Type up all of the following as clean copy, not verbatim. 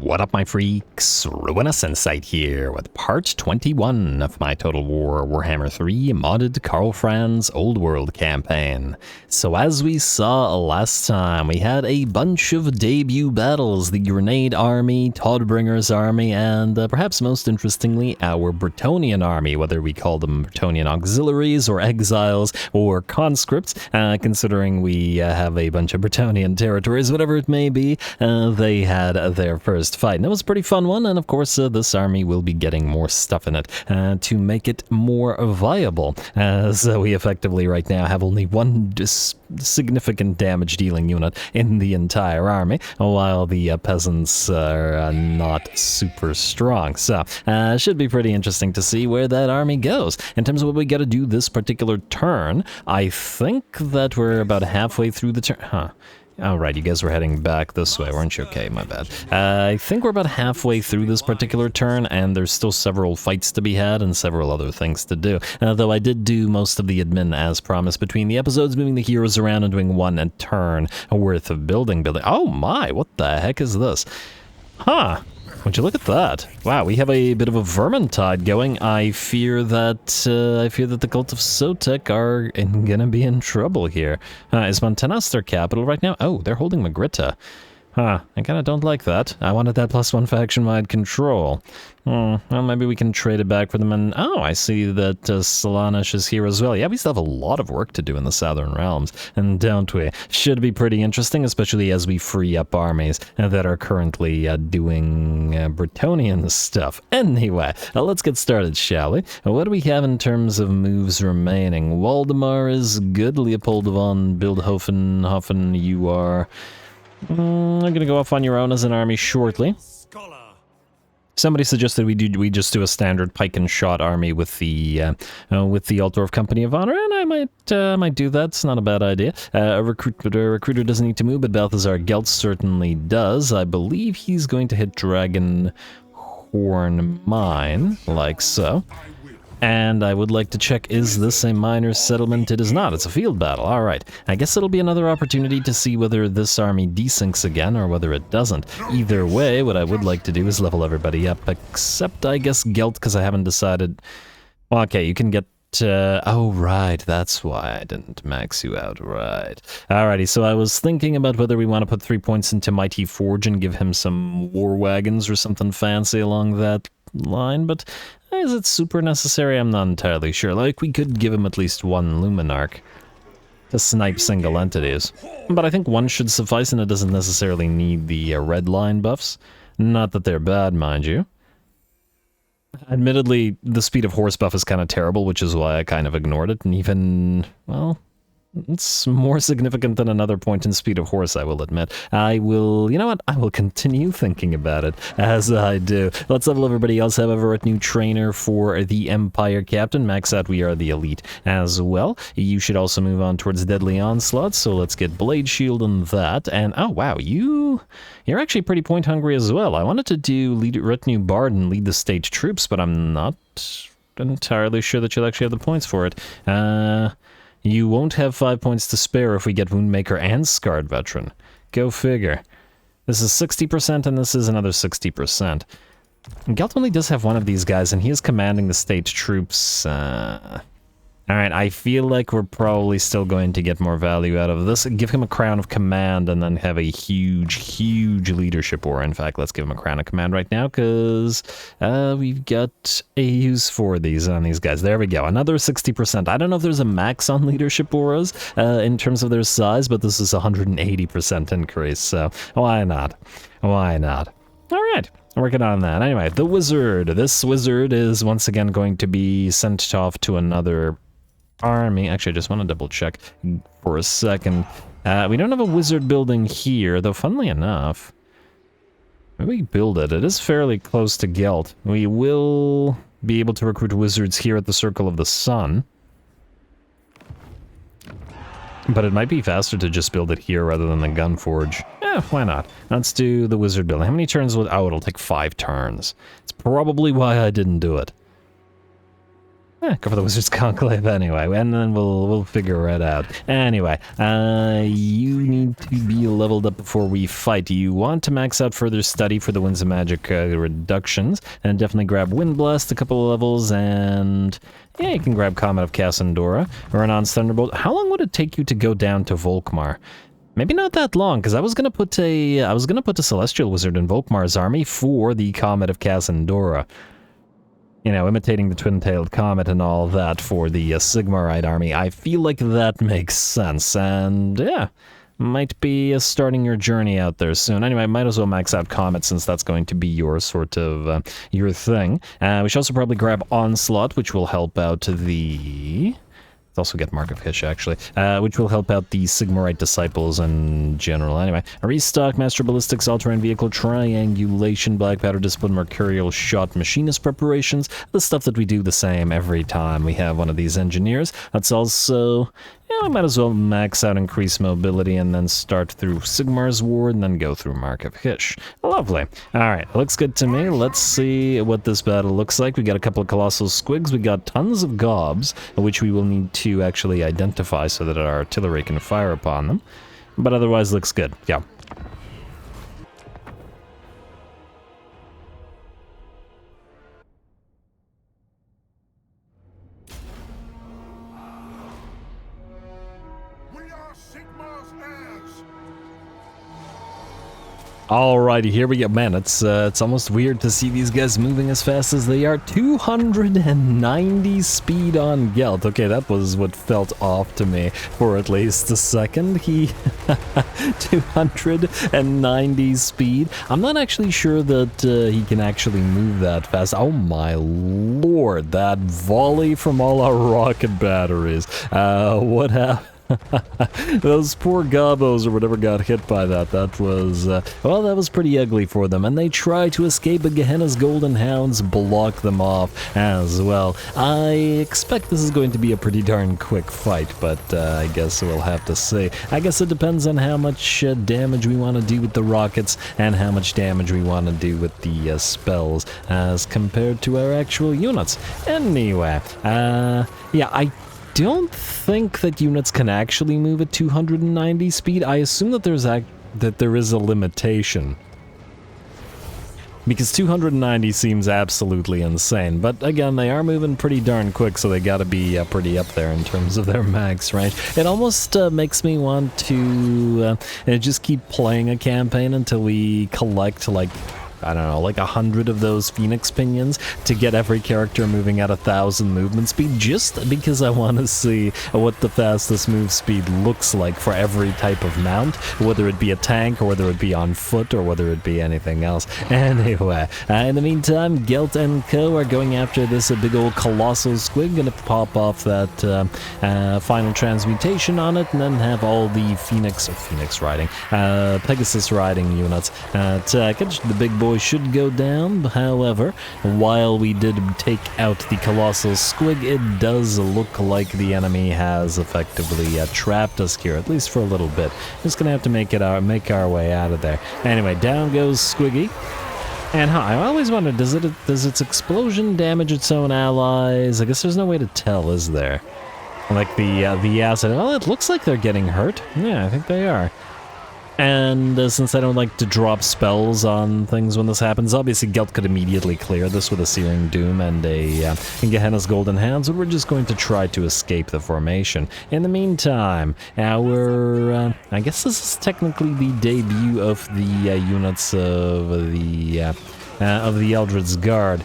What up, my freaks? RuinusInsight here with part 21 of my Total War Warhammer 3 modded Karl Franz Old World campaign. So as we saw last time, we had a bunch of debut battles, the Grenade Army, Todbringer's army, and perhaps most interestingly, our Bretonnian army, whether we call them Bretonnian auxiliaries or exiles or conscripts, considering we have a bunch of Bretonnian territories, whatever it may be, they had their first fight. And it was a pretty fun one, and of course this army will be getting more stuff in it to make it more viable, as we effectively right now have only one significant damage dealing unit in the entire army, while the peasants are not super strong. So should be pretty interesting to see where that army goes. In terms of what we got to do this particular turn, I think that we're about halfway through the turn. All right, you guys were heading back this way, weren't you? Okay, my bad. I think we're about halfway through this particular turn, and there's still several fights to be had and several other things to do. Though I did do most of the admin as promised between the episodes, moving the heroes around and doing one turn worth of building. Oh my, what the heck is this? Huh. Would you look at that? Wow, we have a bit of a vermintide going. I fear that the cult of Sotek are gonna be in trouble here. Is Montenas their capital right now? Oh, they're holding Magritta. I kinda don't like that. I wanted that +1 faction-wide control. Well, maybe we can trade it back for them, and oh, I see that Solanish is here as well. Yeah, we still have a lot of work to do in the Southern Realms, and don't we? Should be pretty interesting, especially as we free up armies that are currently doing Bretonnian stuff. Anyway, let's get started, shall we? What do we have in terms of moves remaining? Waldemar is good. Leopold von Bildhofen, you are... I'm gonna go off on your own as an army shortly. Somebody suggested we just do a standard pike and shot army with the Altdorf Company of Honor, and I might do that. It's not a bad idea. A recruiter doesn't need to move, but Balthazar Gelt certainly does. I believe he's going to hit Dragon Horn Mine, like so. And I would like to check, is this a minor settlement? It is not. It's a field battle. All right. I guess it'll be another opportunity to see whether this army desyncs again or whether it doesn't. Either way, what I would like to do is level everybody up, except, I guess, Gelt, because I haven't decided... Well, okay, you can get... oh, right, that's why I didn't max you out, right. Alrighty, so I was thinking about whether we want to put 3 points into Mighty Forge and give him some war wagons or something fancy along that line, but... Is it super necessary? I'm not entirely sure. Like, we could give him at least one Luminarch to snipe single entities. But I think one should suffice, and it doesn't necessarily need the red line buffs. Not that they're bad, mind you. Admittedly, the speed of horse buff is kind of terrible, which is why I kind of ignored it, and even, well... It's more significant than another point in speed of horse, I will admit. I will, you know what, I will continue thinking about it as I do. Let's level everybody else, however, at new trainer for the Empire Captain. Max out, we are the elite as well. You should also move on towards Deadly Onslaught, so let's get Blade Shield and that. And, oh wow, you're actually pretty point hungry as well. I wanted to do Retinue Bard and lead the state troops, but I'm not entirely sure that you'll actually have the points for it. You won't have 5 points to spare if we get Woundmaker and Scarred Veteran. Go figure. This is 60% and this is another 60%. Gelt only does have one of these guys, and he is commanding the state troops. Alright, I feel like we're probably still going to get more value out of this. Give him a Crown of Command and then have a huge leadership war. In fact, let's give him a Crown of Command right now, because we've got a use for these on these guys. There we go, another 60%. I don't know if there's a max on leadership auras in terms of their size, but this is 180% increase, so why not? Why not? Alright. Working on that. Anyway, the wizard. This wizard is once again going to be sent off to another army. Actually, I just want to double check for a second. We don't have a wizard building here, though funnily enough, maybe we build it. It is fairly close to Gelt. We will be able to recruit wizards here at the Circle of the Sun. But it might be faster to just build it here rather than the Gunforge. Why not? Let's do the wizard building. How many turns will... Oh, it'll take 5 turns. It's probably why I didn't do it. Go for the Wizard's Conclave anyway, and then we'll figure it out. Anyway, you need to be leveled up before we fight. You want to max out further study for the Winds of Magic reductions, and definitely grab Wind Blast a couple of levels, and yeah, you can grab Comet of Cassandora, or an On's Thunderbolt. How long would it take you to go down to Volkmar? Maybe not that long, because I was gonna put a Celestial Wizard in Volkmar's army for the Comet of Cassandora. You know, imitating the twin-tailed comet and all that for the Sigmarite army. I feel like that makes sense, and yeah, might be starting your journey out there soon. Anyway, might as well max out Comet since that's going to be your sort of, your thing. We should also probably grab Onslaught, which will help out the... Let's also get Mark of Hish, actually, which will help out the Sigmarite disciples in general. Anyway, a restock, Master Ballistics, All-Terrain Vehicle, Triangulation, Black Powder Discipline, Mercurial Shot, Machinist Preparations, the stuff that we do the same every time we have one of these engineers. That's also... Yeah, I might as well max out Increase Mobility and then start through Sigmar's Ward and then go through Mark of Hish. Lovely. Alright, looks good to me. Let's see what this battle looks like. We got a couple of Colossal Squigs. We got tons of Gobs, which we will need to actually identify so that our artillery can fire upon them. But otherwise looks good. Yeah. Alrighty, here we go. Man, it's almost weird to see these guys moving as fast as they are. 290 speed on Gelt. Okay, that was what felt off to me for at least a second. He 290 speed. I'm not actually sure that he can actually move that fast. Oh my lord, that volley from all our rocket batteries. What happened? Those poor gobos or whatever got hit by that. That was, well, that was pretty ugly for them. And they try to escape, but Gehenna's Golden Hounds block them off as well. I expect this is going to be a pretty darn quick fight, but I guess we'll have to see. I guess it depends on how much damage we want to do with the rockets and how much damage we want to do with the spells as compared to our actual units. Anyway, yeah, I don't think that units can actually move at 290 speed. I assume that there is a limitation, because 290 seems absolutely insane. But again, they are moving pretty darn quick, so they gotta be pretty up there in terms of their max range. It almost makes me want to just keep playing a campaign until we collect, like, I don't know, like 100 of those Phoenix Pinions to get every character moving at 1,000 movement speed, just because I want to see what the fastest move speed looks like for every type of mount, whether it be a tank or whether it be on foot or whether it be anything else. Anyway, in the meantime, Gelt and Co. are going after this big old Colossal Squig, gonna pop off that final transmutation on it, and then have all the Pegasus riding units attack it. The big boy should go down. However, while we did take out the Colossal Squig, it does look like the enemy has effectively trapped us here, at least for a little bit. Just gonna have to make our way out of there. Anyway, down goes Squiggy. And I always wonder, does its explosion damage its own allies? I guess there's no way to tell, is there? Like the acid. Well, it looks like they're getting hurt. Yeah, I think they are. And since I don't like to drop spells on things when this happens, obviously Gelt could immediately clear this with a Searing Doom and a Gehenna's Golden Hands, but we're just going to try to escape the formation. In the meantime, our, I guess this is technically the debut of the units of the Eldred's Guard.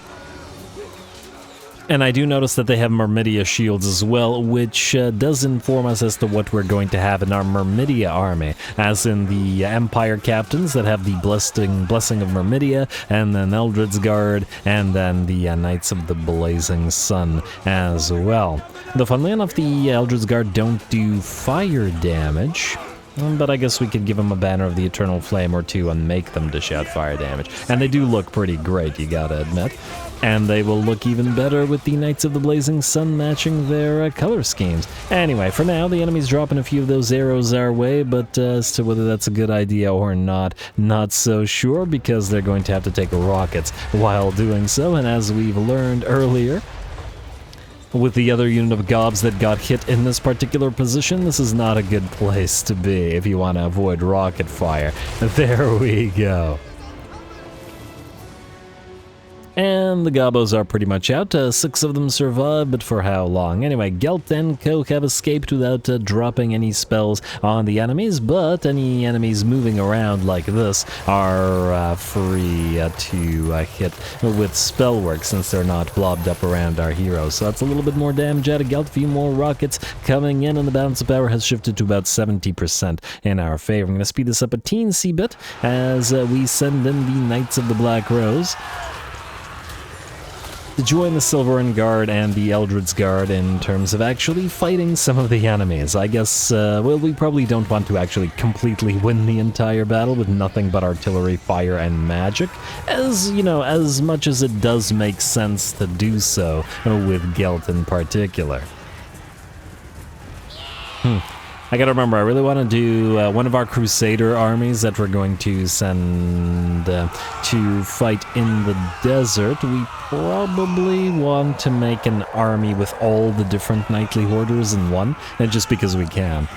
And I do notice that they have Myrmidia shields as well, which does inform us as to what we're going to have in our Myrmidia army, as in the Empire captains that have the blessing of Myrmidia, and then Eldred's Guard, and then the Knights of the Blazing Sun as well. Though funnily enough, the Eldred's Guard don't do fire damage, but I guess we could give them a Banner of the Eternal Flame or two and make them dish out fire damage. And they do look pretty great, you gotta admit. And they will look even better with the Knights of the Blazing Sun matching their color schemes. Anyway, for now, the enemy's dropping a few of those arrows our way, but as to whether that's a good idea or not so sure, because they're going to have to take rockets while doing so, and as we've learned earlier, with the other unit of gobs that got hit in this particular position, this is not a good place to be if you want to avoid rocket fire. There we go. And the gobos are pretty much out. 6 of them survive, but for how long? Anyway, Gelt and Co have escaped without dropping any spells on the enemies, but any enemies moving around like this are free to hit with spell work since they're not blobbed up around our heroes. So that's a little bit more damage out of Gelt, a few more rockets coming in, and the balance of power has shifted to about 70% in our favor. I'm going to speed this up a teensy bit as we send in the Knights of the Black Rose to join the Silverin Guard and the Eldred's Guard in terms of actually fighting some of the enemies. I guess, well, we probably don't want to actually completely win the entire battle with nothing but artillery, fire, and magic, as, you know, as much as it does make sense to do so with Gelt in particular. I gotta remember, I really want to do one of our Crusader armies that we're going to send to fight in the desert. We probably want to make an army with all the different knightly hoarders in one, and just because we can.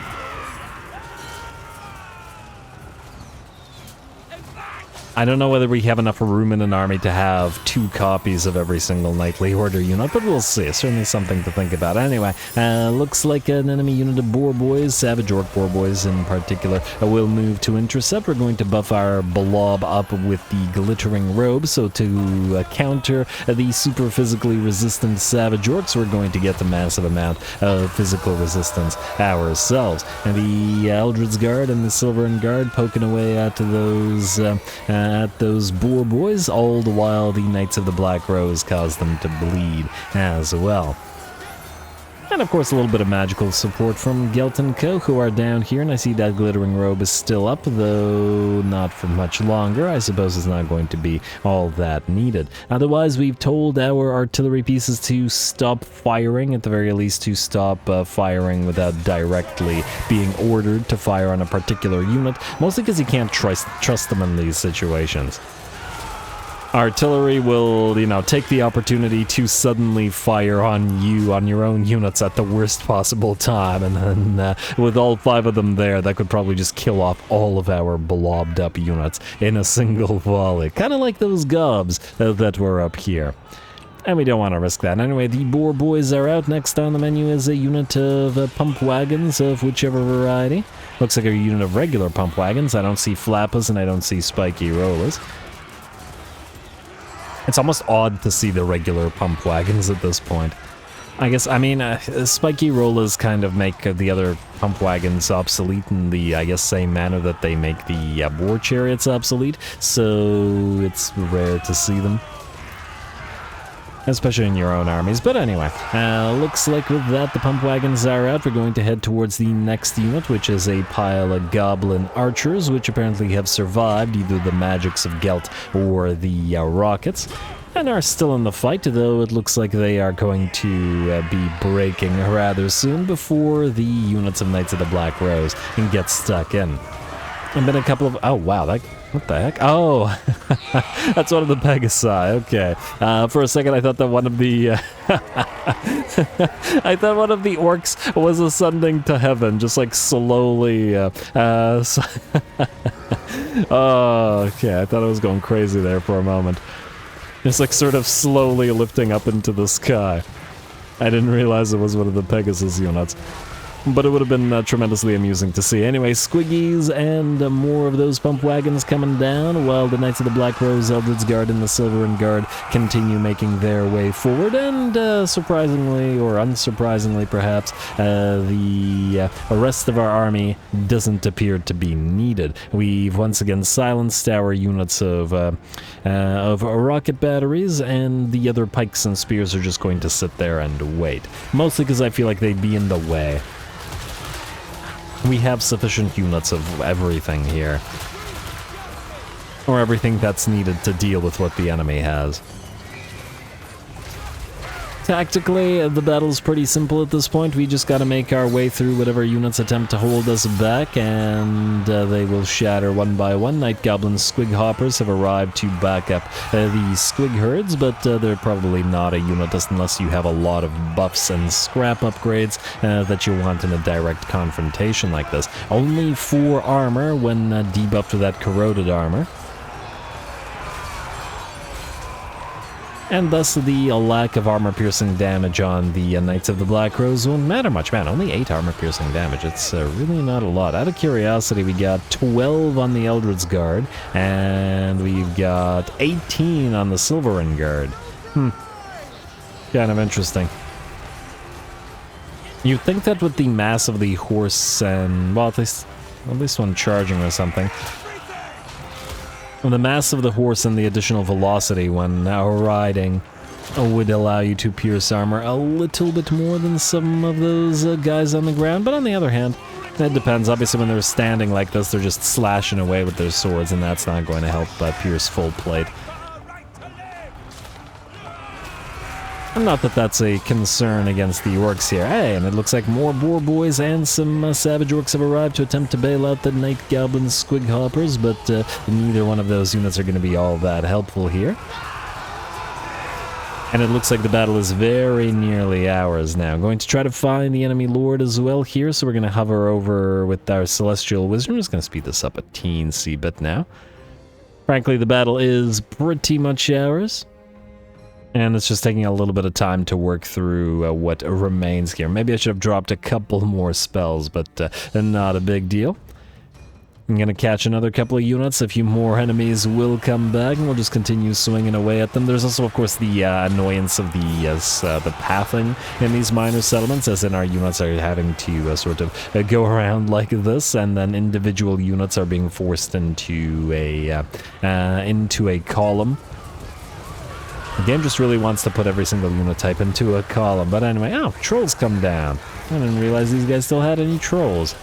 I don't know whether we have enough room in an army to have 2 copies of every single knightly hoarder unit, but we'll see. Certainly something to think about. Anyway, looks like an enemy unit of boar boys, savage orc boar boys in particular, will move to intercept. We're going to buff our blob up with the glittering robe, so to counter the super physically resistant savage orcs, we're going to get the massive amount of physical resistance ourselves. And the Eldred's Guard and the Silverin Guard poking away at those boar boys, all the while the Knights of the Black Rose cause them to bleed as well. And of course a little bit of magical support from Gelt and Co, who are down here, and I see that glittering robe is still up, though not for much longer. I suppose it's not going to be all that needed. Otherwise, we've told our artillery pieces to stop firing, at the very least to stop firing without directly being ordered to fire on a particular unit, mostly because you can't trust them in these situations. Artillery will, you know, take the opportunity to suddenly fire on you, on your own units at the worst possible time, and then with all 5 of them there, that could probably just kill off all of our blobbed up units in a single volley. Kind of like those gobs that were up here. And we don't want to risk that. Anyway, the boar boys are out. Next on the menu is a unit of pump wagons of whichever variety. Looks like a unit of regular pump wagons. I don't see flappas and I don't see spiky rollers. It's almost odd to see the regular pump wagons at this point. I guess, I mean, spiky rollers kind of make the other pump wagons obsolete in the, I guess, same manner that they make the war chariots obsolete, so it's rare to see them. Especially in your own armies. But anyway, looks like with that the pump wagons are out. We're going to head towards the next unit, which is a pile of goblin archers, which apparently have survived either the magics of Gelt or the rockets, and are still in the fight, though it looks like they are going to be breaking rather soon before the units of Knights of the Black Rose can get stuck in. And then a couple of... oh, wow, that... what the heck? Oh, that's one of the Pegasi. Okay. For a second, I thought that one of the... I thought one of the orcs was ascending to heaven, just like slowly... oh, okay. I thought I was going crazy there for a moment. Just like sort of slowly lifting up into the sky. I didn't realize it was one of the Pegasus units. But it would have been tremendously amusing to see. Anyway, squiggies and more of those pump wagons coming down, while the Knights of the Black Rose, Eldred's Guard, and the Silverin Guard continue making their way forward. And surprisingly, or unsurprisingly perhaps, the rest of our army doesn't appear to be needed. We've once again silenced our units of rocket batteries, and the other pikes and spears are just going to sit there and wait. Mostly because I feel like they'd be in the way. We have sufficient units of everything here. Or everything that's needed to deal with what the enemy has. Tactically, the battle's pretty simple at this point. We just gotta make our way through whatever units attempt to hold us back, and they will shatter one by one. Night Goblin Squig Hoppers have arrived to back up the Squig herds, but they're probably not a unit unless you have a lot of buffs and scrap upgrades that you want in a direct confrontation like this. Only 4 armor when debuffed with that corroded armor. And thus the lack of armor-piercing damage on the Knights of the Black Rose won't matter much. Man, only 8 armor-piercing damage. It's really not a lot. Out of curiosity, we got 12 on the Eldred's Guard, and we've got 18 on the Silverin Guard. Kind of interesting. You'd think that with the mass of the horse and, well, at least one charging or something, the mass of the horse and the additional velocity when riding would allow you to pierce armor a little bit more than some of those guys on the ground, but on the other hand, it depends. Obviously, when they're standing like this, they're just slashing away with their swords, and that's not going to help pierce full plate. Not that that's a concern against the orcs here. Hey, and it looks like more boar boys and some savage orcs have arrived to attempt to bail out the Night Goblin Squig Hoppers, but neither one of those units are going to be all that helpful here. And it looks like the battle is very nearly ours now. Going to try to find the enemy lord as well here, so we're going to hover over with our Celestial Wizard. I'm just going to speed this up a teensy bit now. Frankly, the battle is pretty much ours. And it's just taking a little bit of time to work through what remains here. Maybe I should have dropped a couple more spells, but not a big deal. I'm going to catch another couple of units. A few more enemies will come back, and we'll just continue swinging away at them. There's also, of course, the annoyance of the pathing in these minor settlements, as in our units are having to sort of go around like this, and then individual units are being forced into a column. The game just really wants to put every single unit type into a column. But anyway, trolls come down. I didn't realize these guys still had any trolls.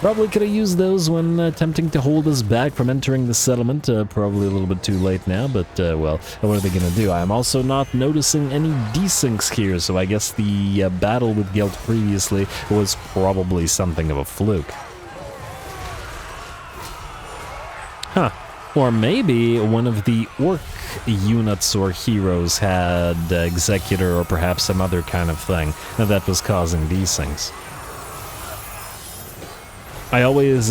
Probably could have used those when attempting to hold us back from entering the settlement. Probably a little bit too late now, but well, what are they going to do? I'm also not noticing any desyncs here, so I guess the battle with Gelt previously was probably something of a fluke. Huh. Or maybe one of the orc units or heroes had Executor or perhaps some other kind of thing that was causing these things. I always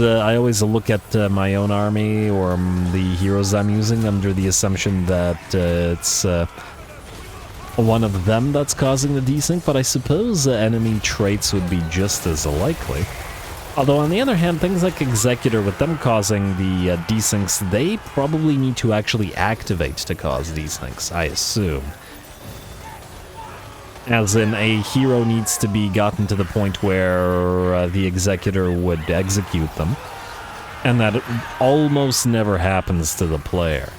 look at my own army or the heroes I'm using under the assumption that it's one of them that's causing the desync, but I suppose enemy traits would be just as likely. Although, on the other hand, things like Executor, with them causing the desyncs, they probably need to actually activate to cause desyncs, I assume. As in, a hero needs to be gotten to the point where the Executor would execute them. And that almost never happens to the player.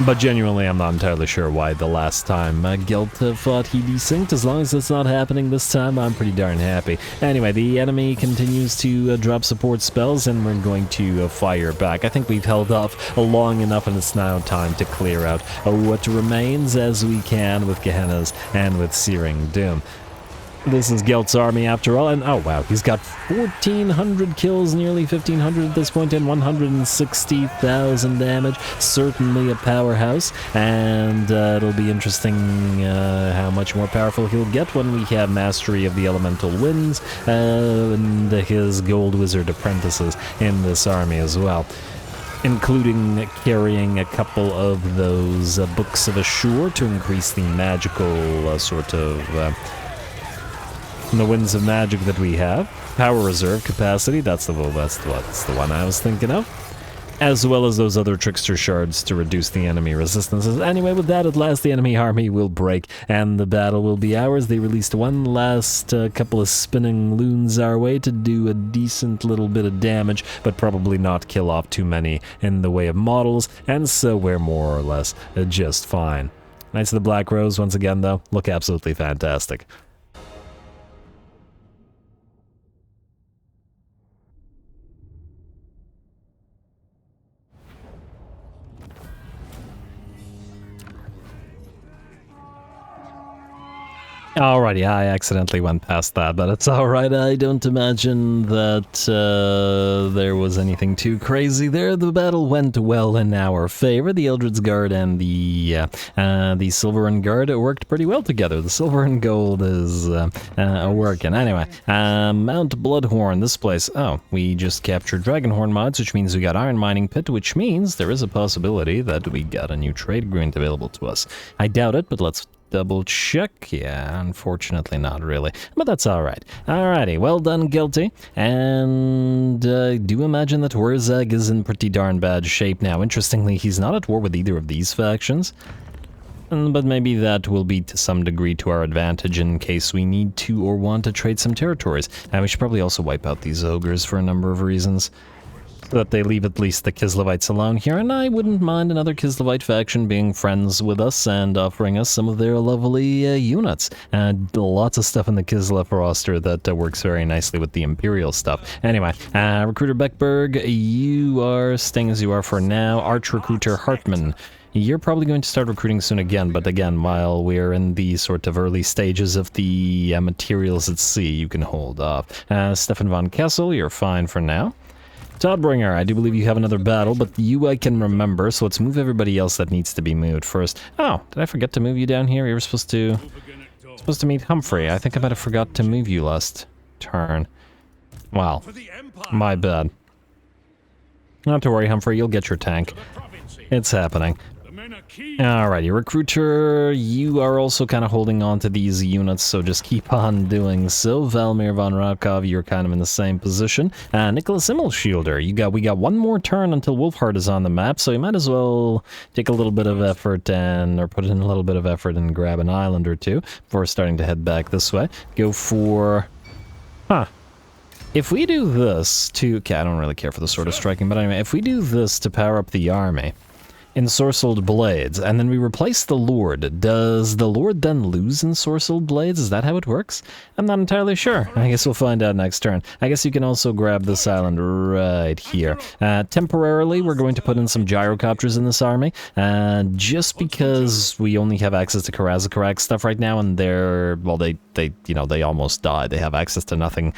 But genuinely, I'm not entirely sure why the last time Gelt fought he desynced. As long as it's not happening this time, I'm pretty darn happy. Anyway, the enemy continues to drop support spells, and we're going to fire back. I think we've held off long enough, and it's now time to clear out what remains as we can with Gehennas and with Searing Doom. This is Gelt's army after all, and oh wow, he's got 1,400 kills, nearly 1,500 at this point, and 160,000 damage. Certainly a powerhouse, and it'll be interesting how much more powerful he'll get when we have mastery of the elemental winds and his gold wizard apprentices in this army as well, including carrying a couple of those books of Ashur to increase the magical the winds of magic that we have. Power reserve capacity, that's the one I was thinking of. As well as those other trickster shards to reduce the enemy resistances. Anyway, with that, at last the enemy army will break, and the battle will be ours. They released one last couple of spinning loons our way to do a decent little bit of damage, but probably not kill off too many in the way of models, and so we're more or less just fine. Knights of the Black Rose, once again, though, look absolutely fantastic. Alrighty, I accidentally went past that, but it's alright. I don't imagine that there was anything too crazy there. The battle went well in our favor. The Eldred's Guard and the Silver and Guard worked pretty well together. The Silver and Gold is working. Anyway, Mount Bloodhorn, this place. Oh, we just captured Dragonhorn mods, which means we got Iron Mining Pit, which means there is a possibility that we got a new trade agreement available to us. I doubt it, but let's double check. Yeah, unfortunately not really, but that's alright. Alrighty, well done, Guilty. And I do imagine that Wurzag is in pretty darn bad shape now. Interestingly, he's not at war with either of these factions, but maybe that will be to some degree to our advantage in case we need to or want to trade some territories. And we should probably also wipe out these ogres for a number of reasons, so that they leave at least the Kislevites alone here, and I wouldn't mind another Kislevite faction being friends with us and offering us some of their lovely units. Lots of stuff in the Kislev roster that works very nicely with the Imperial stuff. Anyway, Recruiter Beckberg, you are staying as you are for now. Arch Recruiter Hartman, you're probably going to start recruiting soon again, but again, while we're in the sort of early stages of the materials at sea, you can hold off. Stefan von Kessel, you're fine for now. Todbringer, I do believe you have another battle, but you I can remember, so let's move everybody else that needs to be moved first. Oh, did I forget to move you down here? You were supposed to meet Humphrey. I think I might have forgot to move you last turn. Wow, my bad. Not to worry, Humphrey, you'll get your tank. It's happening. Alrighty, Recruiter, you are also kind of holding on to these units, so just keep on doing so. Valmir von Rakov, you're kind of in the same position. Nicholas Immelshielder, we got one more turn until Wolfheart is on the map, so you might as well take a little bit of effort or put in a little bit of effort and grab an island or two before starting to head back this way. Go for... If we do this to... Okay, I don't really care for the Sword of Striking, but anyway, if we do this to power up the army, Ensorcelled Blades, and then we replace the Lord, does the Lord then lose Ensorcelled Blades? Is that how it works? I'm not entirely sure. I guess we'll find out next turn. I guess you can also grab this island right here. Temporarily, we're going to put in some gyrocopters in this army, just because we only have access to Karazakarak stuff right now, and they're, well, they almost died. They have access to nothing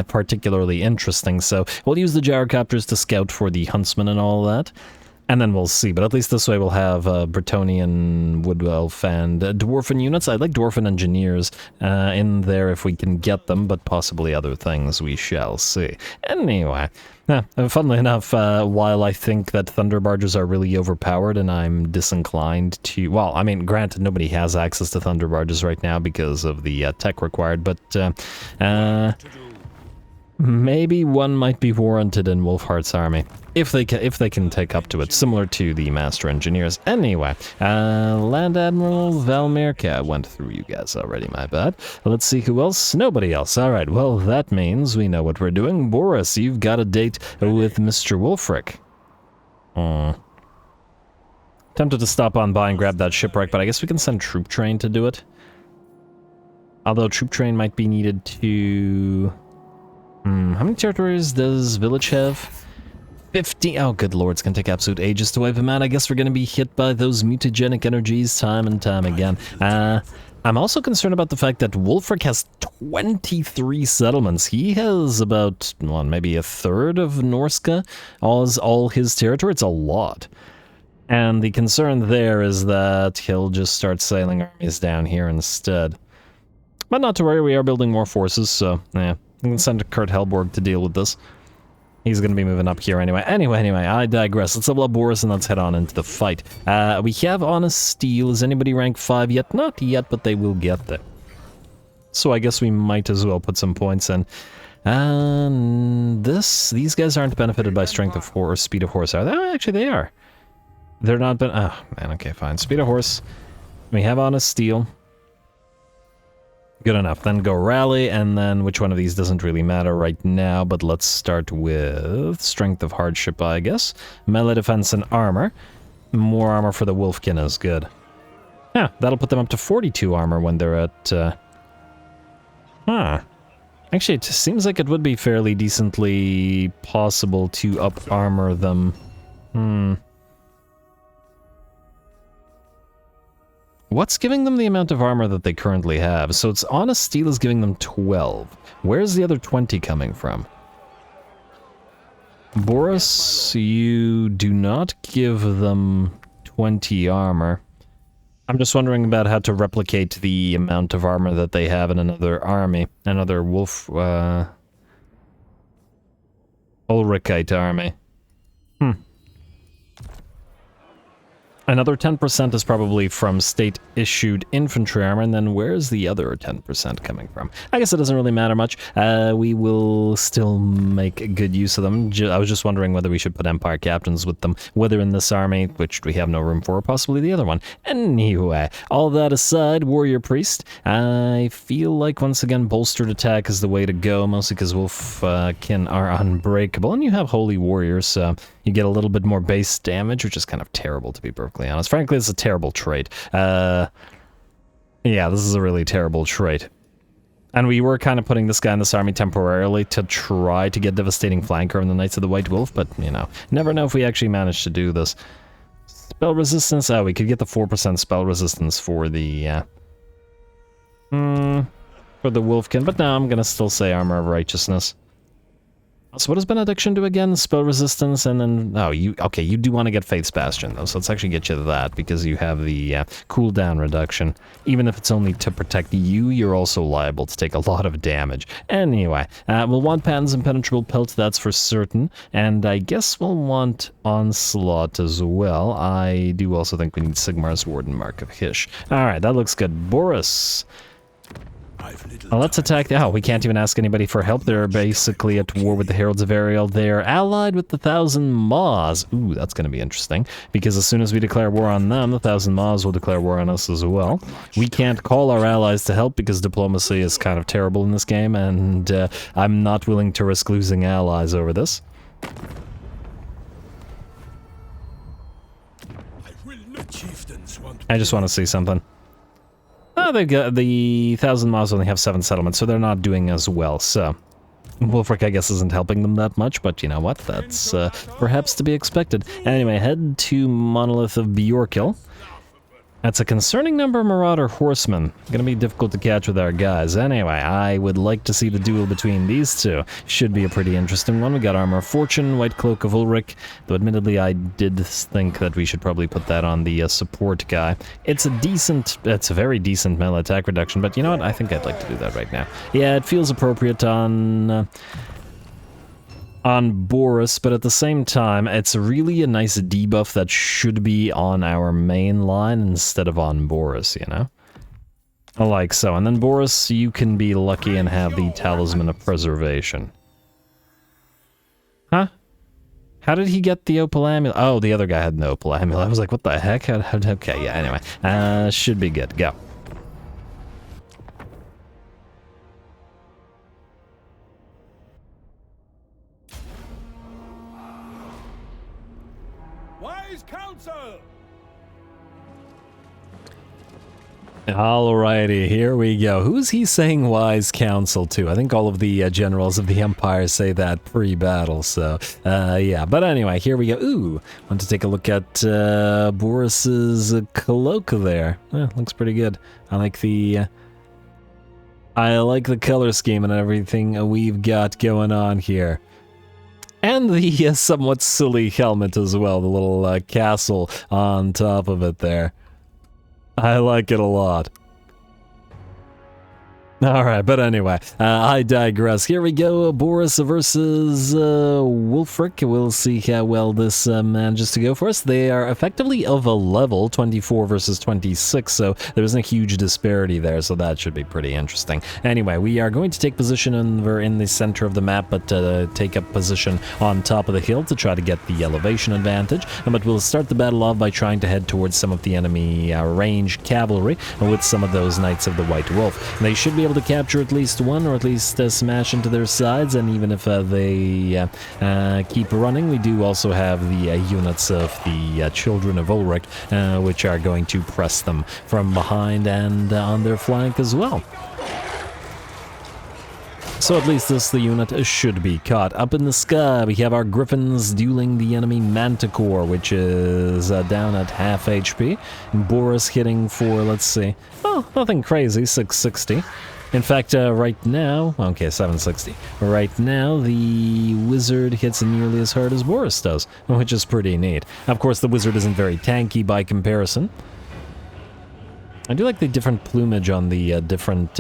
particularly interesting, so we'll use the gyrocopters to scout for the huntsmen and all that. And then we'll see, but at least this way we'll have Bretonnian, Wood Elf, and Dwarfen units. I'd like Dwarfen Engineers in there if we can get them, but possibly other things we shall see. Anyway, funnily enough, while I think that Thunder Barges are really overpowered and I'm disinclined to... Well, I mean, granted, nobody has access to Thunder Barges right now because of the tech required, but... maybe one might be warranted in Wolfheart's army, if they can take up to it, similar to the Master Engineers. Anyway, Land Admiral Valmirka went through you guys already, my bad. Let's see who else. Nobody else. Alright, well, that means we know what we're doing. Boris, you've got a date with Mr. Wulfrik. Tempted to stop on by and grab that shipwreck, but I guess we can send Troop Train to do it. Although Troop Train might be needed to... how many territories does Village have? 50. Oh, good lord, it's gonna take absolute ages to wipe him out. I guess we're gonna be hit by those mutagenic energies time and time again. I'm also concerned about the fact that Wulfrik has 23 settlements. He has about, well, maybe a third of Norska, all his territory. It's a lot. And the concern there is that he'll just start sailing armies down here instead. But not to worry, we are building more forces, so, yeah. We can send Kurt Helborg to deal with this. He's going to be moving up here anyway. Anyway, I digress. Let's level up Boris and let's head on into the fight. We have Honest Steel. Is anybody rank 5 yet? Not yet, but they will get there. So I guess we might as well put some points in. These guys aren't benefited by Strength of Horse, Speed of Horse, are they? Oh, actually, they are. They're not oh, man, okay, fine. Speed of Horse. We have Honest Steel. Good enough. Then go Rally, and then which one of these doesn't really matter right now, but let's start with Strength of Hardship, I guess. Melee Defense and Armor. More armor for the Wolfkin is good. Yeah, that'll put them up to 42 armor when they're at... Actually, it seems like it would be fairly decently possible to up-armor them. What's giving them the amount of armor that they currently have? So it's honest steel is giving them 12. Where's the other 20 coming from? Boris, you do not give them 20 armor. I'm just wondering about how to replicate the amount of armor that they have in another army. Another Ulfrikite army. Another 10% is probably from state-issued infantry armor, and then where's the other 10% coming from? I guess it doesn't really matter much. We will still make good use of them. I was just wondering whether we should put Empire captains with them, whether in this army, which we have no room for, or possibly the other one. Anyway, all that aside, Warrior Priest, I feel like once again bolstered attack is the way to go, mostly because Wolfkin are unbreakable, and you have Holy Warriors, so you get a little bit more base damage, which is kind of terrible, to be perfectly honest. Frankly, it's a terrible trait. Yeah, this is a really terrible trait. And we were kind of putting this guy in this army temporarily to try to get devastating flanker on the Knights of the White Wolf, but, you know, never know if we actually managed to do this. Spell resistance, oh, we could get the 4% spell resistance for the, for the Wolfkin, but no, I'm gonna still say Armor of Righteousness. So what does Benediction do again? Spell resistance, and then... Oh, you do want to get Faith's Bastion, though, so let's actually get you that, because you have the cooldown reduction. Even if it's only to protect you, you're also liable to take a lot of damage. Anyway, we'll want Patton's Impenetrable Pelt, that's for certain, and I guess we'll want Onslaught as well. I do also think we need Sigmar's Warden Mark of Hish. Alright, that looks good. Boris... let's attack. Oh, we can't even ask anybody for help. They're basically at war with the Heralds of Ariel. They're allied with the Thousand Maws. Ooh, that's going to be interesting, because as soon as we declare war on them, the Thousand Maws will declare war on us as well. We can't call our allies to help because diplomacy is kind of terrible in this game, and I'm not willing to risk losing allies over this. I just want to see something. Oh, they've got the Thousand Maws only have 7 settlements, so they're not doing as well, so... WULFRIK, I guess, isn't helping them that much, but you know what? That's perhaps to be expected. Anyway, head to Monolith of Bjorkil. That's a concerning number of Marauder Horsemen. Gonna be difficult to catch with our guys. Anyway, I would like to see the duel between these two. Should be a pretty interesting one. We got Armor of Fortune, White Cloak of Ulfric, though admittedly I did think that we should probably put that on the support guy. It's a very decent melee attack reduction, but you know what? I think I'd like to do that right now. Yeah, it feels appropriate on Boris, but at the same time, it's really a nice debuff that should be on our main line instead of on Boris, you know? Like so. And then Boris, you can be lucky and have the Talisman of Preservation. Huh? How did he get the Opal Amulet? Oh, the other guy had an Opal Amulet. I was like, what the heck? Okay, yeah, anyway. Should be good. Go. Council. Alrighty, here we go. Who's he saying wise counsel to? I think all of the generals of the Empire say that pre-battle, so yeah. But anyway, here we go. Ooh, want to take a look at Boris's cloak there. Looks pretty good. I like the color scheme and everything we've got going on here. And the somewhat silly helmet as well, the little castle on top of it there. I like it a lot. Alright, but anyway, I digress. Here we go, Boris versus WULFRIK. We'll see how well this manages to go for us. They are effectively of a level, 24 versus 26, so there isn't a huge disparity there, so that should be pretty interesting. Anyway, we are going to take position in the center of the map, but take up position on top of the hill to try to get the elevation advantage. But we'll start the battle off by trying to head towards some of the enemy ranged cavalry with some of those Knights of the White Wolf. They should be able to capture at least one, or at least smash into their sides, and even if they keep running, we do also have the units of the Children of Ulfric, which are going to press them from behind and on their flank as well. So at least the unit should be caught. Up in the sky, we have our Griffins dueling the enemy Manticore, which is down at half HP. And Boris hitting for, let's see, oh, nothing crazy, 660. In fact, right now, okay, 760. Right now, the Wizard hits nearly as hard as Boris does, which is pretty neat. Of course, the Wizard isn't very tanky by comparison. I do like the different plumage on the different...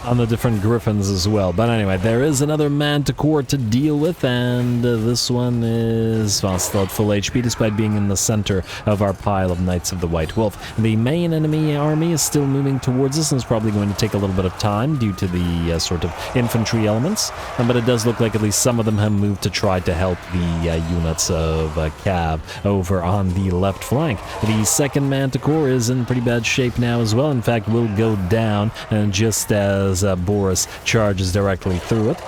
on the different Griffins as well. But anyway, there is another Manticore to deal with, and this one is, well, still at full HP despite being in the center of our pile of Knights of the White Wolf. The main enemy army is still moving towards us and is probably going to take a little bit of time due to the sort of infantry elements, but it does look like at least some of them have moved to try to help the units of Cav over on the left flank. The second Manticore is in pretty bad shape now as well. In fact, will go down and just as Boris charges directly through it.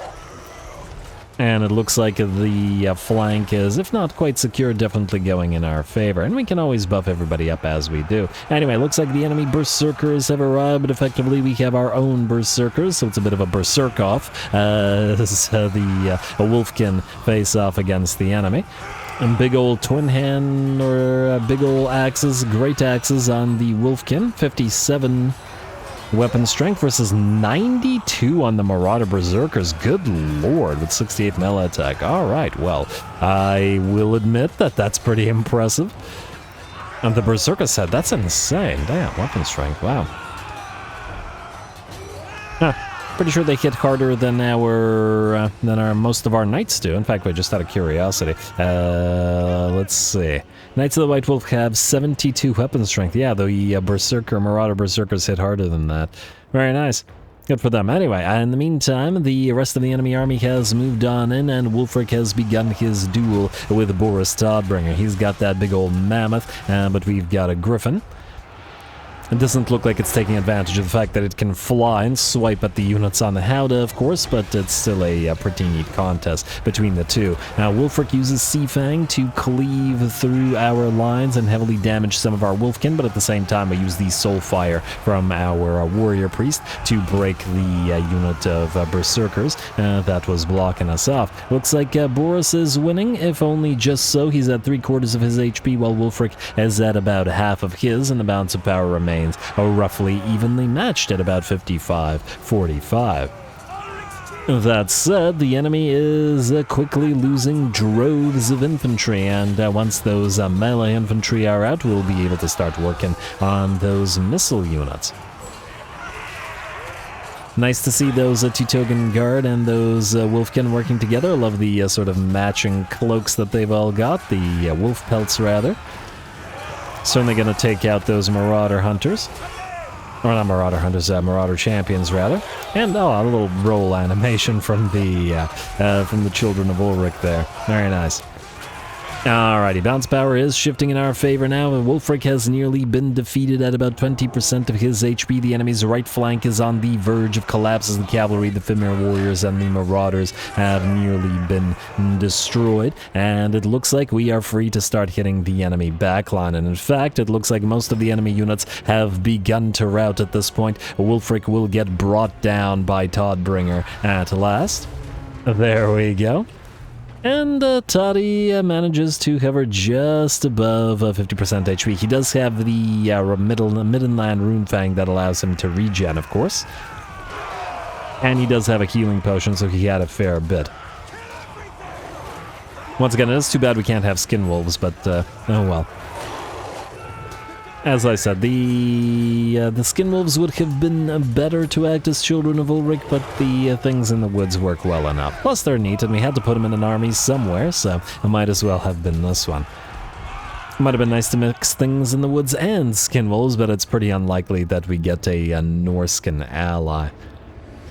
And it looks like the flank is, if not quite secure, definitely going in our favor. And we can always buff everybody up as we do. Anyway, looks like the enemy Berserkers have arrived, but effectively we have our own Berserkers, so it's a bit of a Berserk-off as the Wolfkin face off against the enemy. And big old twin hand, or big old axes, great axes on the Wolfkin, 57 weapon strength versus 92 on the Marauder Berserkers. Good lord, with 68 melee attack. Alright, well, I will admit that that's pretty impressive. And the Berserker said, that's insane. Damn, weapon strength, wow. Huh. Pretty sure they hit harder than our most of our knights do. In fact, wait, just out of curiosity, let's see. Knights of the White Wolf have 72 weapon strength. Yeah, the Marauder Berserkers hit harder than that. Very nice. Good for them. Anyway, in the meantime, the rest of the enemy army has moved on in, and WULFRIK has begun his duel with Boris Todbringer. He's got that big old mammoth, but we've got a griffin. It doesn't look like it's taking advantage of the fact that it can fly and swipe at the units on the Howdah, of course, but it's still a pretty neat contest between the two. Now, WULFRIK uses Seafang to cleave through our lines and heavily damage some of our Wolfkin, but at the same time, we use the Soulfire from our Warrior Priest to break the unit of Berserkers that was blocking us off. Looks like Boris is winning, if only just so. He's at 3/4 of his HP, while WULFRIK is at about half of his, and the balance of power remains roughly evenly matched at about 55-45. That said, the enemy is quickly losing droves of infantry, and once those melee infantry are out, we'll be able to start working on those missile units. Nice to see those Teutogan Guard and those Wolfkin working together. I love the sort of matching cloaks that they've all got, the wolf pelts rather. Certainly going to take out those Marauder Hunters. Or not Marauder Hunters, Marauder Champions, rather. And, oh, a little roll animation from the Children of Ulfric there. Very nice. Alrighty, bounce power is shifting in our favor now, and WULFRIK has nearly been defeated at about 20% of his HP. The enemy's right flank is on the verge of collapse as the cavalry, the Fimir warriors, and the marauders have nearly been destroyed, and it looks like we are free to start hitting the enemy backline. And in fact, it looks like most of the enemy units have begun to rout at this point. WULFRIK will get brought down by Todbringer at last. There we go. And Toddy manages to hover just above 50% HP. He does have the Middenland Runefang that allows him to regen, of course. And he does have a healing potion, so he had a fair bit. Once again, it is too bad we can't have skin wolves, but oh well. As I said, the skin wolves would have been better to act as Children of Ulfric, but the things in the woods work well enough. Plus, they're neat, and we had to put them in an army somewhere, so it might as well have been this one. It might have been nice to mix things in the woods and skin wolves, but it's pretty unlikely that we get a Norskin ally.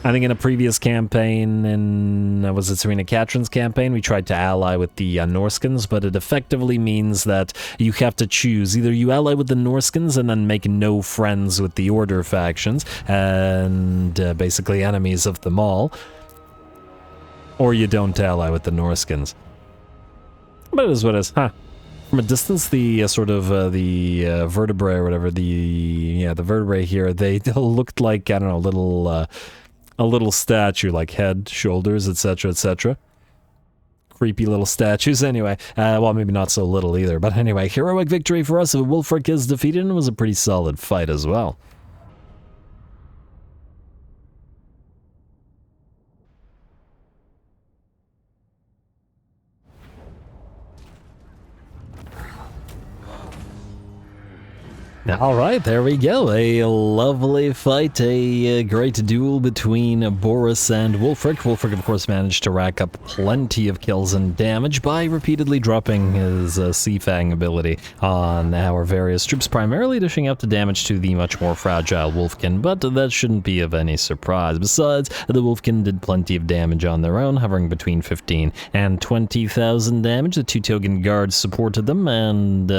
I think in a previous campaign, was it Serena Katrin's campaign, we tried to ally with the Norskins, but it effectively means that you have to choose. Either you ally with the Norskins and then make no friends with the Order factions, and basically enemies of them all, or you don't ally with the Norskins. But it is what it is, huh? From a distance, the the vertebrae or whatever, the vertebrae here, they looked like, I don't know, a little statue, like head, shoulders, etc., etc. Creepy little statues. Anyway, well, maybe not so little either, but anyway, heroic victory for us. WULFRIK is defeated, and it was a pretty solid fight as well. Alright, there we go. A lovely fight, a great duel between Boris and WULFRIK. WULFRIK, of course, managed to rack up plenty of kills and damage by repeatedly dropping his Seafang ability on our various troops, primarily dishing out the damage to the much more fragile Wolfkin, but that shouldn't be of any surprise. Besides, the Wolfkin did plenty of damage on their own, hovering between 15 and 20,000 damage. The two Togan guards supported them, and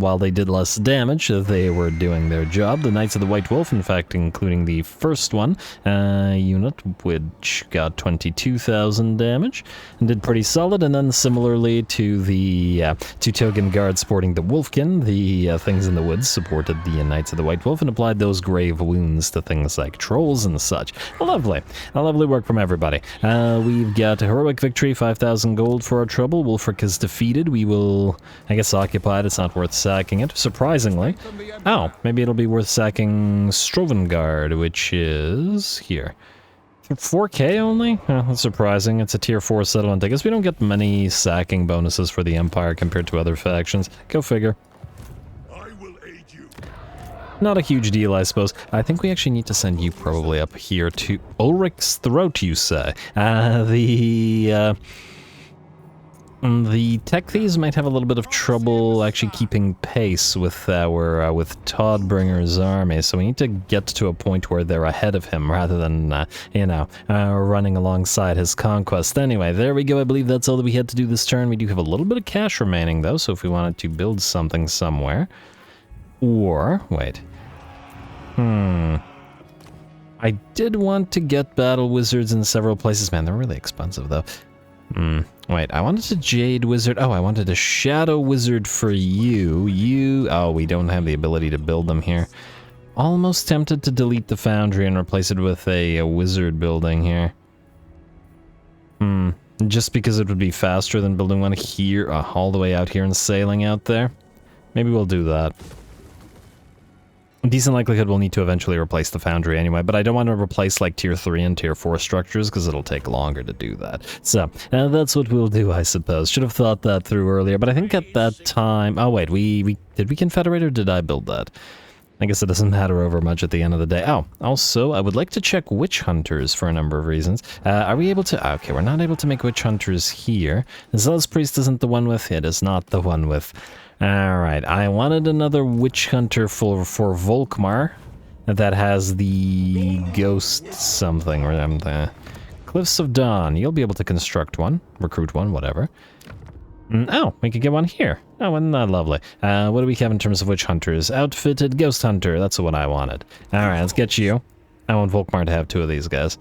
while they did less damage, they were doing their job. The Knights of the White Wolf, in fact, including the first one unit, which got 22,000 damage and did pretty solid. And then similarly to the two Togan guards supporting the Wolfkin, the Things in the Woods supported the Knights of the White Wolf and applied those grave wounds to things like trolls and such. Lovely. A lovely work from everybody. We've got a heroic victory, 5,000 gold for our trouble. WULFRIK is defeated. We will, I guess, occupy it. It's not worth sacking it. Surprisingly. Oh, maybe it'll be worth sacking Strovengard, which is here. 4k only? That's surprising. It's a tier 4 settlement. I guess we don't get many sacking bonuses for the Empire compared to other factions. Go figure. I will aid you. Not a huge deal, I suppose. I think we actually need to send you probably up here to Ulrich's Throat, you say. The tech thieves might have a little bit of trouble actually keeping pace with our with Todbringer's army, so we need to get to a point where they're ahead of him rather than running alongside his conquest. Anyway, there we go. I believe that's all that we had to do this turn. We do have a little bit of cash remaining though, so if we wanted to build something somewhere, or wait, I did want to get battle wizards in several places. Man, they're really expensive though. Wait, I wanted a Jade Wizard. Oh, I wanted a Shadow Wizard for you. Oh, we don't have the ability to build them here. Almost tempted to delete the Foundry and replace it with a Wizard building here. Just because it would be faster than building one here, all the way out here and sailing out there. Maybe we'll do that. Decent likelihood we'll need to eventually replace the Foundry anyway, but I don't want to replace like tier 3 and tier 4 structures because it'll take longer to do that. So, that's what we'll do, I suppose. Should have thought that through earlier, but I think at that time... Oh wait, did we confederate or did I build that? I guess it doesn't matter over much at the end of the day. Oh, also, I would like to check witch hunters for a number of reasons. Are we able to... Okay, we're not able to make witch hunters here. Zealous Priest isn't the one with... It is not the one with... Alright, I wanted another witch hunter for Volkmar that has the ghost something, or the Cliffs of Dawn. You'll be able to construct one, recruit one, whatever. Oh, we could get one here. Oh, wasn't that lovely? What do we have in terms of witch hunters? Outfitted ghost hunter, that's what I wanted. Alright, let's get you. I want Volkmar to have 2 of these guys.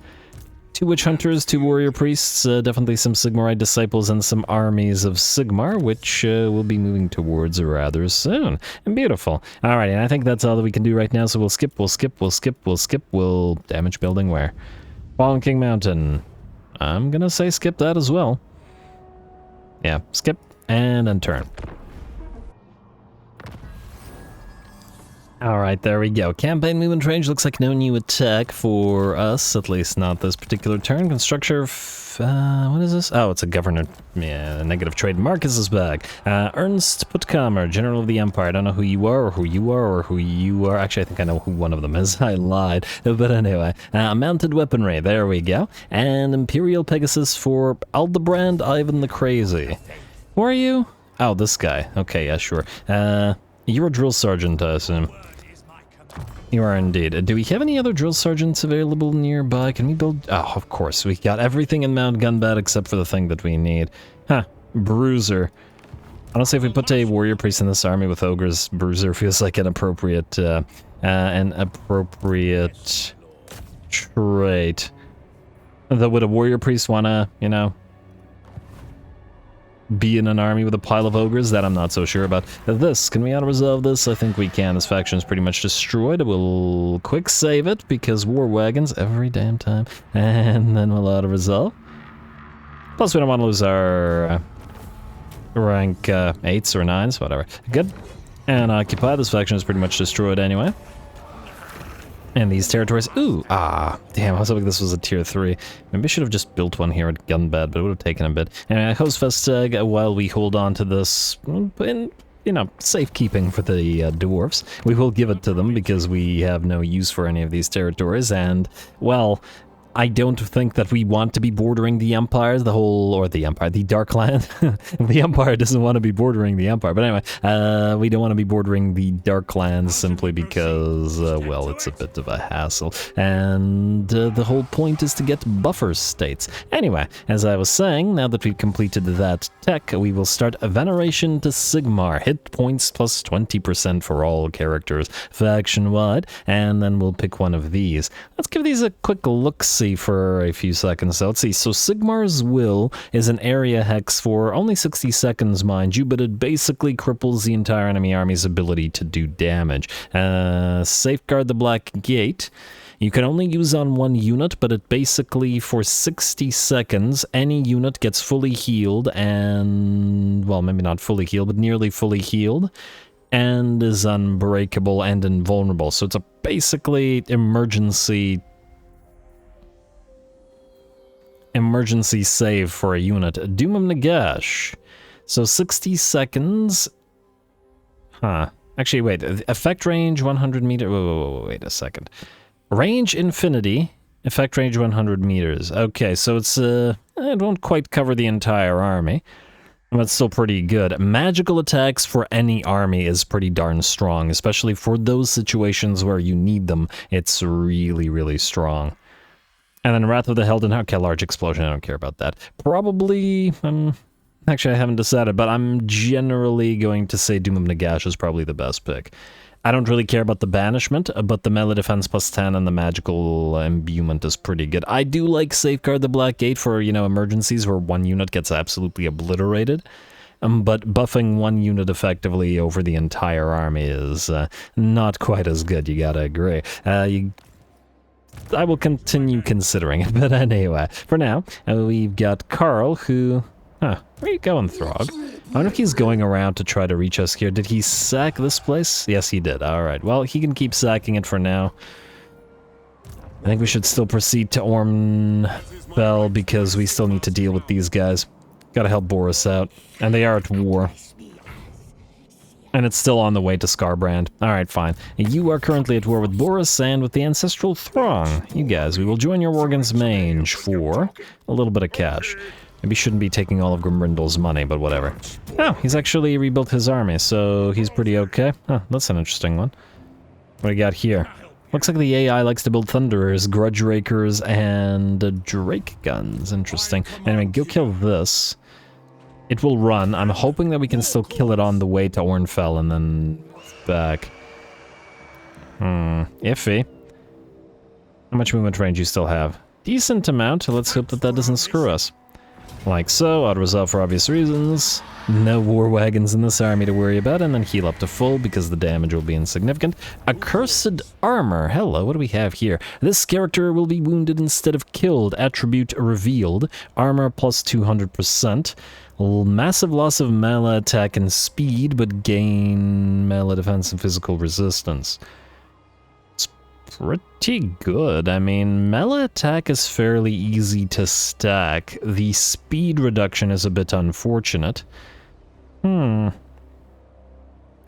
2 witch hunters, 2 warrior priests, definitely some Sigmarite disciples and some armies of Sigmar, which we'll be moving towards rather soon. And beautiful. Alrighty, and I think that's all that we can do right now, so we'll skip. We'll damage building where? Fallen King Mountain. I'm gonna say skip that as well. Yeah, skip, and then turn. Alright, there we go. Campaign movement range looks like no new attack for us, at least not this particular turn. Constructor, what is this? Oh, it's a governor. Yeah, negative trade. Marcus is back. Ernst Puttkamer, General of the Empire. I don't know who you are, or who you are, or who you are. Actually, I think I know who one of them is. I lied. But anyway, mounted weaponry. There we go. And Imperial Pegasus for Aldebrand Ivan the Crazy. Who are you? Oh, this guy. Okay, yeah, sure. You're a drill sergeant, I assume. You are indeed. Do we have any other drill sergeants available nearby? Can we build... Oh, of course. We got everything in Mount Gunbat except for the thing that we need. Huh. Bruiser. Honestly, if we put a warrior priest in this army with ogres, Bruiser feels like an appropriate trait. Though would a warrior priest wanna, you know... be in an army with a pile of ogres, that I'm not so sure about. This, can we auto-resolve this? I think we can. This faction is pretty much destroyed. We'll quick save it, because war wagons every damn time. And then we'll auto-resolve. Plus, we don't want to lose our rank 8s or 9s, whatever. Good. And occupy. This faction is pretty much destroyed anyway. And these territories, ooh, damn, I was hoping this was a tier 3. Maybe I should have just built one here at Gunbad, but it would have taken a bit. Anyway, host Vestag, while we hold on to this, in, you know, safekeeping for the dwarves, we will give it to them because we have no use for any of these territories, and, well, I don't think that we want to be bordering the Empire, the Darkland. The Empire doesn't want to be bordering the Empire, but anyway, we don't want to be bordering the Darklands simply because, well, it's a bit of a hassle, and the whole point is to get buffer states. Anyway, as I was saying, now that we've completed that tech, we will start a Veneration to Sigmar, hit points plus 20% for all characters, faction-wide, and then we'll pick one of these. Let's give these a quick look-see for a few seconds. So let's see. So Sigmar's Will is an area hex for only 60 seconds, mind you, but it basically cripples the entire enemy army's ability to do damage. Safeguard the Black Gate. You can only use on one unit, but it basically, for 60 seconds, any unit gets fully healed and, well, maybe not fully healed, but nearly fully healed, and is unbreakable and invulnerable. So it's a basically emergency save for a unit. Doom of Nagash. So 60 seconds. Actually, wait. Effect range 100 meters. Wait a second. Range infinity. Effect range 100 meters. Okay, so it's it won't quite cover the entire army, but it's still pretty good. Magical attacks for any army is pretty darn strong, especially for those situations where you need them. It's really, really strong. And then Wrath of the Helden, okay, large explosion, I don't care about that. Probably, actually I haven't decided, but I'm generally going to say Doom of Nagash is probably the best pick. I don't really care about the banishment, but the melee defense plus 10 and the magical imbuement is pretty good. I do like Safeguard the Black Gate for, you know, emergencies where one unit gets absolutely obliterated. But buffing one unit effectively over the entire army is not quite as good, you gotta agree. I will continue considering it, but anyway, for now, we've got Karl, who... where are you going, Throg? I wonder if he's going around to try to reach us here. Did he sack this place? Yes, he did. Alright, well, he can keep sacking it for now. I think we should still proceed to Ormfell, because we still need to deal with these guys. Gotta help Boris out. And they are at war. And it's still on the way to Scarbrand. Alright, fine. You are currently at war with Boris and with the Ancestral Throng. You guys, we will join your Worgen's Mange for a little bit of cash. Maybe shouldn't be taking all of Grimbrindle's money, but whatever. Oh, he's actually rebuilt his army, so he's pretty okay. Huh, that's an interesting one. What do we got here? Looks like the AI likes to build Thunderers, Grudge Rakers, and Drake Guns. Interesting. Anyway, go kill this. It will run. I'm hoping that we can still kill it on the way to Ornfell and then back. Iffy. How much movement range you still have? Decent amount. Let's hope that that doesn't screw us. Like so, auto-resolve for obvious reasons. No war wagons in this army to worry about, and then heal up to full because the damage will be insignificant. Accursed Armor. Hello, what do we have here? This character will be wounded instead of killed. Attribute revealed. Armor plus 200%. Massive loss of melee attack and speed, but gain melee defense and physical resistance. It's pretty good. I mean, melee attack is fairly easy to stack. The speed reduction is a bit unfortunate.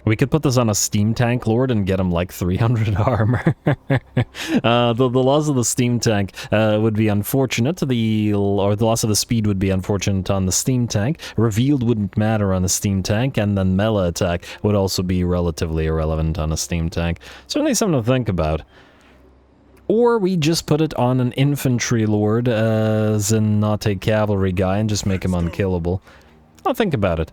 We could put this on a Steam Tank Lord and get him like 300 armor. The loss of the Steam Tank would be unfortunate. The loss of the speed would be unfortunate on the Steam Tank. Revealed wouldn't matter on the Steam Tank, and then melee attack would also be relatively irrelevant on a Steam Tank. Certainly something to think about. Or we just put it on an Infantry Lord, as in not a cavalry guy, and just make him unkillable. I'll think about it.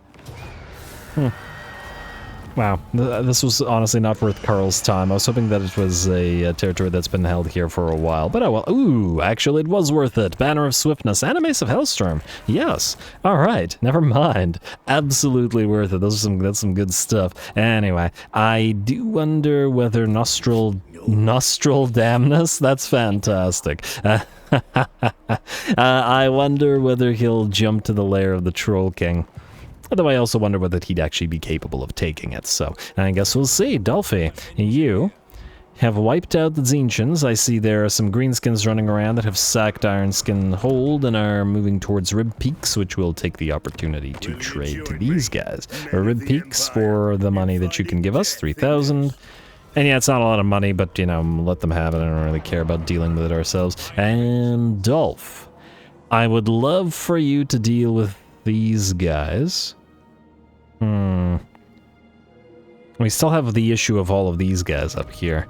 Wow, this was honestly not worth Karl's time. I was hoping that it was a territory that's been held here for a while, but oh well. Ooh, actually it was worth it. Banner of Swiftness and a Mace of Hellstorm. Yes. Alright, never mind. Absolutely worth it. That's some good stuff. Anyway, I do wonder whether Nostril Damnus? That's fantastic. I wonder whether he'll jump to the lair of the Troll King. Although I also wonder whether he'd actually be capable of taking it, so I guess we'll see. Dolphy, you have wiped out the Zinchans. I see there are some greenskins running around that have sacked Ironskin Hold and are moving towards Rib Peaks, which will take the opportunity to trade to these guys. Rib Peaks for the money that you can give us, 3,000. And yeah, it's not a lot of money, but, you know, let them have it. I don't really care about dealing with it ourselves. And Dolph, I would love for you to deal with these guys. We still have the issue of all of these guys up here.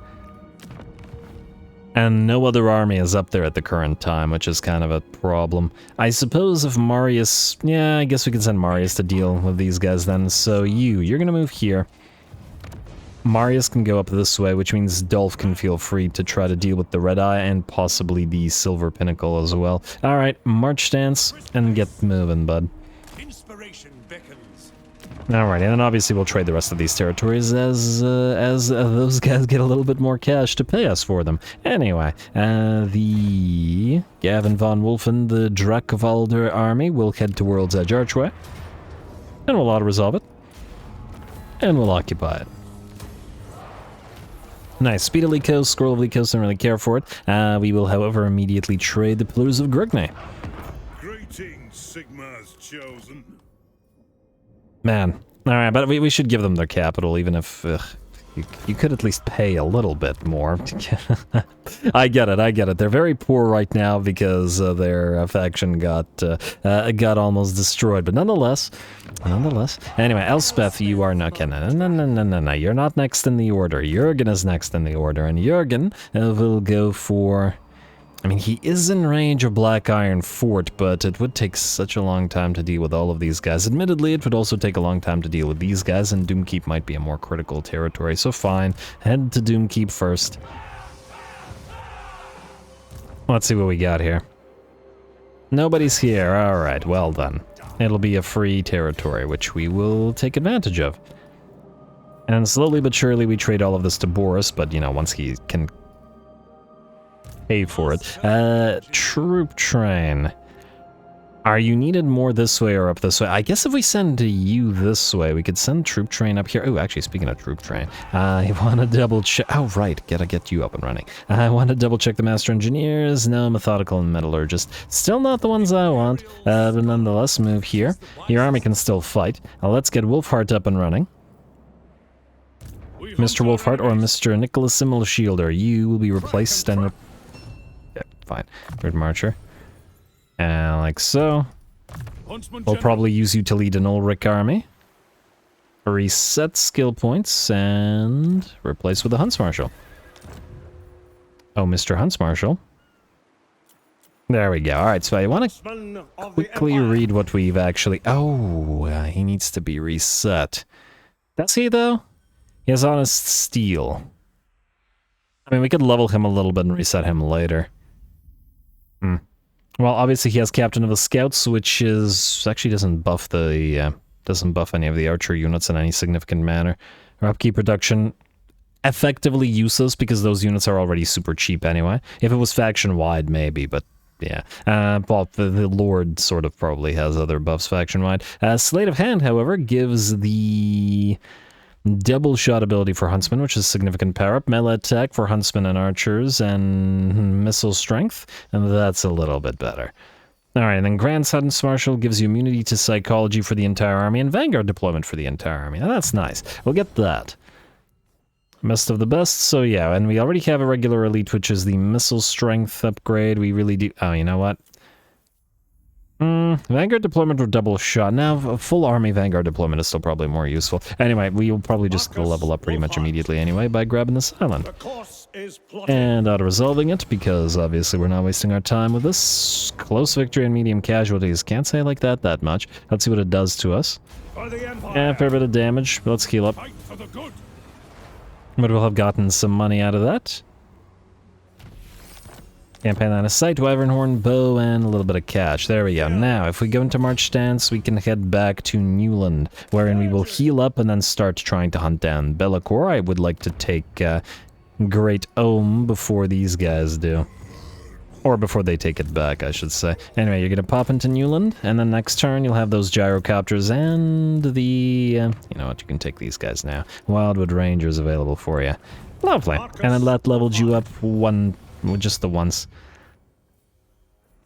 And no other army is up there at the current time, which is kind of a problem. I suppose if Marius... Yeah, I guess we can send Marius to deal with these guys then. So you're gonna move here. Marius can go up this way, which means Dolph can feel free to try to deal with the Red Eye and possibly the Silver Pinnacle as well. Alright, march stance and get moving, bud. Inspiration beckons. Alright, and then obviously we'll trade the rest of these territories as those guys get a little bit more cash to pay us for them. Anyway, the Gavin von Wolfen, the Drakvalder army, will head to World's Edge Archway. And we'll auto-resolve it. And we'll occupy it. Nice. Speed of Lycos, Scroll of Lycos, don't really care for it. We will, however, immediately trade the Pillars of Grignay. Greetings, Sigmar's chosen. Man. Alright, but we should give them their capital, even if you could at least pay a little bit more. I get it. They're very poor right now because their faction got almost destroyed, but nonetheless. Anyway, Elspeth, you are not... No, you're not next in the order. Jurgen is next in the order, and Jurgen will go for... I mean, he is in range of Black Iron Fort, but it would take such a long time to deal with all of these guys. Admittedly, it would also take a long time to deal with these guys, and Doomkeep might be a more critical territory, so fine. Head to Doomkeep first. Let's see what we got here. Nobody's here. Alright, well then. It'll be a free territory, which we will take advantage of. And slowly but surely we trade all of this to Boris, but, you know, once he can... pay for it. Troop train. Are you needed more this way or up this way? I guess if we send you this way, we could send troop train up here. Oh, actually, speaking of troop train, I want to double check. Oh, right. Gotta get you up and running. I want to double check the master engineers. No, methodical and metallurgist. Still not the ones I want. But nonetheless, move here. Your army can still fight. Let's get Wolfheart up and running. Mr. Wolfheart or Mr. Nicholas Simmelshielder, you will be replaced and... Fine. Third Marcher. And like so. We'll probably use you to lead an Ulfric army. Reset skill points and replace with a Hunts Marshal. Oh, Mr. Hunts Marshal. There we go. Alright, so I want to quickly read what we've actually... Oh, he needs to be reset. Does he, though? He has Honest Steel. I mean, we could level him a little bit and reset him later. Well, obviously he has Captain of the Scouts, which is actually doesn't buff the doesn't buff any of the archer units in any significant manner. Our upkeep reduction effectively useless because those units are already super cheap anyway. If it was faction wide, maybe, but yeah. Well, the Lord sort of probably has other buffs faction wide. Sleight of Hand, however, gives the double shot ability for Huntsman, which is significant power up, melee attack for Huntsman and Archers, and missile strength, and that's a little bit better. Alright, and then Grand Hunts Marshal gives you immunity to psychology for the entire army, and Vanguard deployment for the entire army. Now that's nice. We'll get that. Best of the best, so yeah, and we already have a regular elite, which is the missile strength upgrade. We really do... Oh, you know what? Vanguard deployment or double shot. Now, a full army Vanguard deployment is still probably more useful. Anyway, we'll probably just level up pretty much immediately anyway by grabbing this island. And auto-resolving it, because obviously we're not wasting our time with this. Close victory and medium casualties. Can't say like that much. Let's see what it does to us. Yeah, fair bit of damage. Let's heal up. the good. But we'll have gotten some money out of that. Campaign line of sight, wyvern horn, bow, and a little bit of cash. There we go. Now, if we go into March stance, we can head back to Newland, wherein we will heal up and then start trying to hunt down Be'lakor. I would like to take Great Ohm before these guys do. Or before they take it back, I should say. Anyway, you're gonna pop into Newland, and then next turn you'll have those gyrocopters and the... you know what, you can take these guys now. Wildwood Rangers available for you. Lovely. And then that leveled you up just the once.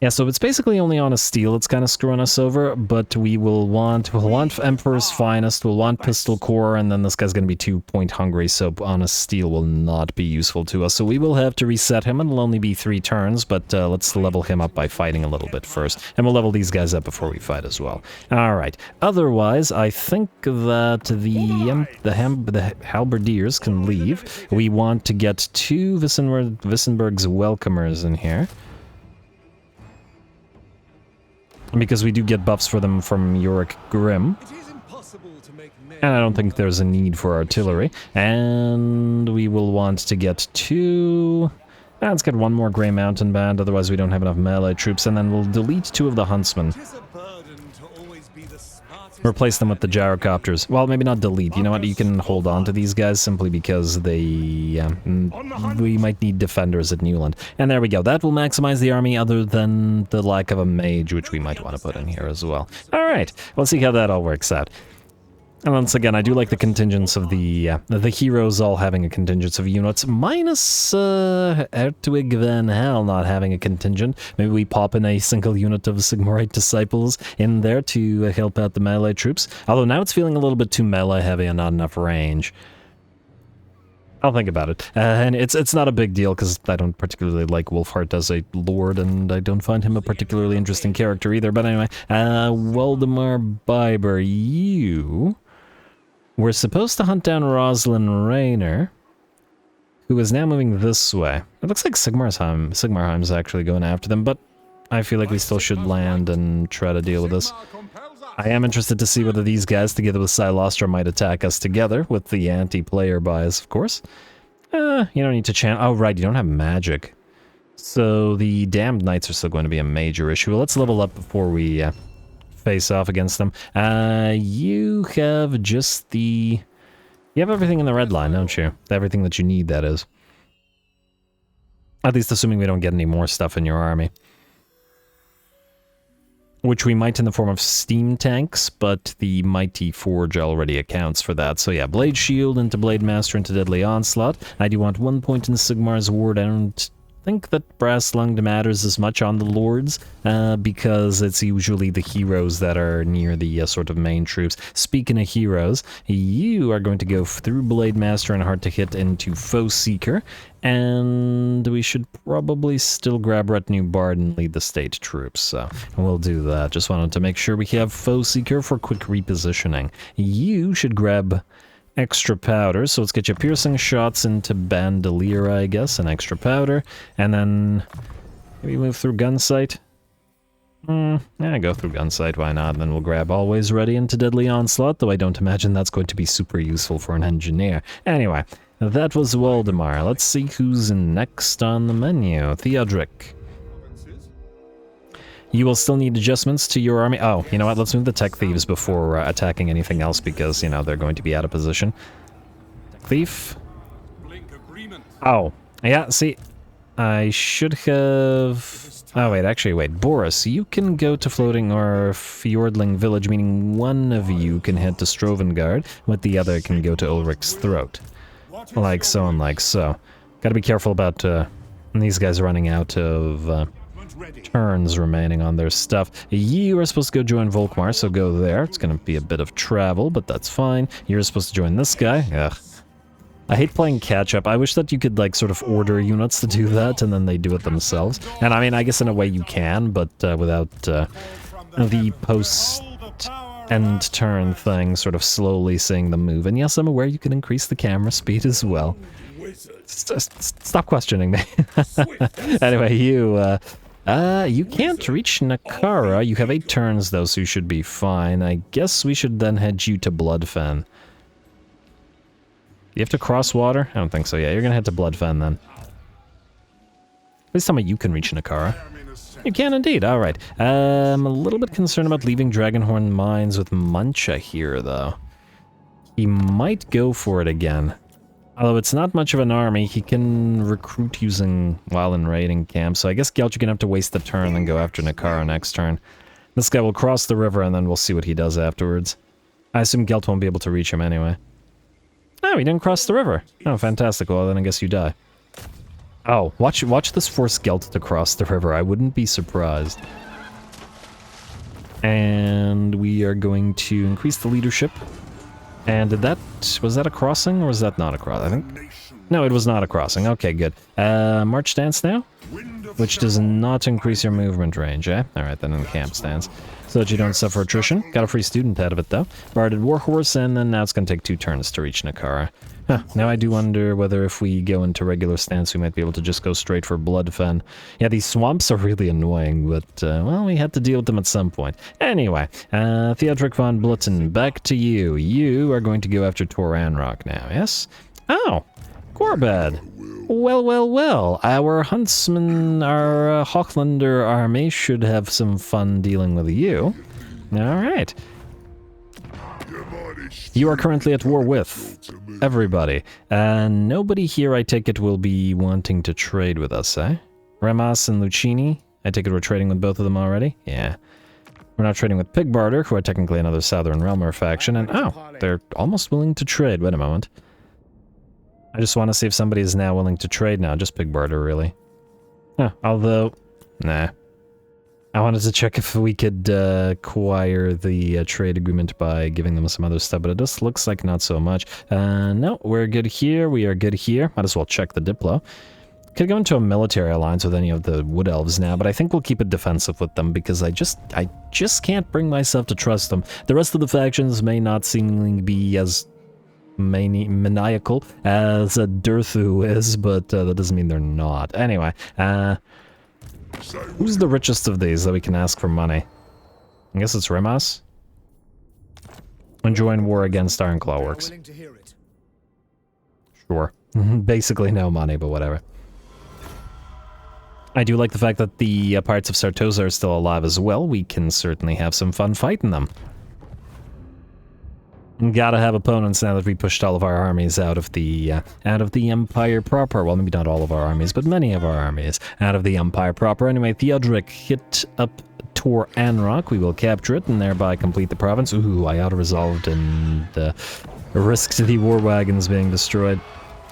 Yeah, so it's basically only on a steel it's kind of screwing us over, but we'll want Emperor's Finest, we'll want Pistol Core, and then this guy's going to be 2-point hungry, so on a steel will not be useful to us. So we will have to reset him, and it'll only be 3 turns, but let's level him up by fighting a little bit first. And we'll level these guys up before we fight as well. Alright, otherwise, I think that the Halberdiers can leave. We want to get 2 Wissenberg's Welcomers in here. Because we do get buffs for them from Yorick Grim. And I don't think there's a need for artillery. And we will want to get 2... let's get 1 more Grey Mountain Band, otherwise we don't have enough melee troops. And then we'll delete 2 of the Huntsmen. Replace them with the gyrocopters. Well, maybe not delete. You know what? You can hold on to these guys simply because we might need defenders at Newland. And there we go. That will maximize the army other than the lack of a mage, which we might want to put in here as well. All right. We'll see how that all works out. And once again, I do like the contingents of the heroes all having a contingent of units, minus Ertwig Van Hal not having a contingent. Maybe we pop in a single unit of Sigmarite disciples in there to help out the melee troops. Although now it's feeling a little bit too melee heavy and not enough range. I'll think about it. And it's not a big deal because I don't particularly like Wulfric as a lord, and I don't find him a particularly interesting character either. But anyway, Waldemar Biber, you... We're supposed to hunt down Roslyn Rayner, who is now moving this way. It looks like Sigmarheim's actually going after them, but I feel like we still should land and try to deal with this. I am interested to see whether these guys, together with Silostra, might attack us together, with the anti-player bias, of course. You don't need to chant. Oh, right, you don't have magic. So the Damned Knights are still going to be a major issue. Well, let's level up before we... face off against them. You have just the... You have everything in the red line, don't you? Everything that you need, that is. At least assuming we don't get any more stuff in your army. Which we might in the form of steam tanks, but the Mighty Forge already accounts for that. So yeah, Blade Shield into Blade Master into Deadly Onslaught. I do want 1 point in Sigmar's Ward. I don't think that Brass Lunged matters as much on the Lords, because it's usually the heroes that are near the sort of main troops. Speaking of heroes, you are going to go through Blade Master and Hard to Hit into Foe Seeker, and we should probably still grab Retinue Bard and lead the state troops, so we'll do that. Just wanted to make sure we have Foe Seeker for quick repositioning. You should grab extra powder, so let's get you piercing shots into Bandolier, I guess, and extra powder, and then maybe move through Gunsight. Yeah, go through Gunsight, why not? And then we'll grab Always Ready into Deadly Onslaught, though I don't imagine that's going to be super useful for an engineer. Anyway, that was Waldemar. Let's see who's next on the menu. Theodric. You will still need adjustments to your army. Oh, you know what? Let's move the Tech Thieves before attacking anything else because, you know, they're going to be out of position. Thief. Oh, yeah, see, I should have... Oh, wait, actually, wait. Boris, you can go to Floating or Fjordling Village, meaning one of you can head to Strovengard, but the other can go to Ulrich's Throat. Like so and like so. Gotta be careful about these guys running out of... turns remaining on their stuff. You are supposed to go join Volkmar, so go there. It's gonna be a bit of travel, but that's fine. You're supposed to join this guy. Ugh. I hate playing catch-up. I wish that you could, like, sort of order units to do that, and then they do it themselves. And I mean, I guess in a way you can, but without the post-end turn thing, sort of slowly seeing them move. And yes, I'm aware you can increase the camera speed as well. Stop questioning me. Anyway, you can't reach Nakara. You have 8 turns, though, so you should be fine. I guess we should then head you to Bloodfen. you have to cross water? I don't think so. Yeah, you're gonna head to Bloodfen then. Please tell me you can reach Nakara. You can indeed. All right. I'm a little bit concerned about leaving Dragonhorn Mines with Mancha here, though. He might go for it again. Although it's not much of an army, he can recruit using while in raiding camp. So I guess Gelt, you're gonna have to waste the turn and go after Nakara next turn. This guy will cross the river and then we'll see what he does afterwards. I assume Gelt won't be able to reach him anyway. Oh, he didn't cross the river. Oh, fantastic. Well, then I guess you die. Oh, watch this force Gelt to cross the river. I wouldn't be surprised. And we are going to increase the leadership. And was that a crossing or was that not a crossing? I think. No, it was not a crossing. Okay, good. March stance now? Which does not increase your movement range, eh? Alright, then in camp stance. So that you don't suffer attrition. Got a free student out of it, though. Barded Warhorse, and then now it's going to take 2 turns to reach Nakara. Huh, now I do wonder whether if we go into regular stance, we might be able to just go straight for Bloodfen. Yeah, these swamps are really annoying, but, well, we had to deal with them at some point. Anyway, Theodric von Blutten, back to you. You are going to go after Tor Anrock now, yes? Oh, Gorbad. Well, well, well. Our huntsman, our Hochlander army should have some fun dealing with you. Alright. You are currently at war with everybody. And nobody here, I take it, will be wanting to trade with us, eh? Remas and Lucchini? I take it we're trading with both of them already? Yeah. We're not trading with Pigbarter, who are technically another Southern Realmer faction, and oh, they're almost willing to trade. Wait a moment. I just want to see if somebody is now willing to trade now. Just Pigbarter, really. Huh, although, nah. I wanted to check if we could acquire the trade agreement by giving them some other stuff, but it just looks like not so much. No, we're good here. We are good here. Might as well check the Diplo. Could go into a military alliance with any of the Wood Elves now, but I think we'll keep it defensive with them because I just can't bring myself to trust them. The rest of the factions may not seemingly be as maniacal as Durthu is, but that doesn't mean they're not. Anyway, who's the richest of these that we can ask for money? I guess it's Remas. And join war against Ironclaw works. Sure. Basically no money, but whatever. I do like the fact that the Pirates of Sartosa are still alive as well. We can certainly have some fun fighting them. Gotta have opponents now that we pushed all of our armies out of the Empire proper. Well, maybe not all of our armies, but many of our armies out of the Empire proper. Anyway, Theodric hit up Tor Anrock. We will capture it and thereby complete the province. Ooh, I auto-resolved and risked the war wagons being destroyed.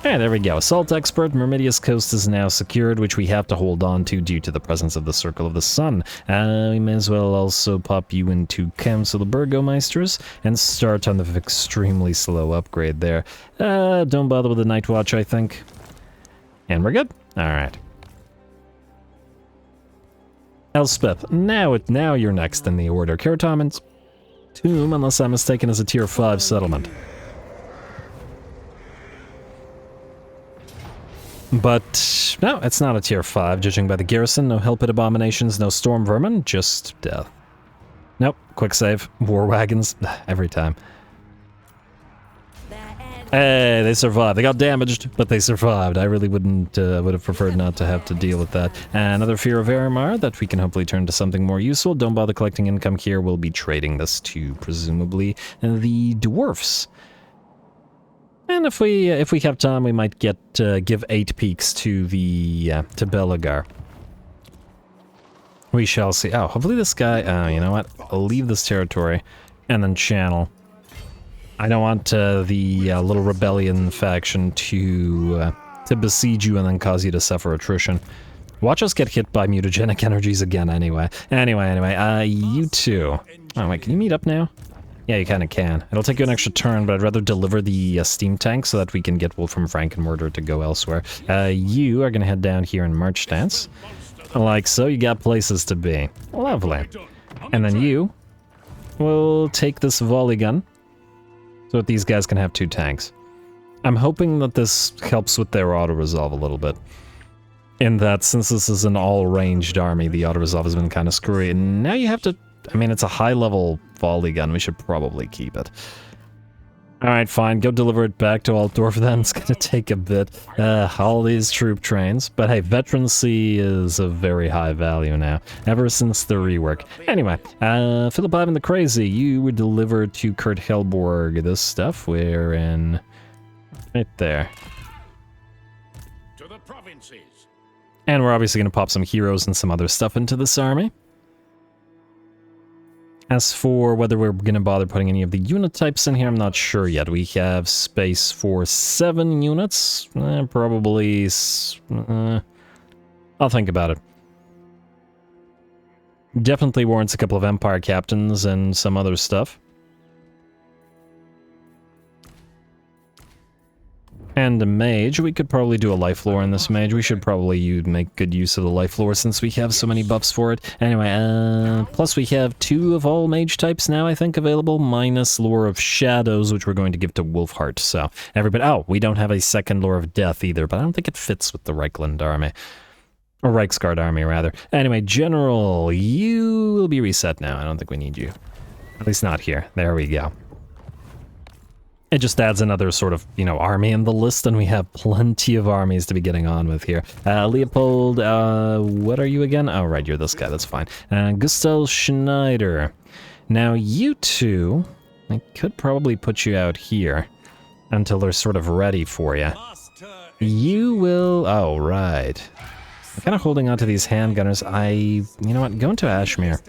And there we go. Assault Expert, Myrmidius Coast is now secured, which we have to hold on to due to the presence of the Circle of the Sun. We may as well also pop you into Council of Burgomeisters and start on the extremely slow upgrade there. Don't bother with the Night Watch, I think. And we're good. Alright. Elspeth, now you're next in the order. Keratomin's Tomb, unless I'm mistaken, is a tier 5 settlement. But, no, it's not a tier 5, judging by the garrison. No Hellpit abominations, no storm vermin, just death. Nope, quick save. War wagons, every time. Hey, they survived. They got damaged, but they survived. I really would have preferred not to have to deal with that. Another Fear of Aramar that we can hopefully turn to something more useful. Don't bother collecting income here. We'll be trading this to, presumably, the dwarfs. And if we have time, we might give 8 peaks to to Belagar. We shall see. Oh, hopefully this guy. You know what? I'll leave this territory, and then channel. I don't want the little rebellion faction to besiege you and then cause you to suffer attrition. Watch us get hit by mutagenic energies again. Anyway. You two. Oh wait, can you meet up now? Yeah, you kind of can. It'll take you an extra turn, but I'd rather deliver the steam tank so that we can get Wolfram Frankenmurder to go elsewhere. You are going to head down here in March Stance. Like so, you got places to be. Lovely. And then you will take this volley gun so that these guys can have 2 tanks. I'm hoping that this helps with their auto-resolve a little bit. In that, since this is an all-ranged army, the auto-resolve has been kind of screwy. And now you have to... I mean, it's a high-level volley gun. We should probably keep it. Alright, fine. Go deliver it back to Altdorf then. It's gonna take a bit. All these troop trains. But hey, veterancy is a very high value now. Ever since the rework. Anyway, Philip Ivan the Crazy, you were delivered to Kurt Helborg. This stuff, we're in... right there. To the provinces. And we're obviously gonna pop some heroes and some other stuff into this army. As for whether we're going to bother putting any of the unit types in here, I'm not sure yet. We have space for 7 units. Probably... I'll think about it. Definitely warrants a couple of Empire captains and some other stuff. And a mage. We could probably do a life lore in this mage. We should probably make good use of the life lore since we have so many buffs for it. Anyway, plus we have 2 of all mage types now, I think, available, minus Lore of Shadows, which we're going to give to Wolfheart. So, everybody... Oh, we don't have a second Lore of Death either, but I don't think it fits with the Reikland army. Or Reiksguard army, rather. Anyway, General, you will be reset now. I don't think we need you. At least not here. There we go. It just adds another sort of, you know, army in the list, and we have plenty of armies to be getting on with here. Leopold, what are you again? Oh, right, you're this guy, that's fine. Gustav Schneider. Now, you two, I could probably put you out here until they're sort of ready for you. You will... Oh, right. I'm kind of holding on to these handgunners. You know what, go into Ashmere.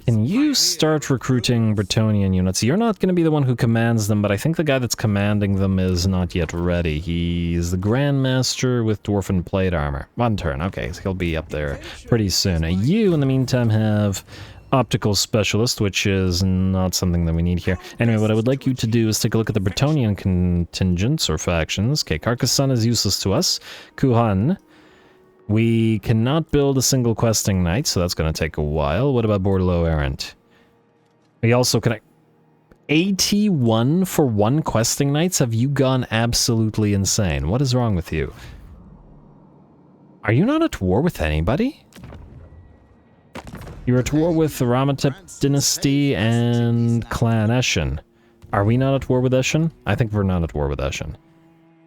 Can you start recruiting Bretonnian units? You're not going to be the one who commands them, but I think the guy that's commanding them is not yet ready. He's the Grandmaster with Dwarfen Plate Armor. 1 turn, okay, so he'll be up there pretty soon. You, in the meantime, have Optical Specialist, which is not something that we need here. Anyway, what I would like you to do is take a look at the Bretonnian contingents or factions. Okay, Carcassonne is useless to us. Kuhan. We cannot build a single questing knight, so that's going to take a while. What about Bordelot Errant? We also can... 81 for 1 questing knights? Have you gone absolutely insane? What is wrong with you? Are you not at war with anybody? You're at war with the Ramatep dynasty and Clan Eshin. Are we not at war with Eshin? I think we're not at war with Eshin.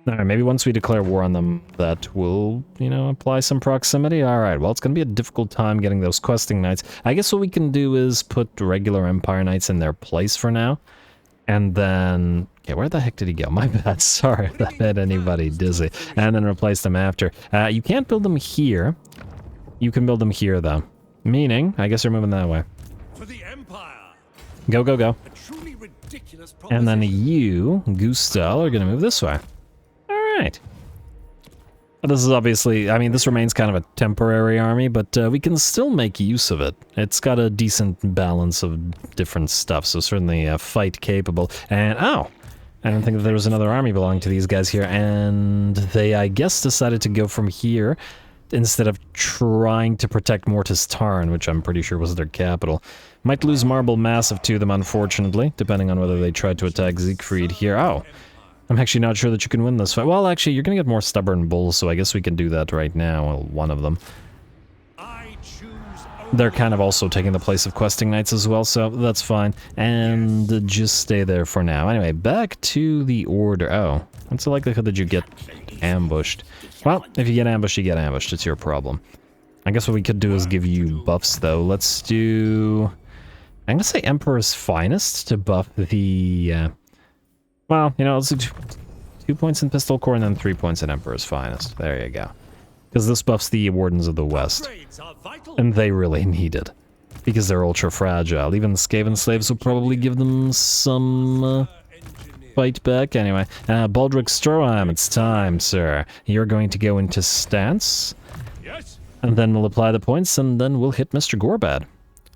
Alright, maybe once we declare war on them, that will, you know, apply some proximity. Alright, well, it's going to be a difficult time getting those questing knights. I guess what we can do is put regular Empire knights in their place for now. And then... Okay, where the heck did he go? My bad, sorry if that made anybody dizzy. And then replace them after. You can't build them here. You can build them here, though. Meaning, I guess you're moving that way. For the Empire. Go, go, go. A truly ridiculous And then you, Gustav, are going to move this way. Alright. This is obviously, I mean, this remains kind of a temporary army, but we can still make use of it. It's got a decent balance of different stuff, so certainly fight capable. And, oh! I didn't think that there was another army belonging to these guys here, and they, I guess, decided to go from here instead of trying to protect Mortis Tarn, which I'm pretty sure was their capital. Might lose Marble Massive to them, unfortunately, depending on whether they tried to attack Siegfried here. Oh! I'm actually not sure that you can win this fight. Well, actually, you're gonna get more Stubborn Bulls, so I guess we can do that right now. Well, one of them. They're kind of also taking the place of questing knights as well, so that's fine. And just stay there for now. Anyway, back to the order. Oh, what's the likelihood that you get ambushed? Well, if you get ambushed, you get ambushed. It's your problem. I guess what we could do is give you buffs, though. Let's do... I'm gonna say Emperor's Finest to buff the... Well, you know, let's do 2 points in Pistol Core and then 3 points in Emperor's Finest. There you go. Because this buffs the Wardens of the West. And they really need it. Because they're ultra fragile. Even the Skaven Slaves will probably give them some fight back. Anyway, Baldric Stroheim, it's time, sir. You're going to go into stance. Yes. And then we'll apply the points, and then we'll hit Mr. Gorbad.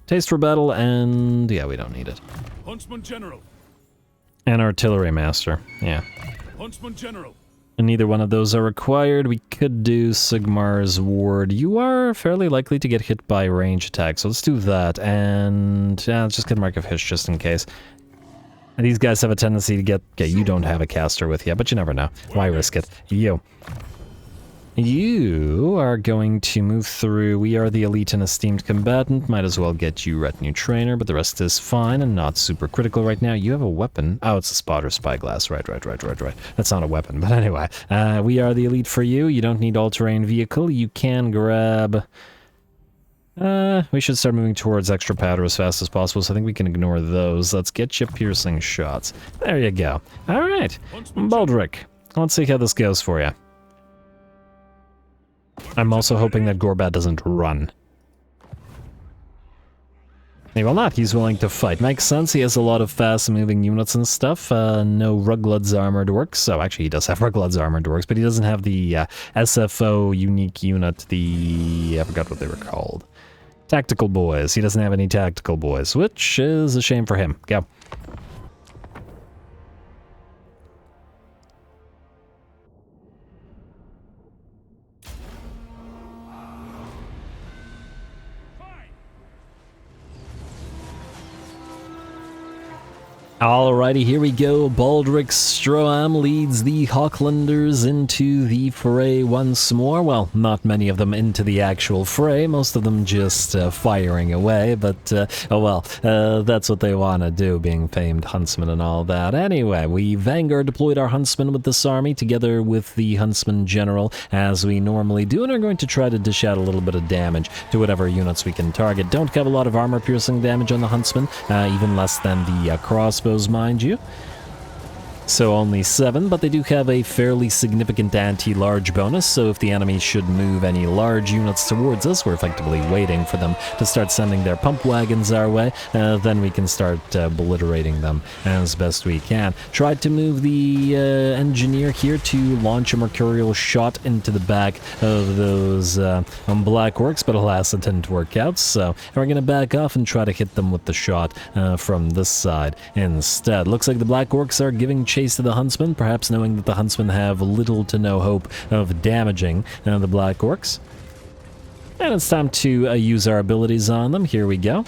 Taste for battle, and yeah, we don't need it. Huntsman General. And Artillery Master, yeah. Huntsman General. And neither one of those are required. We could do Sigmar's Ward. You are fairly likely to get hit by range attack, so let's do that. And yeah, let's just get Mark of Hish just in case. And these guys have a tendency to get... Okay, you don't have a caster with you, but you never know. Why risk it? You. You are going to move through. We are the elite and esteemed combatant. Might as well get you retinue trainer, but the rest is fine and not super critical right now. You have a weapon. Oh, it's a spotter spyglass. Right. That's not a weapon, but anyway. We are the elite for you. You don't need all-terrain vehicle. You can grab... we should start moving towards extra powder as fast as possible, so I think we can ignore those. Let's get you piercing shots. There you go. All right. Baldric, let's see how this goes for you. I'm also hoping that Gorbad doesn't run. He will not. He's willing to fight. Makes sense. He has a lot of fast-moving units and stuff. No Ruglad's Armored Orcs. So actually, he does have Ruglad's Armored Orcs, but he doesn't have the SFO unique unit. I forgot what they were called. Tactical Boys. He doesn't have any Tactical Boys, which is a shame for him. Go. Alrighty, here we go. Baldric Stroam leads the Hawklanders into the fray once more. Well, not many of them into the actual fray, most of them just firing away, but oh well, that's what they want to do, being famed huntsmen and all that. Anyway, we Vanguard deployed our huntsmen with this army, together with the huntsman general, as we normally do, and are going to try to dish out a little bit of damage to whatever units we can target. Don't have a lot of armor-piercing damage on the huntsman, even less than the crossbow, mind you. So only 7, but they do have a fairly significant anti-large bonus, so if the enemy should move any large units towards us, we're effectively waiting for them to start sending their pump wagons our way, then we can start obliterating them as best we can. Tried to move the engineer here to launch a mercurial shot into the back of those black orcs, but alas, it didn't work out, so we're going to back off and try to hit them with the shot from this side instead. Looks like the black orcs are giving chase to the huntsmen, perhaps knowing that the huntsmen have little to no hope of damaging the black orcs. And it's time to use our abilities on them. Here we go.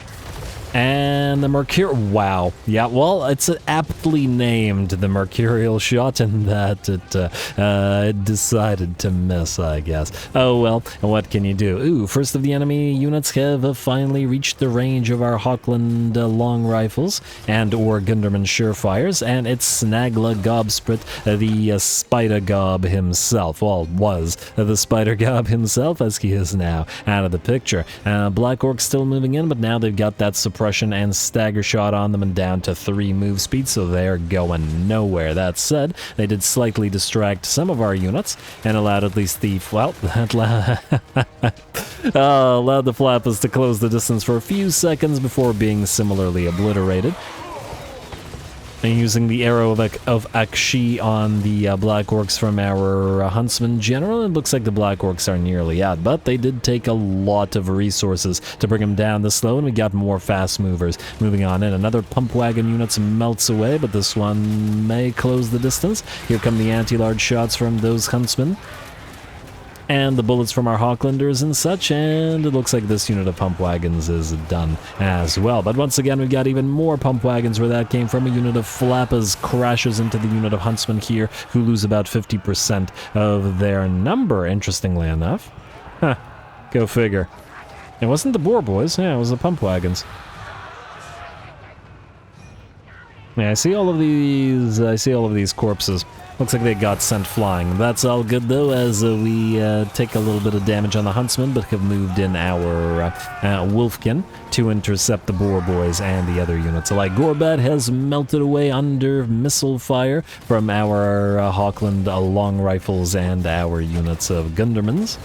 And the Mercurial... Wow. Yeah, well, it's aptly named the Mercurial Shot in that it decided to miss, I guess. Oh, well, what can you do? Ooh, first of the enemy units have finally reached the range of our Hawkland long rifles and or Gunderman Surefires, and it's Snagla Gobsprit, the Spider Gob himself. Well, was the Spider Gob himself, as he is now out of the picture. Black Orcs still moving in, but now they've got that suppression and stagger shot on them and down to 3 move speed, so they're going nowhere. That said, they did slightly distract some of our units and allowed at least the... well, that allowed the flappers to close the distance for a few seconds before being similarly obliterated. And using the arrow of Akshi on the Black Orcs from our Huntsman General, it looks like the Black Orcs are nearly out, but they did take a lot of resources to bring them down this low, and we got more fast movers moving on in. Another pump wagon unit melts away, but this one may close the distance. Here come the anti-large shots from those Huntsmen, and the bullets from our Hawklanders and such, and it looks like this unit of pump wagons is done as well. But once again, we've got even more pump wagons where that came from. A unit of Flappers crashes into the unit of Huntsmen here, who lose about 50% of their number, interestingly enough. Huh, go figure. It wasn't the Boar Boys, yeah, it was the pump wagons. Yeah, I see all of these corpses. Looks like they got sent flying. That's all good, though, as we take a little bit of damage on the Huntsman, but have moved in our Wolfkin to intercept the Boar Boys and the other units alike. Gorbad has melted away under missile fire from our Hawkland long rifles and our units of Gundermans.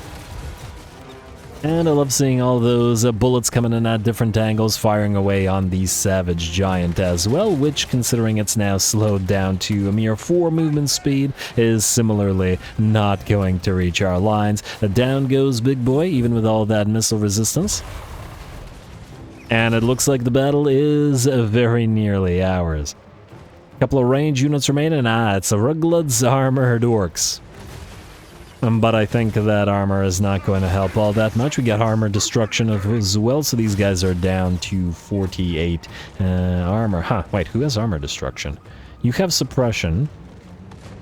And I love seeing all those bullets coming in at different angles, firing away on the Savage Giant as well, which, considering it's now slowed down to a mere 4 movement speed, is similarly not going to reach our lines. Down goes Big Boy, even with all that missile resistance. And it looks like the battle is very nearly ours. A couple of range units remain, and it's a Ruglad's Armored Orcs. But I think that armor is not going to help all that much. We got armor destruction as well, so these guys are down to 48 armor. Huh, wait, who has armor destruction? You have suppression.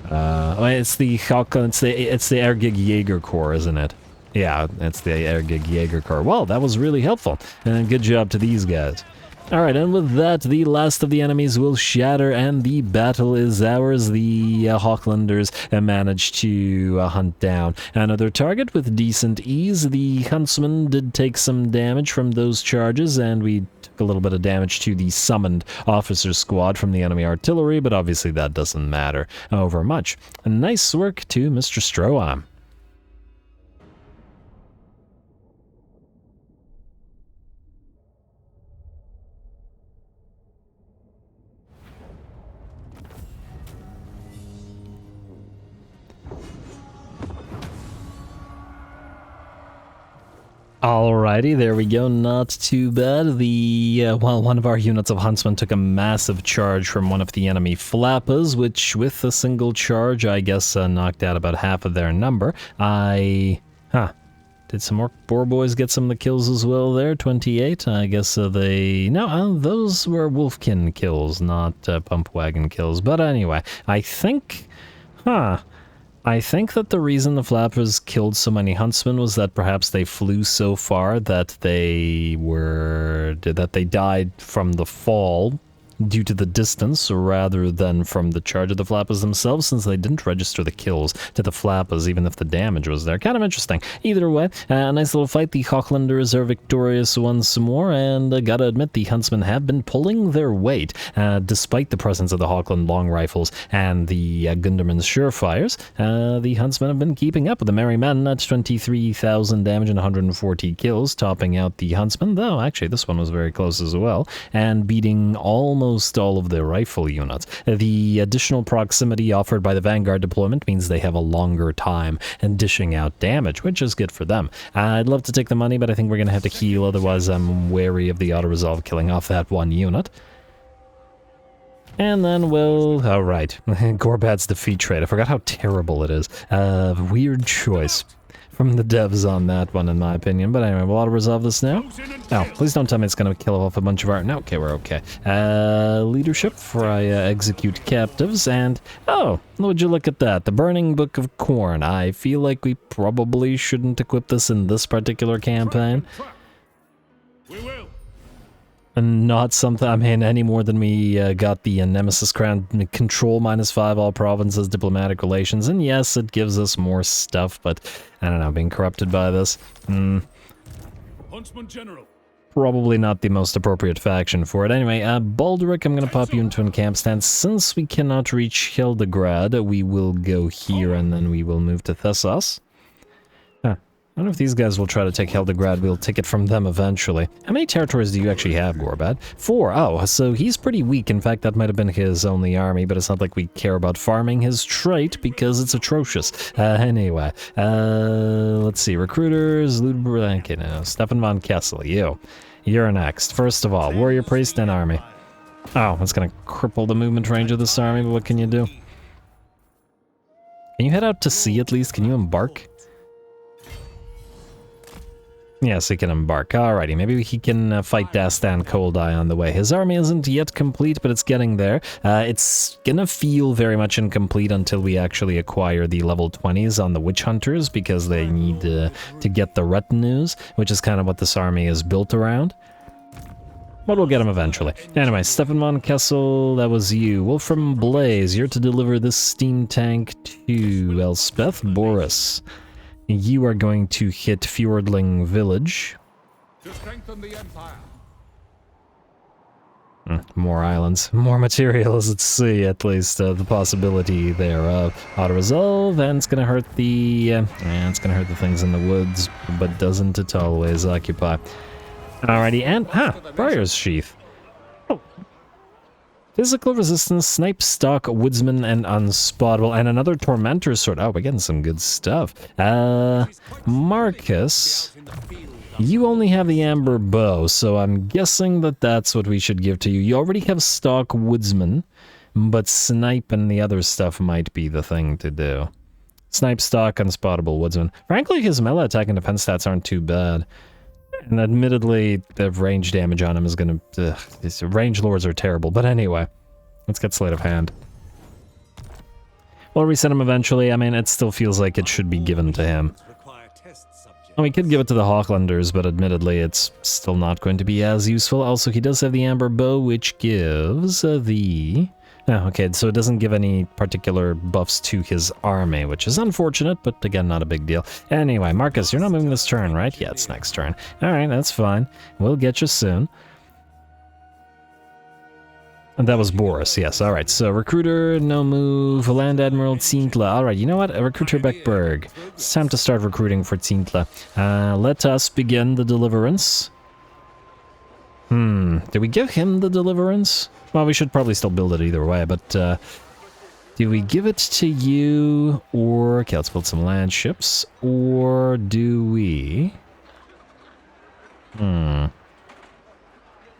It's the Ergig Jaeger Corps, isn't it? Yeah, it's the Ergig Jaeger Corps. Well, that was really helpful, and good job to these guys. Alright, and with that, the last of the enemies will shatter, and the battle is ours. The Hawklanders managed to hunt down another target with decent ease. The Huntsman did take some damage from those charges, and we took a little bit of damage to the summoned officer squad from the enemy artillery, but obviously that doesn't matter over much. Nice work to Mr. Stroheim. Alrighty, there we go, not too bad. One of our units of Huntsmen took a massive charge from one of the enemy flappers, which with a single charge, I guess, knocked out about half of their number. Did some more Boar Boys get some of the kills as well there? 28, I guess those were Wolfkin kills, not Pump Wagon kills. But anyway, I think that the reason the flappers killed so many huntsmen was that perhaps they flew so far that they died from the fall due to the distance rather than from the charge of the flappers themselves, since they didn't register the kills to the flappers even if the damage was there. Kind of interesting. Either way, a nice little fight. The Hawklanders are victorious once more, and gotta admit, the huntsmen have been pulling their weight despite the presence of the Hawkland long rifles and the Gunderman's surefires. The huntsmen have been keeping up with the merry men at 23,000 damage and 140 kills, topping out the huntsmen, though actually this one was very close as well, and beating almost all of their rifle units. The additional proximity offered by the Vanguard deployment means they have a longer time in dishing out damage, which is good for them. I'd love to take the money, but I think we're going to have to heal, otherwise I'm wary of the auto-resolve killing off that one unit. And then alright, Gorbad's defeat trade. I forgot how terrible it is. Weird choice from the devs on that one, in my opinion. But anyway, we'll auto-resolve this now. Oh, please don't tell me it's going to kill off a bunch of our... No, okay, we're okay. Leadership for I execute captives, and... Oh, would you look at that? The Burning Book of Corn. I feel like we probably shouldn't equip this in this particular campaign. We will. And not something, I mean, any more than we got the Nemesis Crown. Control -5 all provinces, diplomatic relations, and yes, it gives us more stuff, but I don't know, being corrupted by this. Huntsman General. Probably not the most appropriate faction for it. Anyway, Baldric, I'm going to pop you into a camp stand. Since we cannot reach Hildegrad, we will go here, and then we will move to Thessos. I don't know if these guys will try to take Hildegrad. We'll take it from them eventually. How many territories do you actually have, Gorbad? 4. Oh, so he's pretty weak. In fact, that might have been his only army, but it's not like we care about farming his trait because it's atrocious. Anyway, let's see. Recruiters, Ludwig, okay, no, Stefan von Kessel, you're next. First of all, warrior priest and army. Oh, that's gonna cripple the movement range of this army, but what can you do? Can you head out to sea at least? Can you embark? Yes, he can embark. Alrighty, maybe he can fight Dastan Coldeye on the way. His army isn't yet complete, but it's getting there. It's gonna feel very much incomplete until we actually acquire the level 20s on the Witch Hunters, because they need to get the retinues, which is kind of what this army is built around. But we'll get him eventually. Anyway, Stefan von Kessel, that was you. Wolfram Blaze, you're to deliver this steam tank to Elspeth. Boris, you are going to hit Fjordling Village. To strengthen the Empire. More islands. More materials at sea, at least. The possibility thereof. Auto-resolve, and it's gonna hurt the... things in the woods, but doesn't it always occupy. Alrighty, and... Briar's Sheath. Oh. Physical resistance, snipe, stock, woodsman, and unspottable, and another tormentor sword. Oh, we're getting some good stuff. Marcus, you only have the amber bow, so I'm guessing that that's what we should give to you. You already have stock woodsman, but snipe and the other stuff might be the thing to do. Snipe, stock, unspottable, woodsman. Frankly, his melee attack and defense stats aren't too bad. And admittedly, the range damage on him is gonna... range lords are terrible, but anyway. Let's get Sleight of Hand. We'll reset him eventually. I mean, it still feels like it should be given to him. And we could give it to the Hawklanders, but admittedly, it's still not going to be as useful. Also, he does have the Amber Bow, which gives the... Oh, okay, so it doesn't give any particular buffs to his army, which is unfortunate, but again, not a big deal. Anyway, Marcus, you're not moving this turn, right? Yeah, it's next turn. Alright, that's fine. We'll get you soon. And that was Boris, yes. Alright, so Recruiter, no move. Land Admiral, Zintla. Alright, you know what? Recruiter Beckberg. It's time to start recruiting for Zintla. Let us begin the deliverance. Did we give him the deliverance? Well, we should probably still build it either way, but do we give it to you, or... Okay, let's build some land ships, or do we...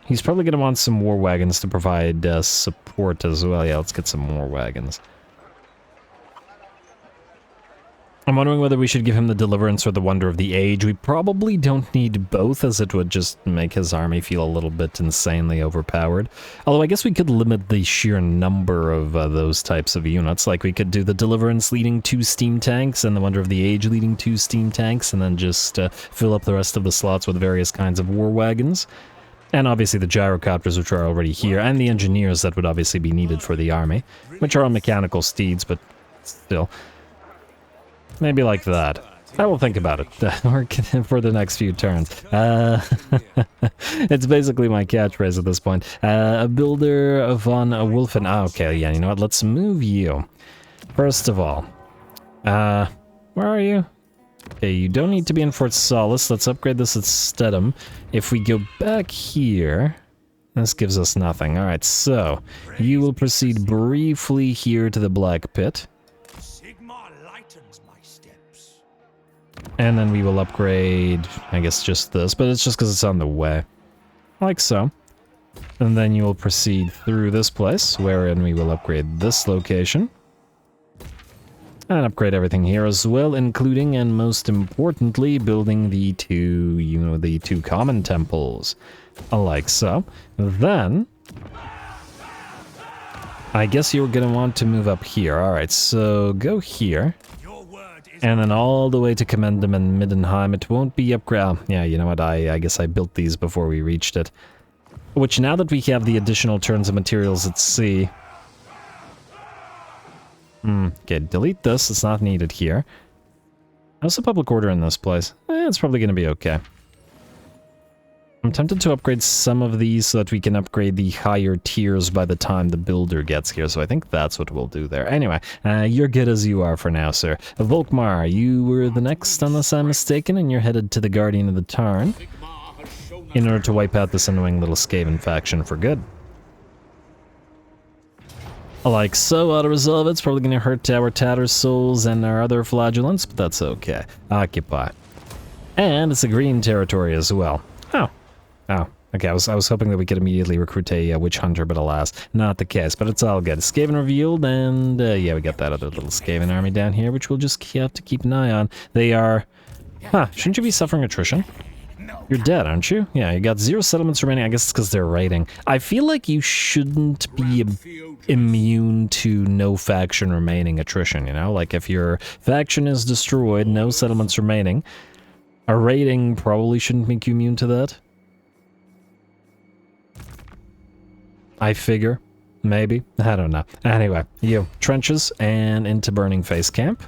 He's probably going to want some war wagons to provide support as well. Yeah, let's get some war wagons. I'm wondering whether we should give him the Deliverance or the Wonder of the Age. We probably don't need both, as it would just make his army feel a little bit insanely overpowered. Although I guess we could limit the sheer number of those types of units. Like we could do the Deliverance leading 2 steam tanks and the Wonder of the Age leading 2 steam tanks, and then just fill up the rest of the slots with various kinds of war wagons. And obviously the gyrocopters, which are already here, and the engineers that would obviously be needed for the army, which are on mechanical steeds, but still. Maybe like that. I will think about it for the next few turns. It's basically my catchphrase at this point. A builder von Wolfen. Okay, yeah, you know what? Let's move you. First of all, where are you? Okay, you don't need to be in Fort Solace. Let's upgrade this at Stedham. If we go back here, this gives us nothing. All right, so you will proceed briefly here to the Black Pit. Sigmar lightens my steps. And then we will upgrade, I guess, just this, but it's just because it's on the way. Like so. And then you will proceed through this place, wherein we will upgrade this location. And upgrade everything here as well, including, and most importantly, building the two common temples. Like so. Then, I guess you're gonna want to move up here. Alright, so go here. And then all the way to Commendam and Middenheim. It won't be upgrade. Yeah, you know what? I guess I built these before we reached it. Which, now that we have the additional turns of materials at sea... Okay, delete this. It's not needed here. How's the public order in this place? It's probably going to be okay. I'm tempted to upgrade some of these so that we can upgrade the higher tiers by the time the builder gets here, so I think that's what we'll do there. Anyway, you're good as you are for now, sir. Volkmar, you were the next, unless I'm mistaken, and you're headed to the Guardian of the Tarn in order to wipe out this annoying little Skaven faction for good. Like so, auto-resolve, it's probably going to hurt our Tattersouls and our other flagellants, but that's okay. Occupy. And it's a green territory as well. Oh, okay, I was hoping that we could immediately recruit a witch hunter, but alas, not the case, but it's all good. Skaven revealed, and yeah, we got that other little Skaven army down here, which we'll just have to keep an eye on. They are... shouldn't you be suffering attrition? You're dead, aren't you? Yeah, you got 0 settlements remaining. I guess it's because they're raiding. I feel like you shouldn't be immune to no faction remaining attrition, you know? Like, if your faction is destroyed, no settlements remaining, a raiding probably shouldn't make you immune to that. I figure. Maybe. I don't know. Anyway, you. Trenches and into Burning Face Camp.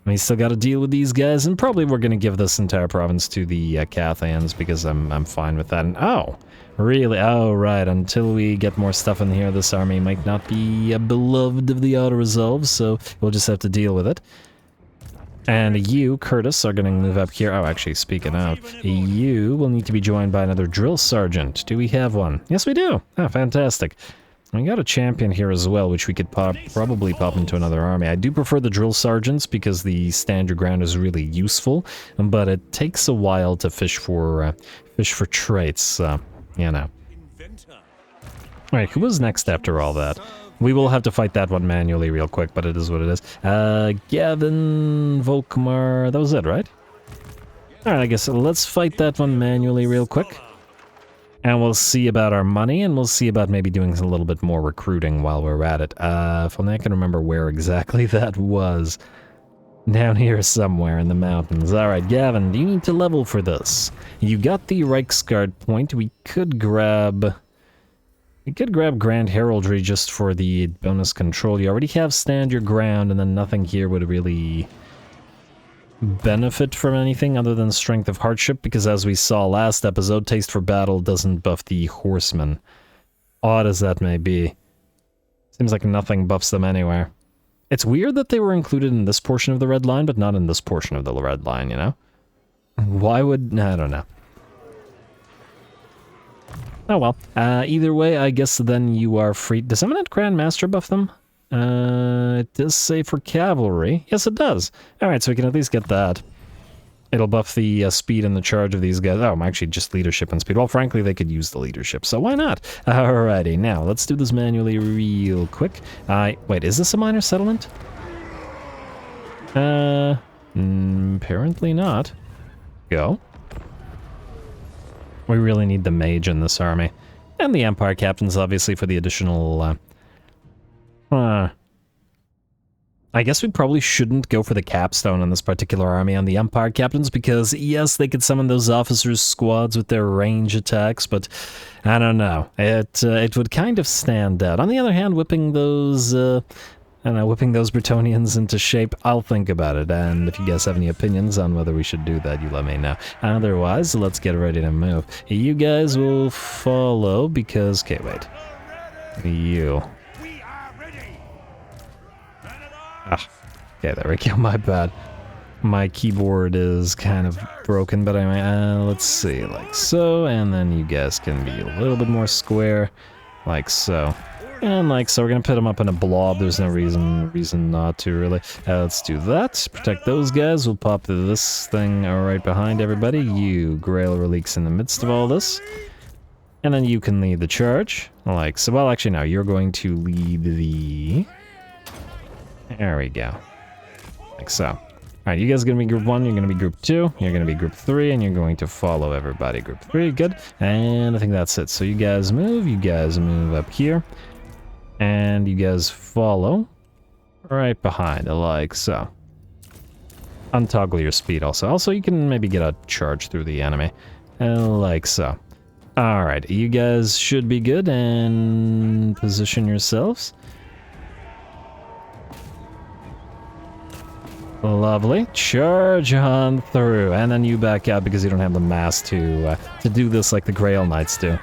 We still got to deal with these guys, and probably we're going to give this entire province to the Cathans, because I'm fine with that. And oh, really? Oh, right. Until we get more stuff in here, this army might not be beloved of the auto-resolve, so we'll just have to deal with it. And you, Curtis, are going to move up here. Oh, actually, speaking of, you will need to be joined by another drill sergeant. Do we have one? Yes, we do. Oh, fantastic. We got a champion here as well, which we could probably pop into another army. I do prefer the drill sergeants because the stand your ground is really useful, but it takes a while to fish for traits, you know. Alright, who was next after all that? We will have to fight that one manually real quick, but it is what it is. Gavin, Volkmar, that was it, right? Alright, I guess let's fight that one manually real quick. And we'll see about our money, and we'll see about maybe doing a little bit more recruiting while we're at it. If only I can remember where exactly that was. Down here somewhere in the mountains. Alright, Gavin, do you need to level for this? You got the Reiksguard point. We could grab Grand Heraldry just for the bonus control. You already have Stand Your Ground, and then nothing here would really benefit from anything other than Strength of Hardship, because as we saw last episode, Taste for Battle doesn't buff the horsemen. Odd as that may be. Seems like nothing buffs them anywhere. It's weird that they were included in this portion of the red line, but not in this portion of the red line, you know? Why would... I don't know. Oh well. Either way, I guess then you are free. Does Eminent Grand Master buff them? It does say for cavalry. Yes, it does. Alright, so we can at least get that. It'll buff the speed and the charge of these guys. Oh, actually, just leadership and speed. Well, frankly, they could use the leadership, so why not? Alrighty, now, let's do this manually real quick. Wait, is this a minor settlement? Apparently not. Go. We really need the mage in this army. And the Empire captains, obviously, for the additional, I guess we probably shouldn't go for the capstone on this particular army on the Empire captains, because yes, they could summon those officers' squads with their range attacks, but I don't know. It would kind of stand out. On the other hand, whipping those Bretonnians into shape, I'll think about it, and if you guys have any opinions on whether we should do that, you let me know. Otherwise, let's get ready to move. You guys will follow, because... Okay, wait. You... Okay, there we go, my bad. My keyboard is kind of broken, but anyway, let's see, like so, and then you guys can be a little bit more square, like so. And like so, we're gonna put them up in a blob, there's no reason not to, really. Let's do that, protect those guys, we'll pop this thing right behind everybody. You, Grail Reliques, in the midst of all this. And then you can lead the charge, like so. Well, actually, no, you're going to lead the... There we go. Like so. Alright, you guys are going to be group 1, you're going to be group 2, you're going to be group 3, and you're going to follow everybody. Group 3, good. And I think that's it. So you guys move up here. And you guys follow right behind, like so. Untoggle your speed also. Also, you can maybe get a charge through the enemy. Like so. Alright, you guys should be good, and position yourselves. Lovely. Charge on through, and then you back out because you don't have the mass to do this like the Grail Knights do.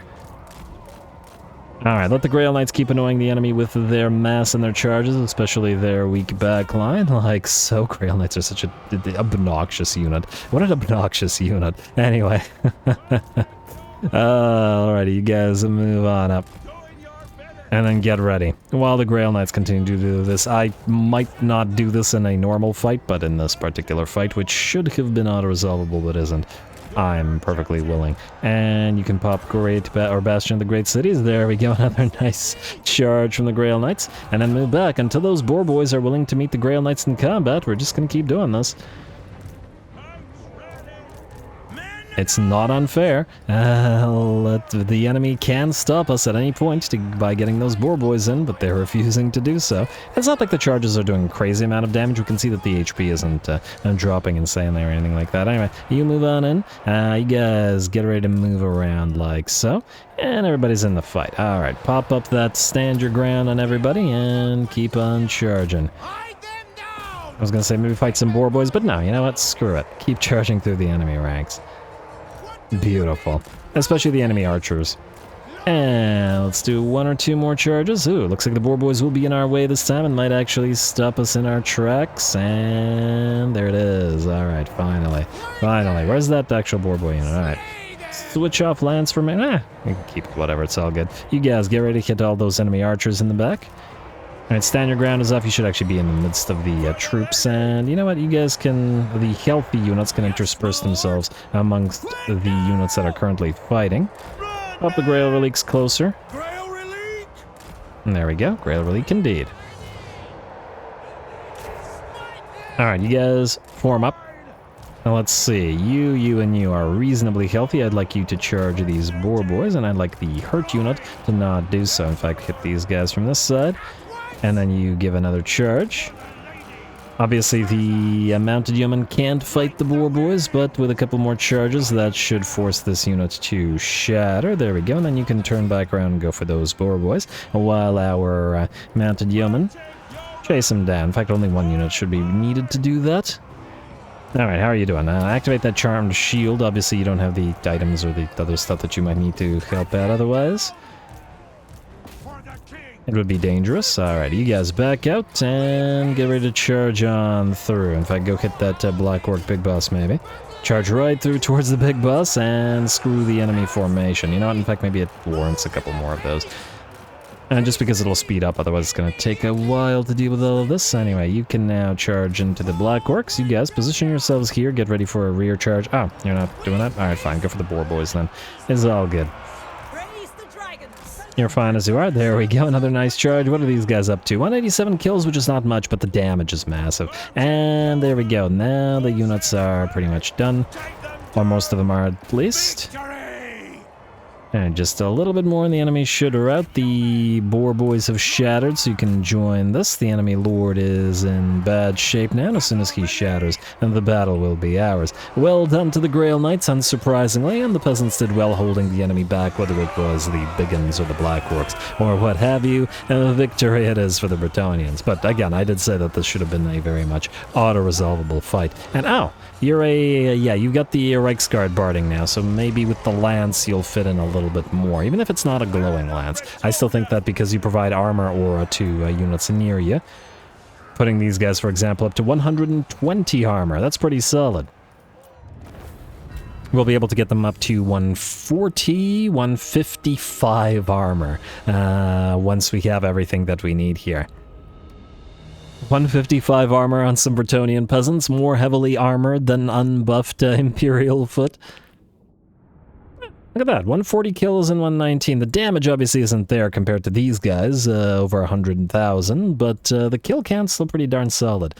Alright, let the Grail Knights keep annoying the enemy with their mass and their charges, especially their weak back line, like so. Grail Knights are such an obnoxious unit. What an obnoxious unit. Anyway. Alrighty, you guys move on up. And then get ready. While the Grail Knights continue to do this, I might not do this in a normal fight, but in this particular fight, which should have been auto-resolvable but isn't, I'm perfectly willing. And you can pop Bastion of the Great Cities. There we go, another nice charge from the Grail Knights. And then move back. Until those Boar Boys are willing to meet the Grail Knights in combat, we're just gonna keep doing this. It's not unfair. The enemy can stop us at any point by getting those Boar Boys in, but they're refusing to do so. It's not like the charges are doing a crazy amount of damage. We can see that the HP isn't dropping insanely or anything like that. Anyway, you move on in. You guys get ready to move around like so. And everybody's in the fight. Alright, pop up that stand your ground on everybody and keep on charging. I was gonna say maybe fight some Boar Boys, but no, you know what? Screw it. Keep charging through the enemy ranks. Beautiful. Especially the enemy archers. And let's do 1 or 2 more charges. Ooh, looks like the Boar Boys will be in our way this time and might actually stop us in our tracks. And there it is. Alright, finally. Finally. Where's that actual Boar Boy unit? Alright. Switch off lance for me. You can keep whatever, it's all good. You guys get ready to hit all those enemy archers in the back. Alright, stand your ground is up. You should actually be in the midst of the troops, and you know what? You guys can, the healthy units can intersperse themselves amongst the units that are currently fighting. Up the Grail Reliques closer. And there we go, Grail Relique indeed. Alright, you guys form up. Now let's see, you, and you are reasonably healthy. I'd like you to charge these boar boys, and I'd like the hurt unit to not do so. In fact, hit these guys from this side, and then you give another charge. Obviously, the mounted yeoman can't fight the boar boys, but with a couple more charges, that should force this unit to shatter. There we go, and then you can turn back around and go for those boar boys, while our mounted yeoman chase him down. In fact, only one unit should be needed to do that. Alright, how are you doing? Activate that charmed shield. Obviously, you don't have the items or the other stuff that you might need to help out otherwise. It would be dangerous. Alright, you guys back out and get ready to charge on through. In fact, go hit that Black Orc Big Boss, maybe. Charge right through towards the Big Boss and screw the enemy formation. You know what? In fact, maybe it warrants a couple more of those. And just because it'll speed up, otherwise it's going to take a while to deal with all of this. Anyway, you can now charge into the Black Orcs. You guys position yourselves here, get ready for a rear charge. Oh, you're not doing that? Alright, fine. Go for the boar boys then. It's all good. You're fine as you are. There we go. Another nice charge. What are these guys up to? 187 kills, which is not much, but the damage is massive. And there we go. Now the units are pretty much done. Or most of them are at least. And just a little bit more and the enemy should rout. The boar boys have shattered, so you can join this. The enemy lord is in bad shape now, and as soon as he shatters, and the battle will be ours. Well done to the Grail Knights, unsurprisingly, and the peasants did well holding the enemy back, whether it was the Biggins or the Black Orcs, or what have you. Victory it is for the Bretonnians. But again, I did say that this should have been a very much auto-resolvable fight. And ow! You're yeah, you've got the Reiksguard barding now, so maybe with the lance you'll fit in a little bit more, even if it's not a glowing lance. I still think that because you provide armor aura to units near you, putting these guys, for example, up to 120 armor, that's pretty solid. We'll be able to get them up to 140, 155 armor once we have everything that we need here. 155 armor on some Bretonnian peasants, more heavily armored than unbuffed Imperial foot. Look at that, 140 kills and 119. The damage obviously isn't there compared to these guys, over 100,000, but the kill count's still pretty darn solid.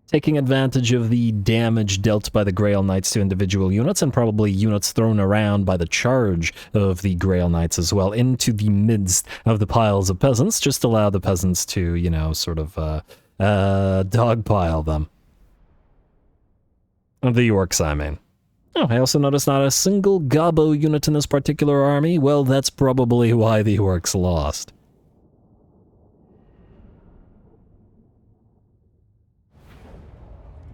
Taking advantage of the damage dealt by the Grail Knights to individual units, and probably units thrown around by the charge of the Grail Knights as well, into the midst of the piles of peasants, just allow the peasants to, you know, sort of dogpile them. The orcs, I mean. Oh, I also noticed not a single Gobbo unit in this particular army. Well, that's probably why the orcs lost.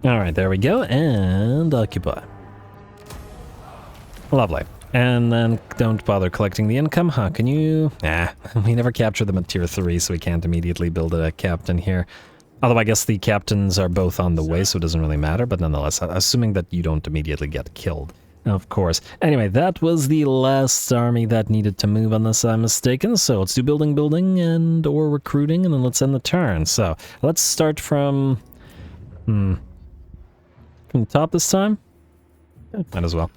Alright, there we go, and occupy. Lovely. And then don't bother collecting the income, huh? Can you... we never capture them at tier 3, so we can't immediately build a captain here. Although I guess the captains are both on the way, so it doesn't really matter, but nonetheless, assuming that you don't immediately get killed. Of course. Anyway, that was the last army that needed to move unless I'm mistaken, so let's do building, and or recruiting, and then let's end the turn. So, let's start from... from the top this time? Yeah, might as well.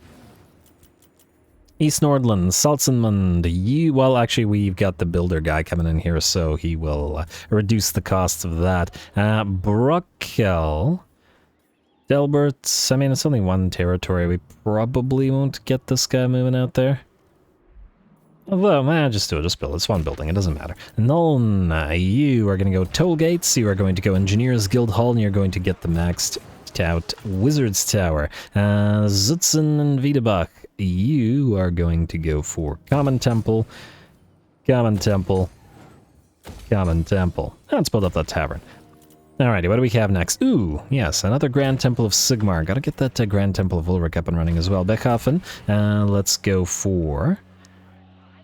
East Nordland, Salzenmund, well, actually, we've got the builder guy coming in here, so he will reduce the cost of that. Brockel, Delbert, I mean, it's only one territory. We probably won't get this guy moving out there. Although, just do it, just build it. It's one building, it doesn't matter. Nuln, you are going to go Toll Gates, you are going to go Engineers Guild Hall, and you're going to get the maxed out Wizard's Tower. Zutzen and Wiedebach, you are going to go for Common Temple, Common Temple, Common Temple. Let's build up that tavern. Alrighty, what do we have next? Ooh, yes, another Grand Temple of Sigmar. Gotta get that Grand Temple of WULFRIK up and running as well. Beckhofen, let's go for...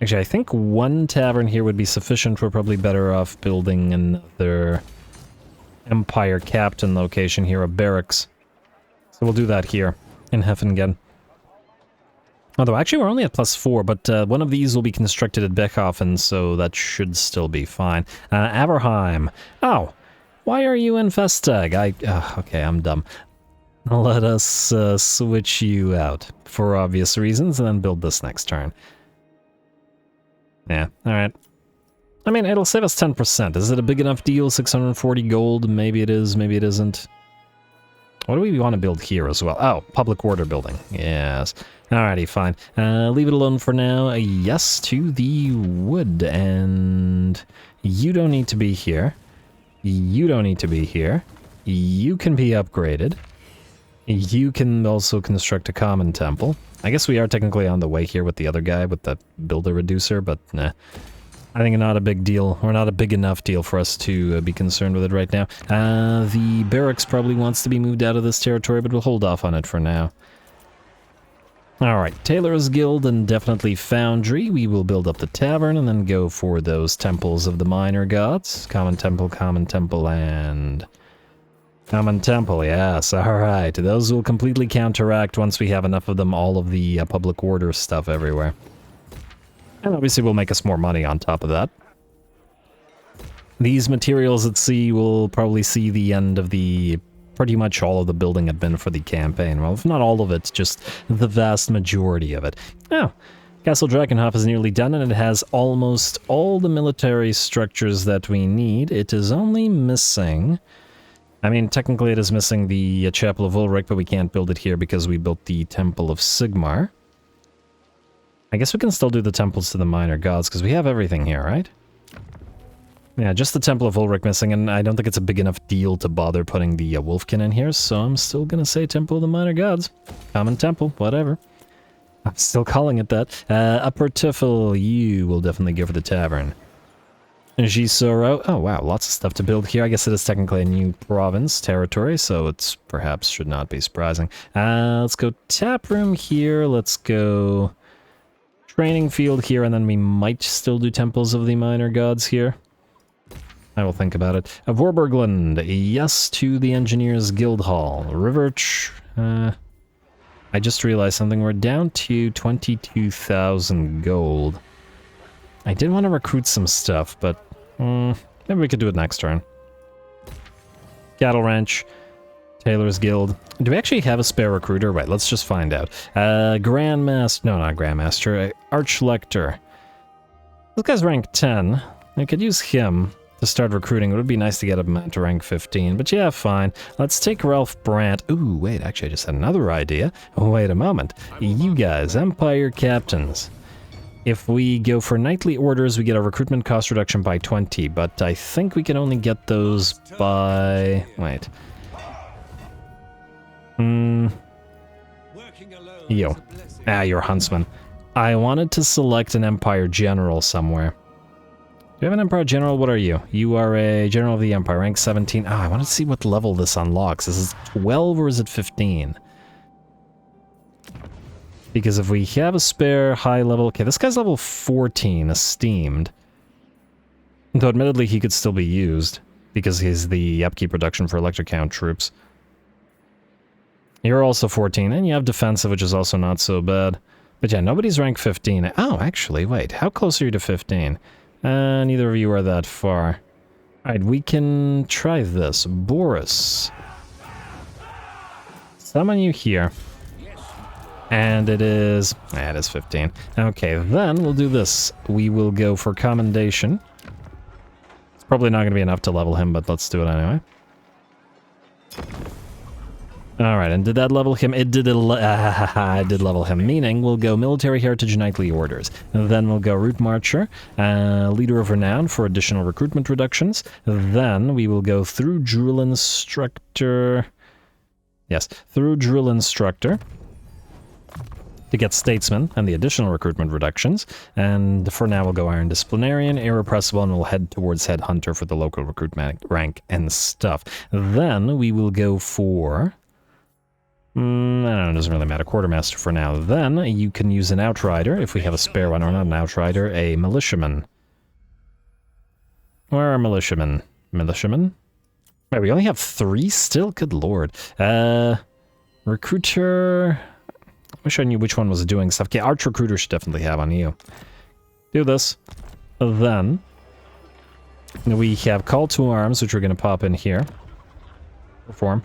Actually, I think one tavern here would be sufficient. We're probably better off building another Empire Captain location here, a barracks. So we'll do that here, in Heffingen. Although, actually, we're only at +4, but one of these will be constructed at Beckhofen, so that should still be fine. Averheim. Oh, why are you in Festag? Okay, I'm dumb. Let us switch you out for obvious reasons, and then build this next turn. Yeah, alright. I mean, it'll save us 10%. Is it a big enough deal? 640 gold? Maybe it is, maybe it isn't. What do we want to build here as well? Oh, public order building. Yes. Alrighty, fine. Leave it alone for now. Yes to the wood. And you don't need to be here. You don't need to be here. You can be upgraded. You can also construct a common temple. I guess we are technically on the way here with the other guy with the builder reducer, but nah. I think not a big deal, or not a big enough deal for us to be concerned with it right now. The barracks probably wants to be moved out of this territory, but we'll hold off on it for now. Alright, Tailor's Guild and definitely Foundry. We will build up the tavern and then go for those temples of the minor gods. Common temple, and... Common temple, yes, alright. Those will completely counteract once we have enough of them, all of the public order stuff everywhere. And obviously we'll make us more money on top of that. These materials at sea will probably see the end of the... pretty much all of the building admin for the campaign. Well, if not all of it, just the vast majority of it. Oh, Castle Drakenhof is nearly done, and it has almost all the military structures that we need. It is only missing... I mean, technically it is missing the Chapel of WULFRIK, but we can't build it here because we built the Temple of Sigmar. I guess we can still do the temples to the minor gods, because we have everything here, right? Yeah, just the Temple of WULFRIK missing, and I don't think it's a big enough deal to bother putting the Wolfkin in here, so I'm still gonna say Temple of the Minor Gods. Common Temple, whatever. I'm still calling it that. Upper Tiffel, you will definitely go for the tavern. Jisoro, oh wow, lots of stuff to build here. I guess it is technically a new province, territory, so it's perhaps should not be surprising. Let's go taproom here, let's go training field here, and then we might still do temples of the minor gods here. I will think about it. Vorburgland, yes to the Engineers Guild Hall. Riverch, I just realized something. We're down to 22,000 gold. I did want to recruit some stuff, but maybe we could do it next turn. Cattle Ranch, Tailor's Guild. Do we actually have a spare recruiter? Wait, let's just find out. Grandmaster, no, not Grandmaster, Archlector. This guy's rank 10. I could use him to start recruiting. It would be nice to get him to rank 15, but yeah, fine. Let's take Ralph Brandt. Ooh, wait, actually I just had another idea. Wait a moment. You guys, Empire Captains. If we go for knightly orders, we get a recruitment cost reduction by 20, but I think we can only get those by... Wait. Yo. You're a huntsman. I wanted to select an Empire General somewhere. Do you have an Empire General? What are you? You are a General of the Empire, rank 17. I wanted to see what level this unlocks. Is it 12 or is it 15? Because if we have a spare high level... Okay, this guy's level 14, esteemed. Though admittedly he could still be used, because he's the upkeep reduction for Elector count troops. You're also 14, and you have defensive, which is also not so bad. But yeah, nobody's rank 15. Oh, actually, wait, how close are you to 15? Neither of you are that far. Alright, we can try this. Boris. Summon you here. And it is... it is 15. Okay, then we'll do this. We will go for commendation. It's probably not going to be enough to level him, but let's do it anyway. Alright, and did that level him? It did, it did level him, meaning we'll go Military Heritage Knightly Orders. Then we'll go Route Marcher, Leader of Renown for additional recruitment reductions. Then we will go through Drill Instructor... Yes, through Drill Instructor to get Statesman and the additional recruitment reductions. And for now we'll go Iron Disciplinarian, Irrepressible, and we'll head towards Headhunter for the local recruitment rank and stuff. Then we will go for... I don't know, it doesn't really matter. Quartermaster for now. Then you can use an Outrider, if we have a spare one, or not an Outrider, a Militiaman. Where are Militiamen? Militiamen? Wait, we only have 3 still? Good lord. Recruiter... I wish I knew which one was doing stuff. Okay, Arch Recruiter should definitely have on you. Do this. Then we have Call to Arms, which we're going to pop in here. Perform.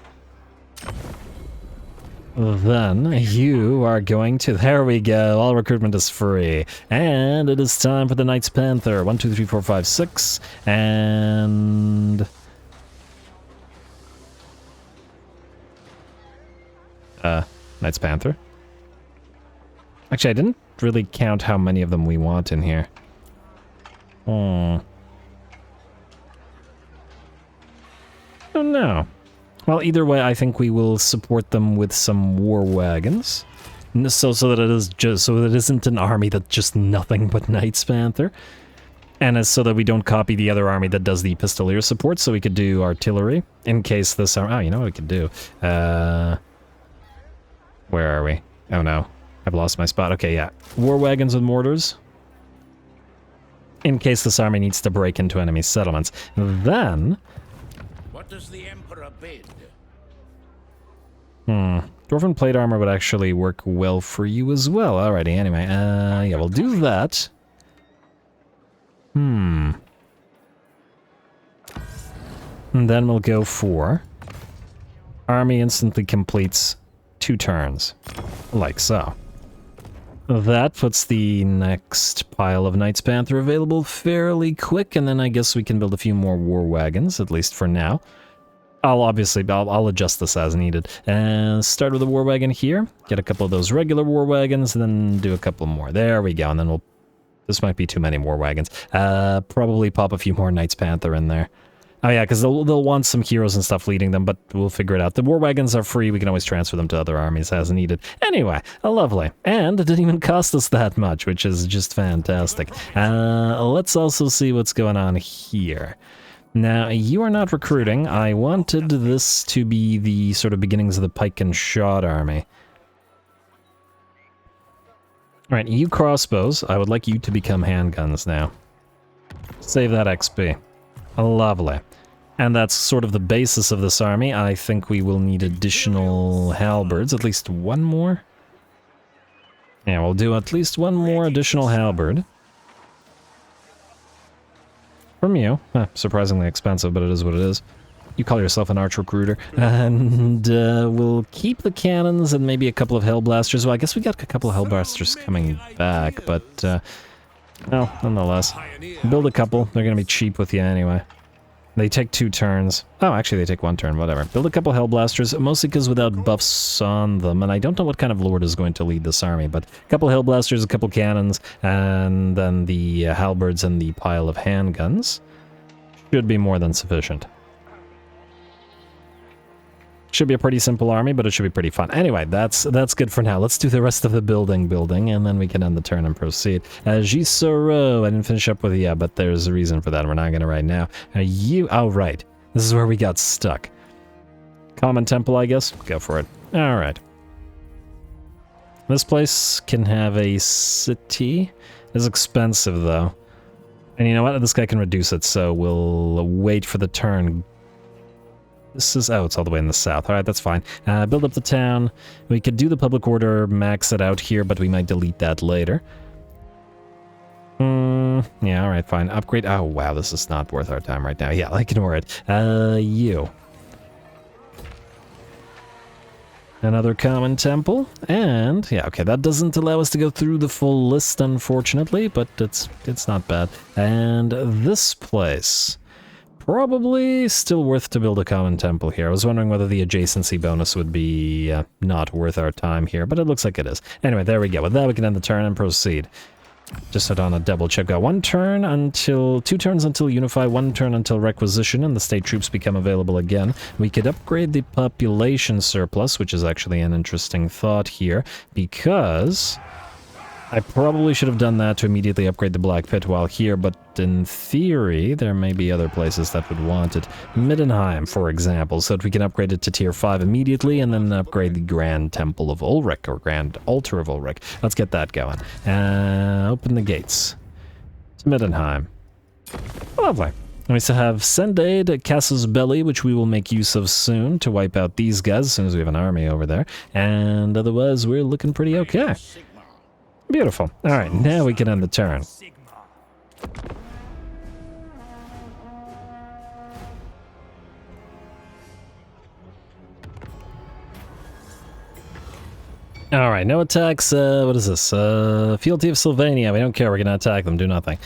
Then you are going to... There we go. All recruitment is free. And it is time for the Knights Panther. 1, 2, 3, 4, 5, 6. And... Knights Panther. Actually, I didn't really count how many of them we want in here. Oh no. Well, either way, I think we will support them with some war wagons. So that it is just so that it isn't an army that's just nothing but Knights Panther. And as so that we don't copy the other army that does the Pistolier support, so we could do artillery in case this army. Oh, you know what we could do? Where are we? Oh no. I've lost my spot. Okay, yeah. War wagons with mortars. In case this army needs to break into enemy settlements. Then... What does the Emperor bid? Dwarven plate armor would actually work well for you as well. Alrighty, anyway. Yeah, we'll do that. And then we'll go for... Army instantly completes 2 turns. Like so. That puts the next pile of Knights Panther available fairly quick, and then I guess we can build a few more war wagons, at least for now. I'll adjust this as needed. Start with a war wagon here, get a couple of those regular war wagons, and then do a couple more. There we go, and then we'll... This might be too many war wagons. Probably pop a few more Knights Panther in there. Oh yeah, because they'll want some heroes and stuff leading them, but we'll figure it out. The war wagons are free, we can always transfer them to other armies as needed. Anyway, lovely. And it didn't even cost us that much, which is just fantastic. Let's also see what's going on here. Now, you are not recruiting. I wanted this to be the sort of beginnings of the pike and shot army. Alright, you crossbows. I would like you to become handguns now. Save that XP. Lovely. And that's sort of the basis of this army. I think we will need additional halberds, at least one more. Yeah, we'll do at least one more additional halberd. From you. Surprisingly expensive, but it is what it is. You call yourself an arch recruiter. And we'll keep the cannons and maybe a couple of hellblasters. Well, I guess we got a couple of hellblasters coming back, but... well, nonetheless. Build a couple. They're going to be cheap with you anyway. They take 2 turns. Oh, actually they take 1 turn, whatever. Build a couple hellblasters, mostly because without buffs on them, and I don't know what kind of lord is going to lead this army, but a couple hellblasters, a couple cannons, and then the halberds and the pile of handguns should be more than sufficient. Should be a pretty simple army, but it should be pretty fun. Anyway, that's good for now. Let's do the rest of the building, and then we can end the turn and proceed. Gisoro, I didn't finish up with yeah, but there's a reason for that. We're not going to right now. Oh, right. This is where we got stuck. Common Temple, I guess? Go for it. All right. This place can have a city. It's expensive, though. And you know what? This guy can reduce it, so we'll wait for the turn. This is... oh, it's all the way in the south. Alright, that's fine. Build up the town. We could do the public order, max it out here, but we might delete that later. Yeah, alright, fine. Upgrade... oh, wow, this is not worth our time right now. Yeah, ignore it. You. Another common temple. And, yeah, okay, that doesn't allow us to go through the full list, unfortunately, but it's not bad. And this place... probably still worth to build a common temple here. I was wondering whether the adjacency bonus would be not worth our time here, but it looks like it is. Anyway, there we go. With that, we can end the turn and proceed. Just so on a double check. Got 2 turns until unify, 1 turn until requisition, and the state troops become available again. We could upgrade the population surplus, which is actually an interesting thought here, because... I probably should have done that to immediately upgrade the Black Pit while here, but in theory, there may be other places that would want it. Middenheim, for example, so that we can upgrade it to Tier 5 immediately, and then upgrade the Grand Temple of Ulfric, or Grand Altar of Ulfric. Let's get that going. Open the gates. To Middenheim. Lovely. And we still have Send Aid at Casus Belli, which we will make use of soon to wipe out these guys as soon as we have an army over there. And otherwise, we're looking pretty okay. Beautiful. Alright, now we can end the turn. Alright, no attacks, what is this? Fealty of Sylvania, we don't care, we're gonna attack them, do nothing.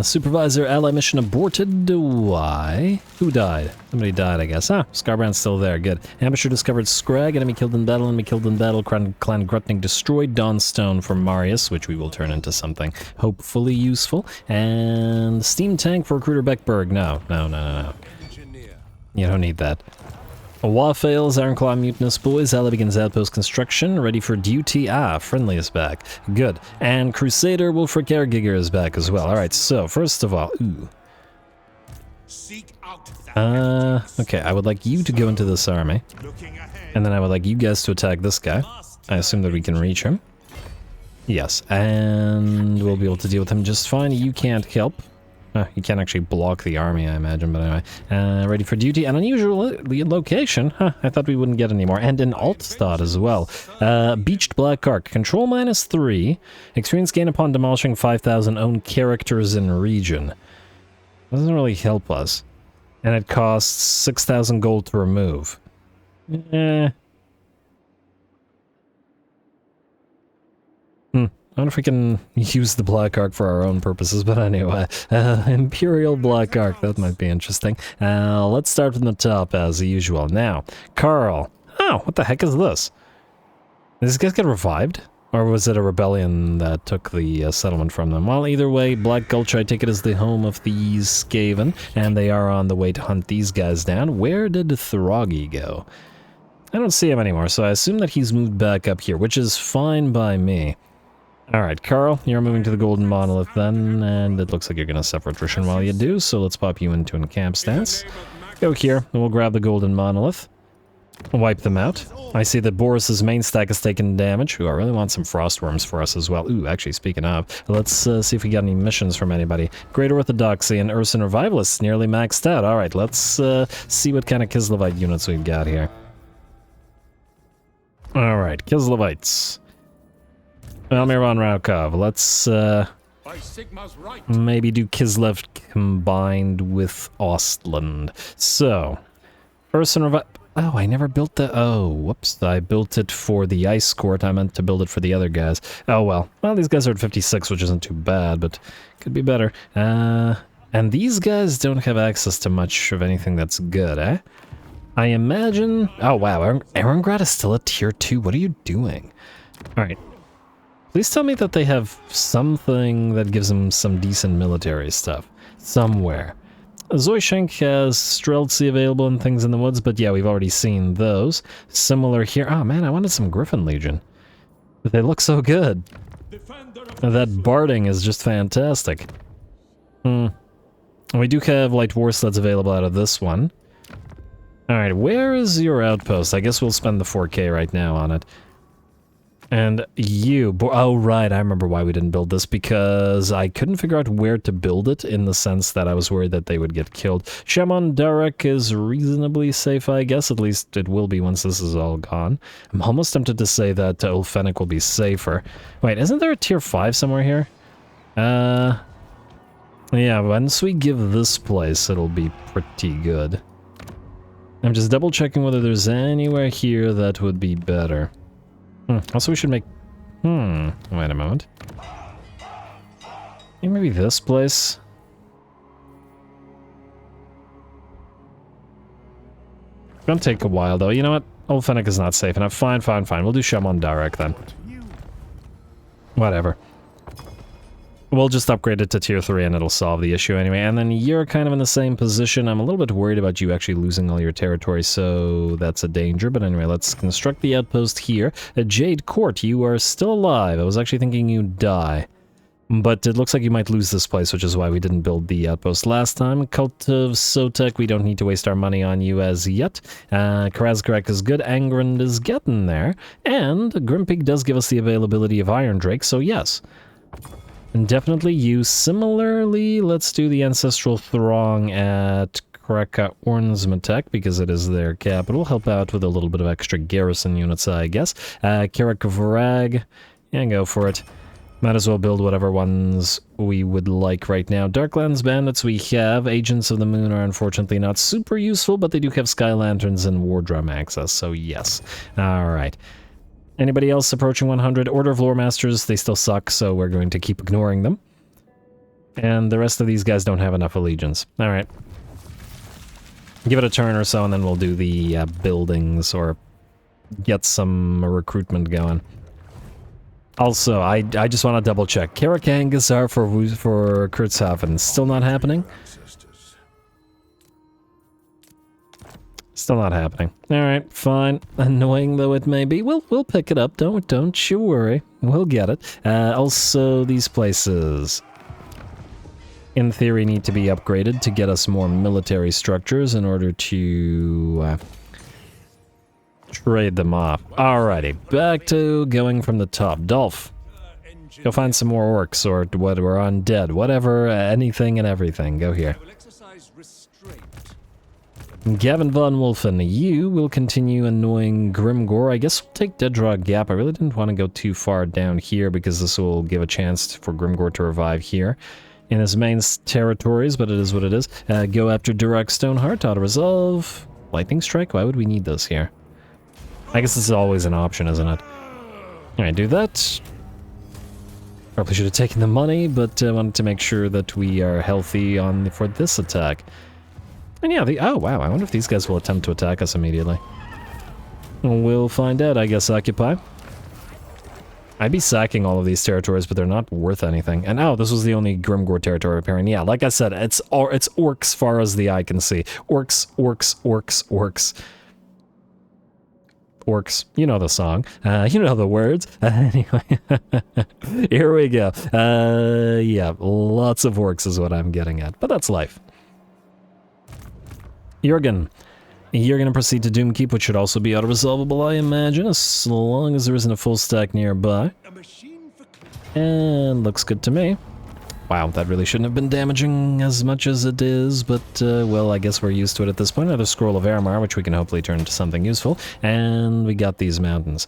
Supervisor, ally mission aborted, why? Who died? Somebody died, I guess. Ah, Scarbrand's still there, good. Ambusher discovered Scrag, enemy killed in battle, Clan Grutning destroyed, Dawnstone for Marius, which we will turn into something hopefully useful. And Steam Tank for Recruiter Beckberg, no. You don't need that. Wa fails, Ironclaw mutinous boys, ally begins outpost construction, ready for duty. Ah, friendly is back. Good. And Crusader WULFRIK Airgiger is back as well. Alright, so first of all, okay, I would like you to go into this army. And then I would like you guys to attack this guy. I assume that we can reach him. Yes, and we'll be able to deal with him just fine. You can't help. You can't actually block the army, I imagine, but anyway. Ready for duty. An unusual location. Huh, I thought we wouldn't get any more. And an Altstadt as well. Beached Black Ark. Control -3. Experience gain upon demolishing 5,000 own characters in region. Doesn't really help us. And it costs 6,000 gold to remove. I wonder if we can use the Black Ark for our own purposes, but anyway. Imperial Black Ark, that might be interesting. Let's start from the top, as usual. Now, Karl. Oh, what the heck is this? Did these guys get revived? Or was it a rebellion that took the settlement from them? Well, either way, Black Gulch, I take it, is the home of these Skaven, and they are on the way to hunt these guys down. Where did Throggy go? I don't see him anymore, so I assume that he's moved back up here, which is fine by me. Alright, Karl, you're moving to the Golden Monolith then, and it looks like you're going to suffer attrition while you do, so let's pop you into a camp stance. Go here, and we'll grab the Golden Monolith. Wipe them out. I see that Boris's main stack has taken damage. Ooh, I really want some Frostworms for us as well. Ooh, actually, speaking of, let's see if we got any missions from anybody. Great Orthodoxy and Urson Revivalists nearly maxed out. Alright, let's see what kind of Kislevite units we've got here. Alright, Kislevites. Elmir von Raukov, let's maybe do Kislev combined with Ostland. So, Urson Revival. Oh, I never built the... Oh, whoops. I built it for the Ice Court. I meant to build it for the other guys. Oh, well. Well, these guys are at 56, which isn't too bad, but could be better. And these guys don't have access to much of anything that's good, eh? I imagine... Oh, wow. Erengrad is still at tier 2. What are you doing? Alright. Please tell me that they have something that gives them some decent military stuff. Somewhere. Zoishenk has Streltsy available and things in the woods, but yeah, we've already seen those. Similar here. Oh man, I wanted some Griffin Legion. But they look so good. That barding is just fantastic. We do have light war sleds available out of this one. Alright, where is your outpost? I guess we'll spend the 4K right now on it. And you, oh right, I remember why we didn't build this, because I couldn't figure out where to build it, in the sense that I was worried that they would get killed. Shaman Darek is reasonably safe, I guess, at least it will be once this is all gone. I'm almost tempted to say that Ulfenic will be safer. Wait, isn't there a tier 5 somewhere here? Yeah, once we give this place, it'll be pretty good. I'm just double checking whether there's anywhere here that would be better. Also, we should make... wait a moment. Maybe this place? It's gonna take a while, though. You know what? Ulfenic is not safe enough. Fine. We'll do Shaman Darek, then. Whatever. We'll just upgrade it to tier 3 and it'll solve the issue anyway. And then you're kind of in the same position. I'm a little bit worried about you actually losing all your territory, so that's a danger. But anyway, let's construct the outpost here. Jade Court, you are still alive. I was actually thinking you'd die. But it looks like you might lose this place, which is why we didn't build the outpost last time. Cult of Sotek, we don't need to waste our money on you as yet. Karazkarek is good. Angrand is getting there. And Grimpig does give us the availability of Iron Drake, so yes. And definitely you. Similarly, let's do the Ancestral Throng at Kraka Ornsmatek, because it is their capital. Help out with a little bit of extra garrison units, I guess. Karak Vrag, yeah, go for it. Might as well build whatever ones we would like right now. Darklands Bandits we have. Agents of the Moon are unfortunately not super useful, but they do have Sky Lanterns and War Drum access, so yes. Alright. Anybody else approaching 100? Order of Lore Masters, they still suck, so we're going to keep ignoring them. And the rest of these guys don't have enough allegiance. Alright. Give it a turn or so, and then we'll do the buildings, or get some recruitment going. Also, I just want to double check. Karakangasar for Kurtzhafen, still not happening? Still not happening. Alright, fine. Annoying though it may be. We'll pick it up. Don't you worry. We'll get it. Also, these places, in theory, need to be upgraded to get us more military structures in order to trade them off. Alrighty, back to going from the top. Dolph, go find some more orcs or what, or undead, whatever, anything and everything. Go here. Gavin von Wolfen, you will continue annoying Grimgor. I guess we'll take Deaddraw Gap. I really didn't want to go too far down here because this will give a chance for Grimgor to revive here in his main territories, but it is what it is. Go after Durak Stoneheart, auto-resolve. Lightning Strike, why would we need this here? I guess this is always an option, isn't it? Alright, do that. Probably should have taken the money, but I wanted to make sure that we are healthy for this attack. And yeah, oh wow, I wonder if these guys will attempt to attack us immediately. We'll find out, I guess. Occupy. I'd be sacking all of these territories, but they're not worth anything. And oh, this was the only Grimgor territory appearing. Yeah, like I said, it's orcs far as the eye can see. Orcs, orcs, orcs, orcs. Orcs. You know the song. You know the words. Anyway, here we go. Yeah, lots of orcs is what I'm getting at, but that's life. Jurgen, you're going to proceed to Doomkeep, which should also be auto-resolvable, I imagine, as long as there isn't a full stack nearby. And looks good to me. Wow, that really shouldn't have been damaging as much as it is, but, well, I guess we're used to it at this point. Another Scroll of Aramar, which we can hopefully turn into something useful. And we got these mountains.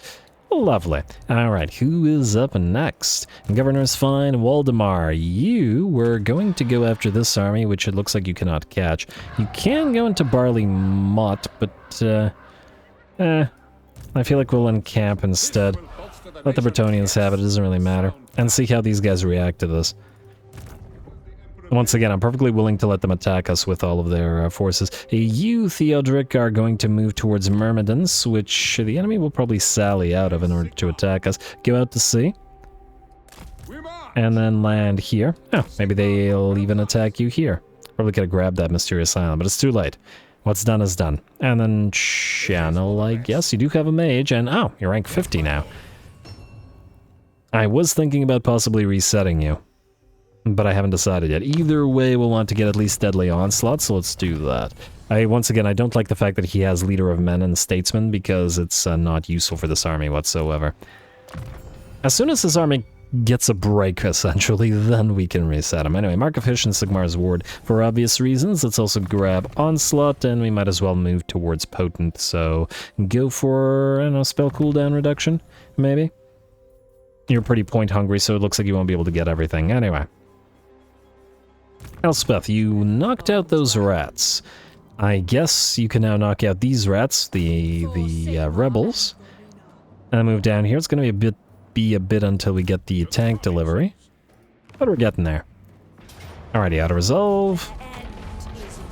Lovely. Alright, who is up next? Governor's Fine, Waldemar. You were going to go after this army, which it looks like you cannot catch. You can go into Barley Motte, but, I feel like we'll encamp instead. Let the Bretonnians have it, it doesn't really matter. And see how these guys react to this. Once again, I'm perfectly willing to let them attack us with all of their forces. You, Theodoric, are going to move towards Myrmidons, which the enemy will probably sally out of in order to attack us. Go out to sea. And then land here. Oh, maybe they'll even attack you here. Probably could have grabbed that mysterious island, but it's too late. What's done is done. And then channel, I guess. You do have a mage, and oh, you're rank 50 now. I was thinking about possibly resetting you, but I haven't decided yet. Either way, we'll want to get at least Deadly Onslaught, so let's do that. Once again, I don't like the fact that he has Leader of Men and Statesman, because it's not useful for this army whatsoever. As soon as this army gets a break, essentially, then we can reset him. Anyway, Mark of Hish and Sigmar's Ward. For obvious reasons, let's also grab Onslaught, and we might as well move towards Potent, so go for, I don't know, spell cooldown reduction, maybe? You're pretty point hungry, so it looks like you won't be able to get everything. Anyway. Elspeth, you knocked out those rats. I guess you can now knock out these rats, the rebels. And move down here. It's going to be a bit until we get the tank delivery, but we're getting there. Alrighty, auto-resolve.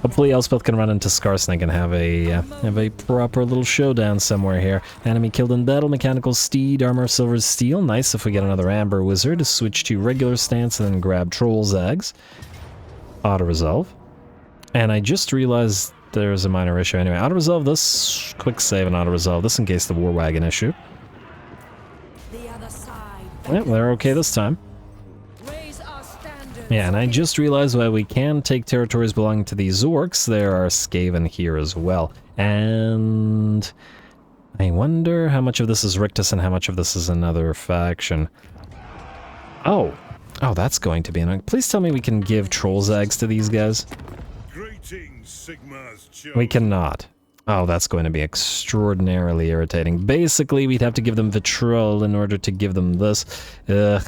Hopefully Elspeth can run into Scarsnake and have a proper little showdown somewhere here. Enemy killed in battle, mechanical steed, armor, silver, steel. Nice if we get another amber wizard to switch to regular stance and then grab troll zags. Auto-resolve. And I just realized there's a minor issue anyway. Auto-resolve this, quick save and auto-resolve this in case the war wagon issue. Yep, they're okay this time. Yeah, and I just realized why we can take territories belonging to these orcs. There are Skaven here as well. And I wonder how much of this is Rictus and how much of this is another faction. Oh, that's going to be annoying. Please tell me we can give troll zags to these guys. We cannot. Oh, that's going to be extraordinarily irritating. Basically, we'd have to give them Vitrol in order to give them this. Ugh.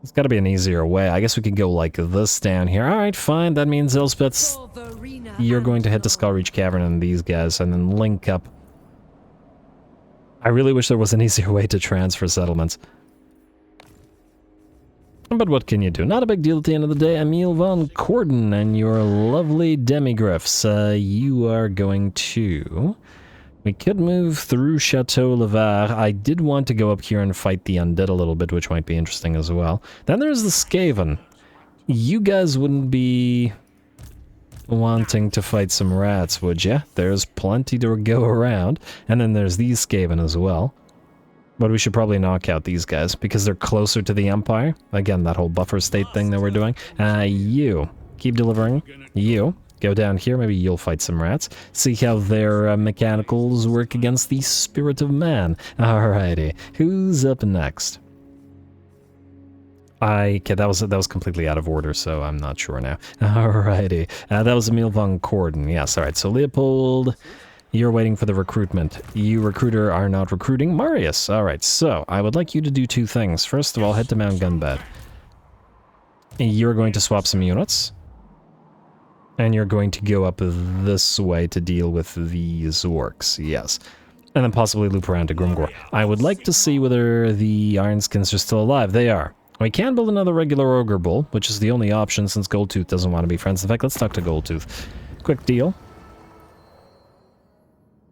There's got to be an easier way. I guess we could go like this down here. Alright, fine. That means Elspeth, you're going to head to Skullreach Cavern and these guys, and then link up I really wish there was an easier way to transfer settlements. But what can you do? Not a big deal at the end of the day. Emil von Corden and your lovely demigriffs. You are going to... We could move through Chateau Levar. I did want to go up here and fight the undead a little bit, which might be interesting as well. Then there's the Skaven. You guys wouldn't be wanting to fight some rats, would ya? There's plenty to go around. And then there's these Skaven as well. But we should probably knock out these guys, because they're closer to the Empire. Again, that whole buffer state thing that we're doing. You, keep delivering. You, go down here, maybe you'll fight some rats. See how their mechanicals work against the spirit of man. Alrighty, who's up next? Okay, that was completely out of order, so I'm not sure now. Alrighty, that was Emil von Corden. Yes, alright, so Leopold... You're waiting for the recruitment. You, recruiter, are not recruiting. Marius! Alright, so, I would like you to do two things. First of all, head to Mount Gunbad. You're going to swap some units. And you're going to go up this way to deal with these orcs, yes. And then possibly loop around to Grimgor. I would like to see whether the Ironskins are still alive. They are. We can build another regular Ogre Bull, which is the only option since Goldtooth doesn't want to be friends. In fact, let's talk to Goldtooth. Quick deal.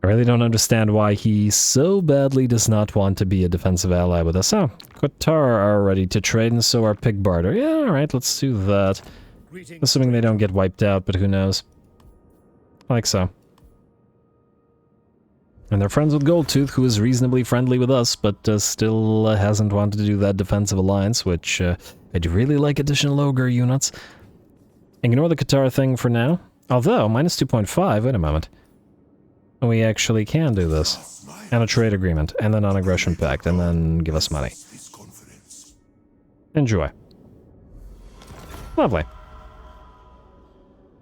I really don't understand why he so badly does not want to be a defensive ally with us. Oh, Qatar are ready to trade, and so are Pig Barter. Yeah, alright, let's do that. Assuming they don't get wiped out, but who knows. Like so. And they're friends with Goldtooth, who is reasonably friendly with us, but still hasn't wanted to do that defensive alliance, which I'd really like additional Ogre units. Ignore the Qatar thing for now. Although, minus 2.5, wait a moment. We actually can do this. And a trade agreement, and the non-aggression pact, and then give us money. Enjoy. Lovely.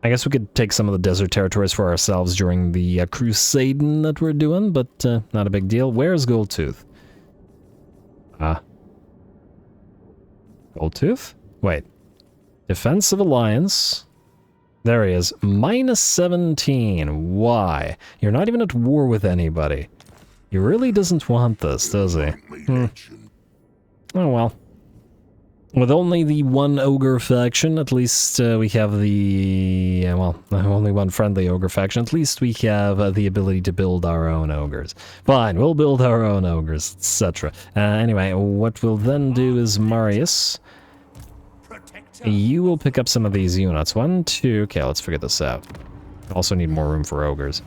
I guess we could take some of the desert territories for ourselves during the crusading that we're doing, but not a big deal. Where's Goldtooth? Goldtooth? Wait. Defensive alliance... There he is. Minus 17. Why? You're not even at war with anybody. He really doesn't want this, does he? Oh well. With only the one ogre faction, at least we have the... well, only one friendly ogre faction. At least we have the ability to build our own ogres. Fine, we'll build our own ogres, etc. Anyway, what we'll then do is Marius... You will pick up some of these units. 1, 2... Okay, let's figure this out. Also need more room for ogres.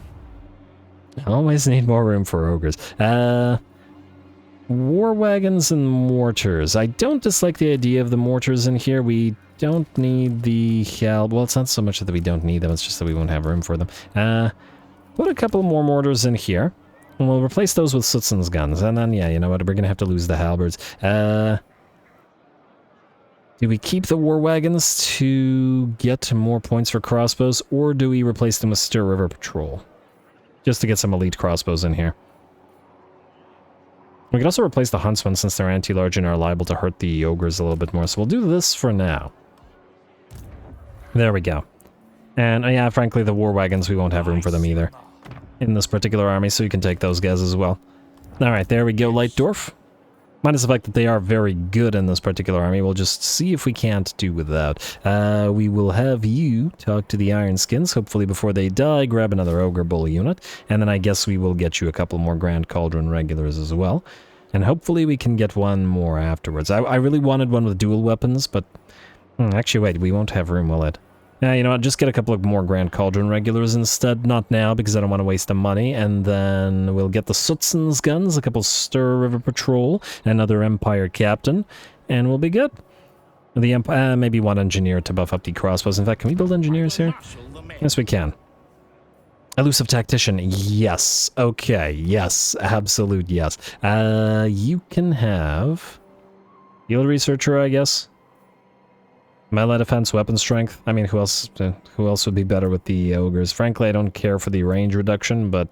Always need more room for ogres. War wagons and mortars. I don't dislike the idea of the mortars in here. We don't need the hell... Well, it's not so much that we don't need them, it's just that we won't have room for them. Put a couple more mortars in here. And we'll replace those with Sutzen's guns. And then, yeah, you know what? We're gonna have to lose the halberds. Do we keep the war wagons to get more points for crossbows, or do we replace them with Stir River Patrol? Just to get some elite crossbows in here. We could also replace the Huntsmen since they're anti-large and are liable to hurt the ogres a little bit more, so we'll do this for now. There we go. And yeah, frankly, the war wagons, we won't have room for them either in this particular army, so you can take those guys as well. Alright, there we go, Leitdorf. Minus the fact that they are very good in this particular army, we'll just see if we can't do without. We will have you talk to the Ironskins, hopefully before they die, grab another Ogre Bull unit, and then I guess we will get you a couple more Grand Cauldron regulars as well. And hopefully we can get one more afterwards. I really wanted one with dual weapons, but... actually, wait, we won't have room, will it? Yeah, you know what, just get a couple of more Grand Cauldron regulars instead. Not now, because I don't want to waste the money. And then we'll get the Sutzen's guns, a couple Stir River Patrol, another Empire Captain, and we'll be good. The maybe one engineer to buff up the crossbows. In fact, can we build engineers here? Yes, we can. Elusive Tactician, yes. Okay, yes, absolute yes. You can have... Field Researcher, I guess? Melee defense, weapon strength. I mean, who else would be better with the ogres? Frankly, I don't care for the range reduction, but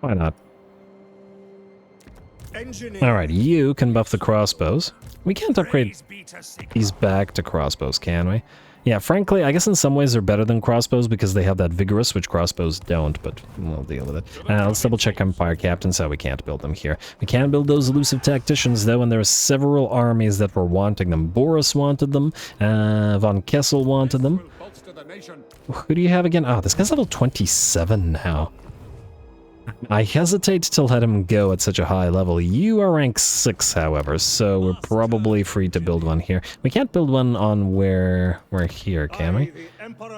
why not? Alright, you can buff the crossbows. We can't upgrade these back to crossbows, can we? Yeah, frankly, I guess in some ways they're better than crossbows because they have that vigorous, which crossbows don't, but we'll deal with it. Let's double check Empire Captains, how we can't build them here. We can build those elusive tacticians, though, and there are several armies that were wanting them. Boris wanted them, von Kessel wanted them. Who do you have again? Oh, this guy's level 27 now. I hesitate to let him go at such a high level. You are rank 6, however, so we're probably free to build one here. We can't build one on where we're here, can we?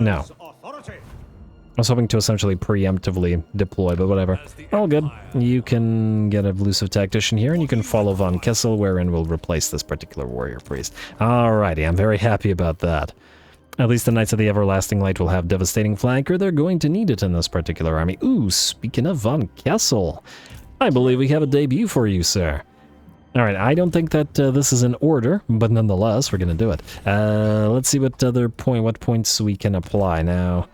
No. I was hoping to essentially preemptively deploy, but whatever. All good. You can get a elusive tactician here, and you can follow von Kessel, wherein we'll replace this particular warrior priest. Alrighty, I'm very happy about that. At least the Knights of the Everlasting Light will have devastating flanker. They're going to need it in this particular army. Ooh, speaking of von Kessel, I believe we have a debut for you, sir. Alright, I don't think that this is in order, but nonetheless, we're going to do it. Let's see what points we can apply. Now,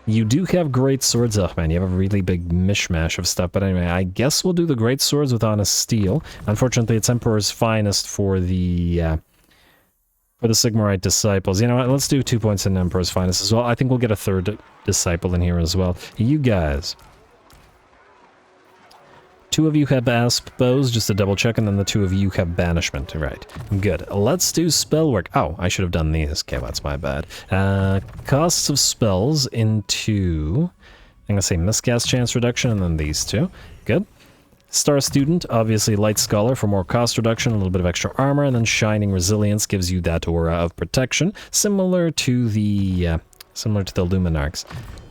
you do have great swords. Oh man, you have a really big mishmash of stuff, but anyway, I guess we'll do the great swords with honest steel. Unfortunately, it's Emperor's Finest for the Sigmarite disciples. You know what, let's do 2 points in Emperor's Finest as well. I think we'll get a third disciple in here as well. You guys. 2 of you have asp bows, just to double check, and then the 2 of you have banishment. Right, good. Let's do spell work. Oh, I should have done these. Okay, well, that's my bad. Costs of spells into, I'm gonna say miscast chance reduction, and then these 2. Good. Star Student, obviously Light Scholar for more cost reduction, a little bit of extra armor, and then Shining Resilience gives you that aura of protection, similar to the Luminarchs.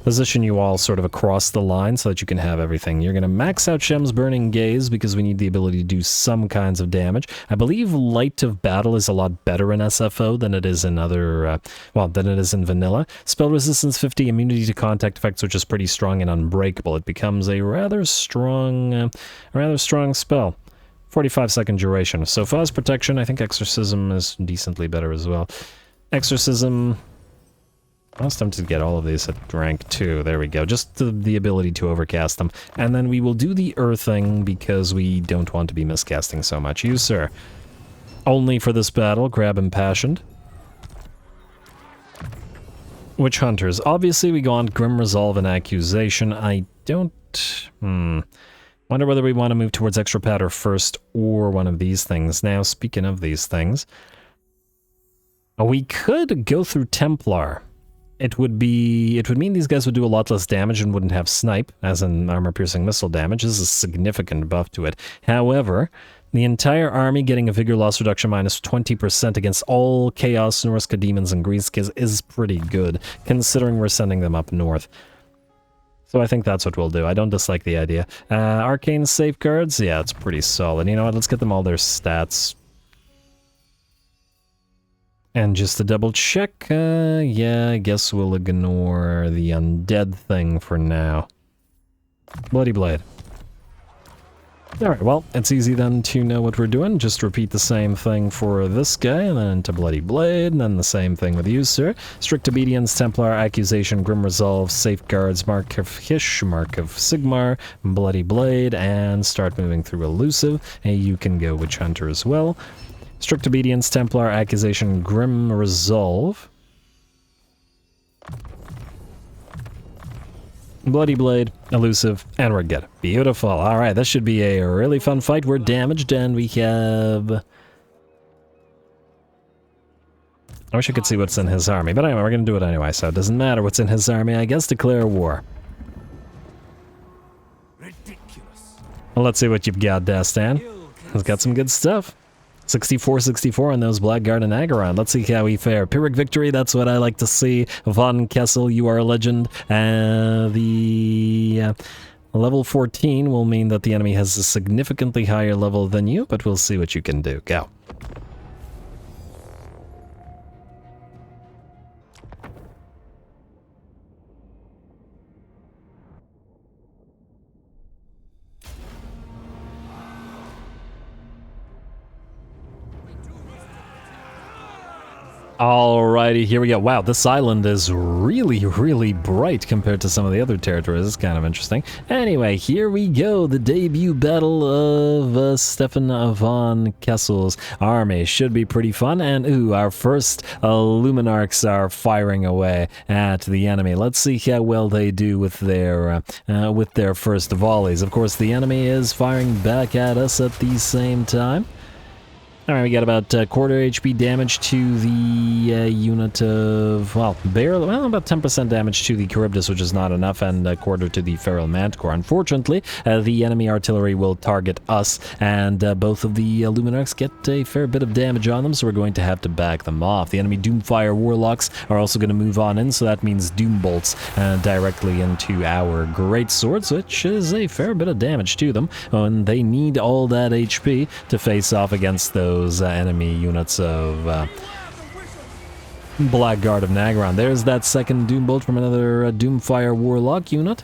Position you all sort of across the line so that you can have everything. You're going to max out Shem's Burning Gaze because we need the ability to do some kinds of damage. I believe Light of Battle is a lot better in SFO than it is in other, than it is in vanilla. Spell Resistance 50, Immunity to Contact Effects, which is pretty strong and unbreakable. It becomes a rather strong spell. 45-second duration. So Fuzz Protection, I think Exorcism is decently better as well. Exorcism, I was tempted to get all of these at rank 2. There we go. Just the ability to overcast them. And then we will do the Earthing because we don't want to be miscasting so much. You, sir. Only for this battle, grab Impassioned. Witch Hunters. Obviously, we go on Grim Resolve and Accusation. I don't... Wonder whether we want to move towards Extra Powder first or one of these things. Now, speaking of these things, we could go through Templar. It would mean these guys would do a lot less damage and wouldn't have snipe, as in armor-piercing missile damage. This is a significant buff to it. However, the entire army getting a vigor loss reduction minus 20% against all Chaos, Norska demons, and greenskins is pretty good, considering we're sending them up north. So I think that's what we'll do. I don't dislike the idea. Arcane Safeguards? Yeah, it's pretty solid. You know what, let's get them all their stats. And just to double check, yeah, I guess we'll ignore the undead thing for now. Bloody Blade. Alright, well, it's easy then to know what we're doing. Just repeat the same thing for this guy, and then into Bloody Blade, and then the same thing with you, sir. Strict Obedience, Templar, Accusation, Grim Resolve, Safeguards, Mark of Hish, Mark of Sigmar, Bloody Blade, and start moving through Elusive. And you can go Witch Hunter as well. Strict Obedience, Templar, Accusation, Grim Resolve. Bloody Blade, Elusive, and we're good. Beautiful. Alright, this should be a really fun fight. We're damaged, and we have... I wish I could see what's in his army, but anyway, we're gonna do it anyway, so it doesn't matter what's in his army. I guess declare war. Ridiculous. Well, let's see what you've got, Dastan. He's got some good stuff. 64-64 on those Blackguard and Agaron. Let's see how we fare. Pyrrhic victory, that's what I like to see. Von Kessel, you are a legend. The level 14 will mean that the enemy has a significantly higher level than you, but we'll see what you can do. Go. Alrighty, here we go. Wow, this island is really, really bright compared to some of the other territories. It's kind of interesting. Anyway, here we go. The debut battle of Stefan von Kessel's army should be pretty fun. And ooh, our first Luminarchs are firing away at the enemy. Let's see how well they do with their first volleys. Of course, the enemy is firing back at us at the same time. Alright, we got about quarter HP damage to the unit of, well, barely, well, about 10% damage to the Charybdis, which is not enough, and a quarter to the Feral Manticore. Unfortunately, the enemy artillery will target us, and both of the Luminarchs get a fair bit of damage on them, so we're going to have to back them off. The enemy Doomfire Warlocks are also going to move on in, so that means Doom Bolts directly into our Great Swords, which is a fair bit of damage to them, and they need all that HP to face off against those enemy units of Blackguard of Nagaron. There's that second Doom Bolt from another Doomfire Warlock unit.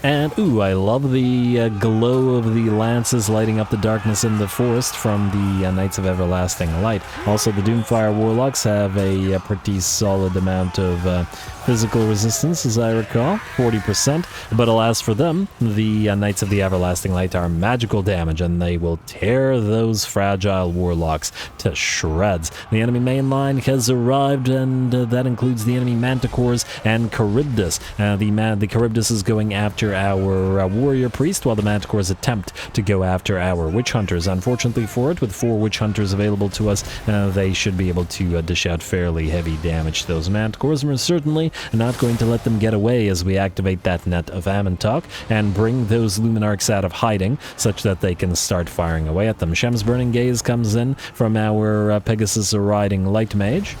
And, ooh, I love the glow of the lances lighting up the darkness in the forest from the Knights of Everlasting Light. Also, the Doomfire Warlocks have a pretty solid amount of physical resistance, as I recall, 40%. But alas for them, the Knights of the Everlasting Light are magical damage, and they will tear those fragile Warlocks to shreds. The enemy main line has arrived, and that includes the enemy Manticores and Charybdis. The Charybdis is going after our Warrior Priest, while the Manticores attempt to go after our Witch Hunters. Unfortunately for it, with 4 Witch Hunters available to us, they should be able to dish out fairly heavy damage to those Manticores, and we're certainly not going to let them get away as we activate that Net of Amantok and bring those Luminarchs out of hiding such that they can start firing away at them. Shem's Burning Gaze comes in from our Pegasus riding Light Mage.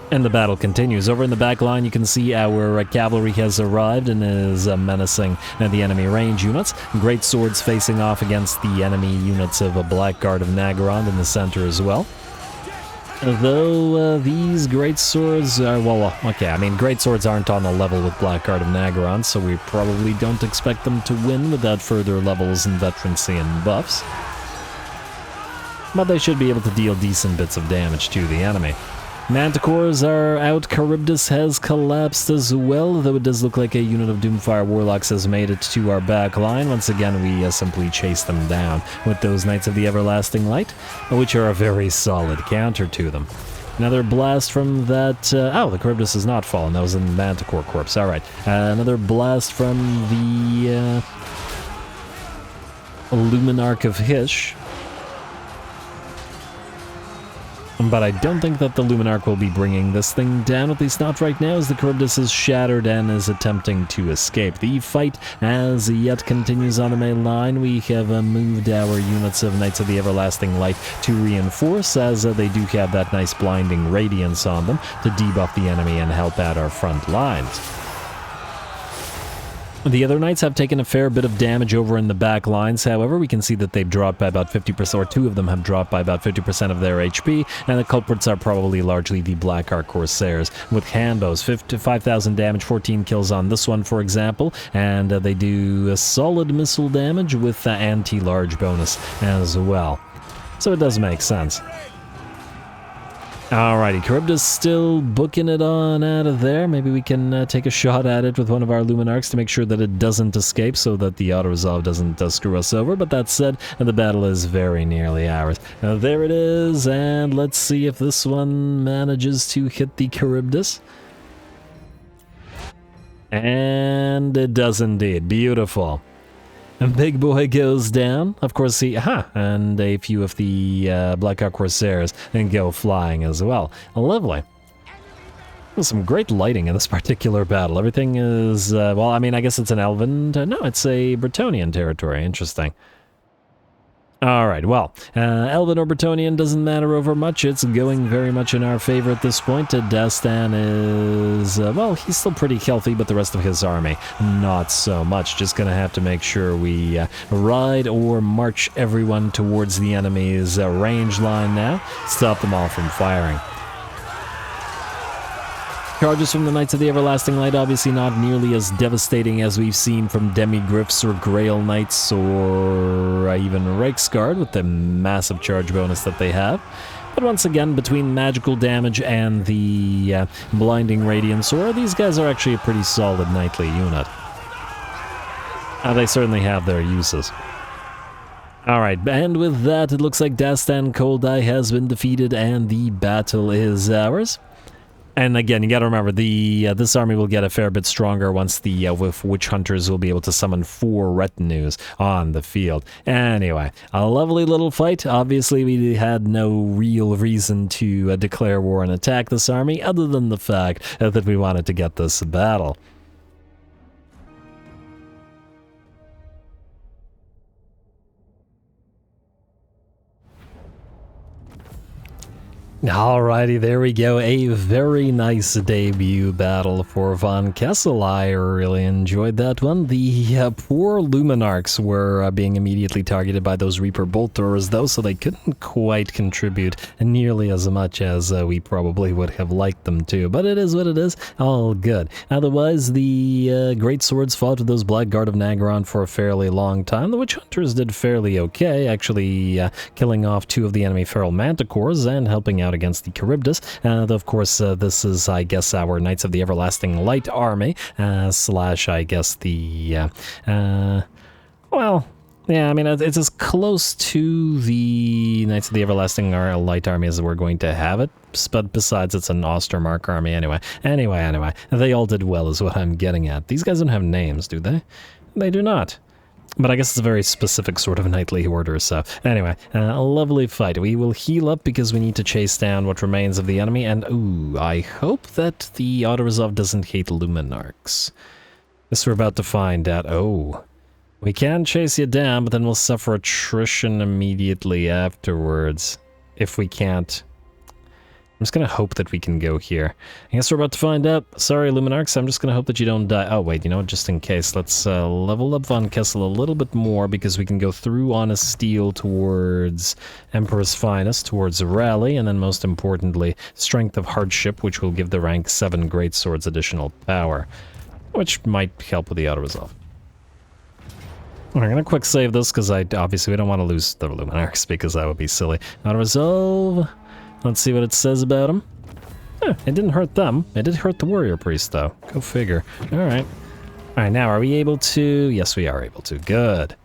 And the battle continues. Over in the back line, you can see our cavalry has arrived and is menacing the enemy range units. Great Swords facing off against the enemy units of a Blackguard of Nagaron in the center as well. Though these Great Swords are, well, okay, I mean, Great Swords aren't on the level with Blackguard of Nagaron, so we probably don't expect them to win without further levels in veterancy and buffs. But they should be able to deal decent bits of damage to the enemy. Manticores are out. Charybdis has collapsed as well, though it does look like a unit of Doomfire Warlocks has made it to our back line. Once again, we simply chase them down with those Knights of the Everlasting Light, which are a very solid counter to them. Another blast from that... oh, the Charybdis has not fallen. That was in Manticore Corpse. Alright. Another blast from the Luminarch of Hysh. But I don't think that the Luminarch will be bringing this thing down, at least not right now, as the Charybdis is shattered and is attempting to escape. The fight as yet continues on the main line. We have moved our units of Knights of the Everlasting Light to reinforce, as they do have that nice blinding radiance on them to debuff the enemy and help out our front lines. The other Knights have taken a fair bit of damage over in the back lines. However, we can see that they've dropped by about 50%, or 2 of them have dropped by about 50% of their HP, and the culprits are probably largely the Blackheart Corsairs, with handbows, 5,000 damage, 14 kills on this one, for example, and they do a solid missile damage with anti-large bonus as well. So it does make sense. Alrighty, Charybdis still booking it on out of there. Maybe we can take a shot at it with one of our Luminarchs to make sure that it doesn't escape so that the auto-resolve doesn't screw us over. But that said, the battle is very nearly ours. There it is, and let's see if this one manages to hit the Charybdis. And it does indeed. Beautiful. And Big Boy goes down. Of course, and a few of the Blackheart Corsairs and go flying as well. Lovely. There's some great lighting in this particular battle. Everything is, well, I mean, I guess it's an Elven, no, it's a Bretonnian territory. Interesting. Alright, well, Elven or Bretonnian doesn't matter over much. It's going very much in our favor at this point. Dastan is, well, he's still pretty healthy, but the rest of his army, not so much. Just gonna have to make sure we ride or march everyone towards the enemy's range line now. Stop them all from firing. Charges from the Knights of the Everlasting Light, obviously not nearly as devastating as we've seen from Demigryphs or Grail Knights or even Reiksguard with the massive charge bonus that they have. But once again, between magical damage and the blinding radiance aura, these guys are actually a pretty solid knightly unit. They certainly have their uses. Alright, and with that, it looks like Dastan Koldai has been defeated and the battle is ours. And again, you gotta remember, this army will get a fair bit stronger once the witch hunters will be able to summon 4 retinues on the field. Anyway, a lovely little fight. Obviously, we had no real reason to declare war and attack this army, other than the fact that we wanted to get this battle. Alrighty, there we go. A very nice debut battle for Von Kessel. I really enjoyed that one. The poor Luminarchs were being immediately targeted by those Reaper bolt throwers, though, so they couldn't quite contribute nearly as much as we probably would have liked them to. But it is what it is. All good. Otherwise, the Great Swords fought with those Blackguard of Nagaron for a fairly long time. The Witch Hunters did fairly okay, actually killing off 2 of the enemy Feral Manticores and helping out against the Charybdis. Of course, this is, I guess, our Knights of the Everlasting Light army, slash, I guess, the, well, yeah, I mean, it's as close to the Knights of the Everlasting Light army as we're going to have it, but besides, it's an Ostermark army anyway. Anyway, they all did well is what I'm getting at. These guys don't have names, do they? They do not. But I guess it's a very specific sort of knightly order, so anyway, a lovely fight. We will heal up because we need to chase down what remains of the enemy, and ooh, I hope that the auto-resolve doesn't hate Luminarchs. This we're about to find out. Oh, we can chase you down, but then we'll suffer attrition immediately afterwards if we can't. I'm just gonna hope that we can go here. I guess we're about to find out. Sorry, Luminarchs, I'm just gonna hope that you don't die. Oh, wait, you know what? Just in case, let's level up Von Kessel a little bit more because we can go through Honest Steel towards Emperor's Finest, towards Rally, and then most importantly, Strength of Hardship, which will give the rank 7 Great Swords additional power, which might help with the auto-resolve. We're gonna quick save this because obviously we don't want to lose the Luminarchs because that would be silly. Auto-resolve. Let's see what it says about them. It didn't hurt them. It did hurt the Warrior Priest, though. Go figure. Alright. Alright, now are we able to... Yes, we are able to. Good.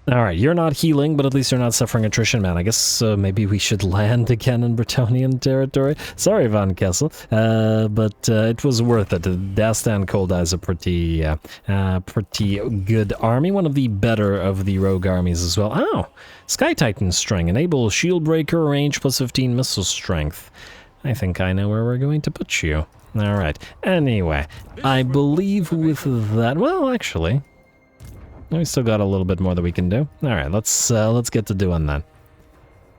Alright, you're not healing, but at least you're not suffering attrition, man. I guess maybe we should land again in Bretonnian territory. Sorry, Von Kessel, but it was worth it. Dastan Koldai is a pretty good army. One of the better of the rogue armies as well. Oh! Sky Titan String. Enable Shield Breaker range plus 15 missile strength. I think I know where we're going to put you. Alright. Anyway, I believe with that... Well, actually... We still got a little bit more that we can do. Alright, let's get to doing that.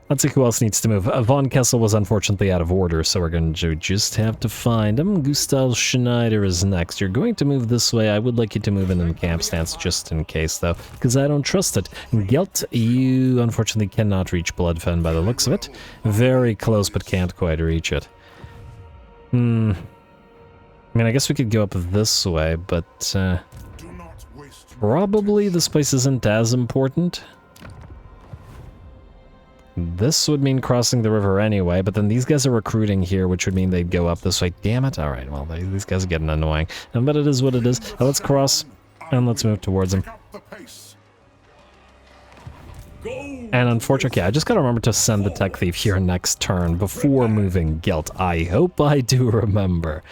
Let's see who else needs to move. Von Kessel was unfortunately out of order, so we're going to just have to find him. Gustav Schneider is next. You're going to move this way. I would like you to move in the camp stance just in case, though, because I don't trust it. Gelt, you unfortunately cannot reach Bloodfen by the looks of it. Very close, but can't quite reach it. I mean, I guess we could go up this way, but probably this place isn't as important. This would mean crossing the river anyway, but then these guys are recruiting here, which would mean they'd go up this way. Damn it. Alright, well, these guys are getting annoying. But it is what it is. Let's cross, and let's move towards them. And unfortunately, I just gotta remember to send the Tech Thief here next turn before moving Gelt. I hope I do remember.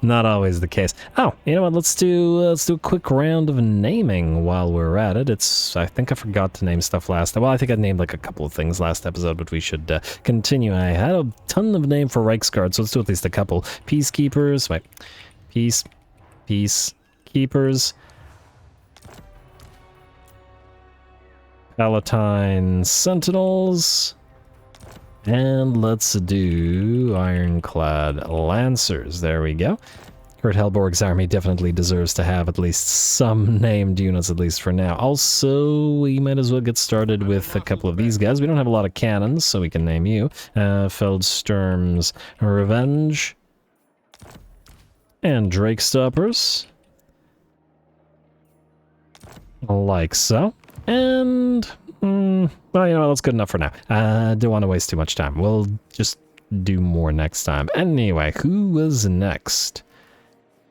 Not always the case. Oh, you know what? Let's do a quick round of naming while we're at it. I think I forgot to name stuff last. Well, I think I named like a couple of things last episode, but we should continue. I had a ton of name for Reichsguard, so let's do at least a couple. Peacekeepers. Wait, Peacekeepers. Palatine Sentinels. And let's do Ironclad Lancers. There we go. Kurt Helborg's army definitely deserves to have at least some named units, at least for now. Also, we might as well get started with a couple of these guys. We don't have a lot of cannons, so we can name you. Feldsturm's Revenge. And Drake Stoppers. Like so. And Well, you know, that's good enough for now. Don't want to waste too much time. We'll just do more next time. Anyway, who was next?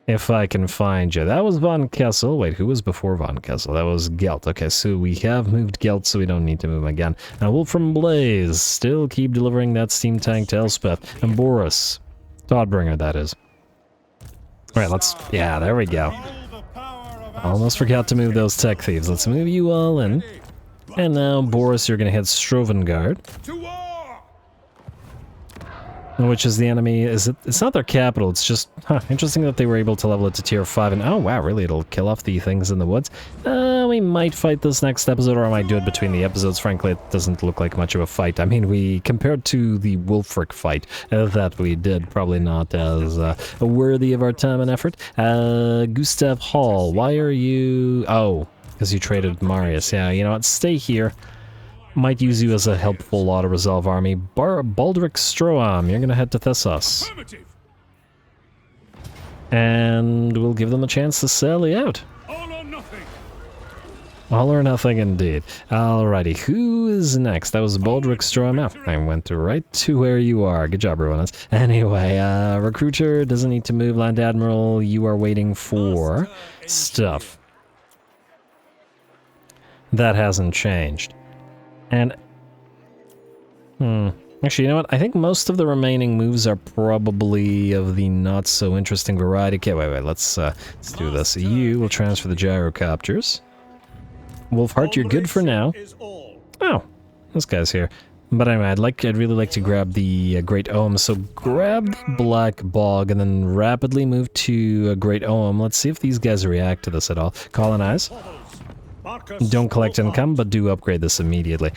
If I can find you. That was Von Kessel. Wait, who was before Von Kessel? That was Gelt. Okay, so we have moved Gelt, so we don't need to move him again. Now, Wolf from Blaze. Still keep delivering that steam tank to Elspeth. And Boris. Todbringer, that is. Alright, let's... Yeah, there we go. Almost forgot to move those tech thieves. Let's move you all in. And now, Boris, you're going to head Strovengard. To war! Which is the enemy, it's not their capital, it's just, interesting that they were able to level it to tier 5, and oh wow, really, it'll kill off the things in the woods. We might fight this next episode, or I might do it between the episodes. Frankly, it doesn't look like much of a fight. I mean, we, compared to the WULFRIK fight that we did, probably not as worthy of our time and effort. Gustav Hall, why are you, oh, because you traded Marius. Yeah, you know what, stay here. Might use you as a helpful auto-resolve army. Baldric Stroam, you're gonna head to Thessos. And we'll give them a chance to sally out. All or nothing. All or nothing indeed. Alrighty, who is next? That was Baldric Stroam. I went right to where you are. Good job, Ruinous. Anyway, Recruiter doesn't need to move. Land Admiral, you are waiting for stuff. That hasn't changed. And, actually, you know what? I think most of the remaining moves are probably of the not-so-interesting variety. Okay, wait, let's do this. You will transfer the gyrocopters. Wolfheart, you're good for now. Oh, this guy's here. But anyway, I'd really like to grab the Great Ohm, so grab the Black Bog and then rapidly move to Great Ohm. Let's see if these guys react to this at all. Colonize. Don't collect income, but do upgrade this immediately.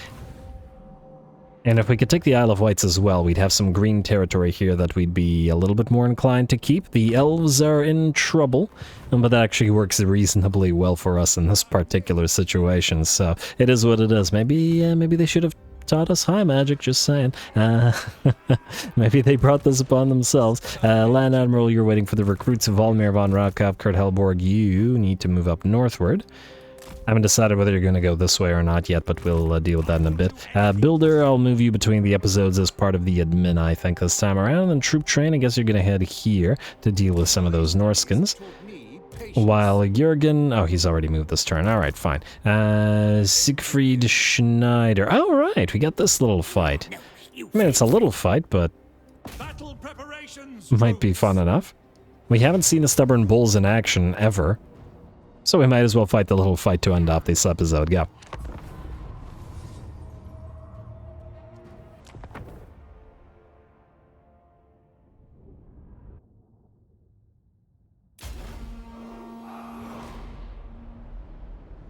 And if we could take the Isle of Wights as well, we'd have some green territory here that we'd be a little bit more inclined to keep. The elves are in trouble, but that actually works reasonably well for us in this particular situation, so it is what it is. Maybe they should have taught us high magic, just saying. Maybe they brought this upon themselves. Land Admiral, you're waiting for the recruits of Volmir von Rakov, Kurt Helborg. You need to move up northward. I haven't decided whether you're going to go this way or not yet, but we'll deal with that in a bit. Builder, I'll move you between the episodes as part of the admin, I think, this time around. And Troop Train, I guess you're going to head here to deal with some of those Norskins. While Jurgen... Oh, he's already moved this turn. Alright, fine. Siegfried Schneider. Oh, right, we got this little fight. I mean, it's a little fight, but... might be fun enough. We haven't seen the Stubborn Bulls in action, ever. So we might as well fight the little fight to end off this episode. Go.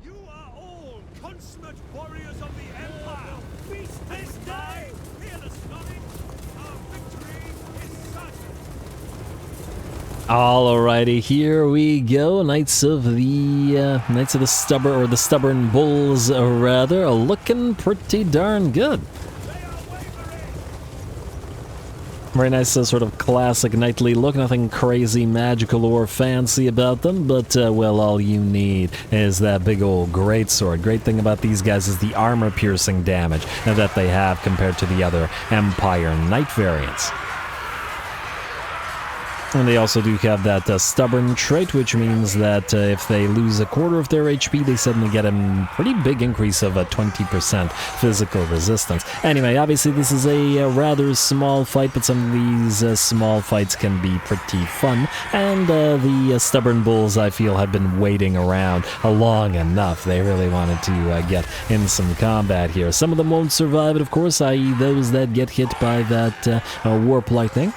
You are all consummate warriors of the Empire. Feast this day. Hear the sonic. Our victory is certain. Alrighty, here we go. Knights of the Stubborn, or the Stubborn Bulls, rather, looking pretty darn good. Very nice, sort of classic knightly look. Nothing crazy, magical, or fancy about them, but, well, all you need is that big old greatsword. Great thing about these guys is the armor-piercing damage that they have compared to the other Empire Knight variants. And they also do have that stubborn trait, which means that if they lose a quarter of their HP, they suddenly get a pretty big increase of 20% physical resistance. Anyway, obviously this is a rather small fight, but some of these small fights can be pretty fun. And the Stubborn Bulls, I feel, have been waiting around long enough. They really wanted to get in some combat here. Some of them won't survive it, of course, i.e. those that get hit by that Warp Lightning.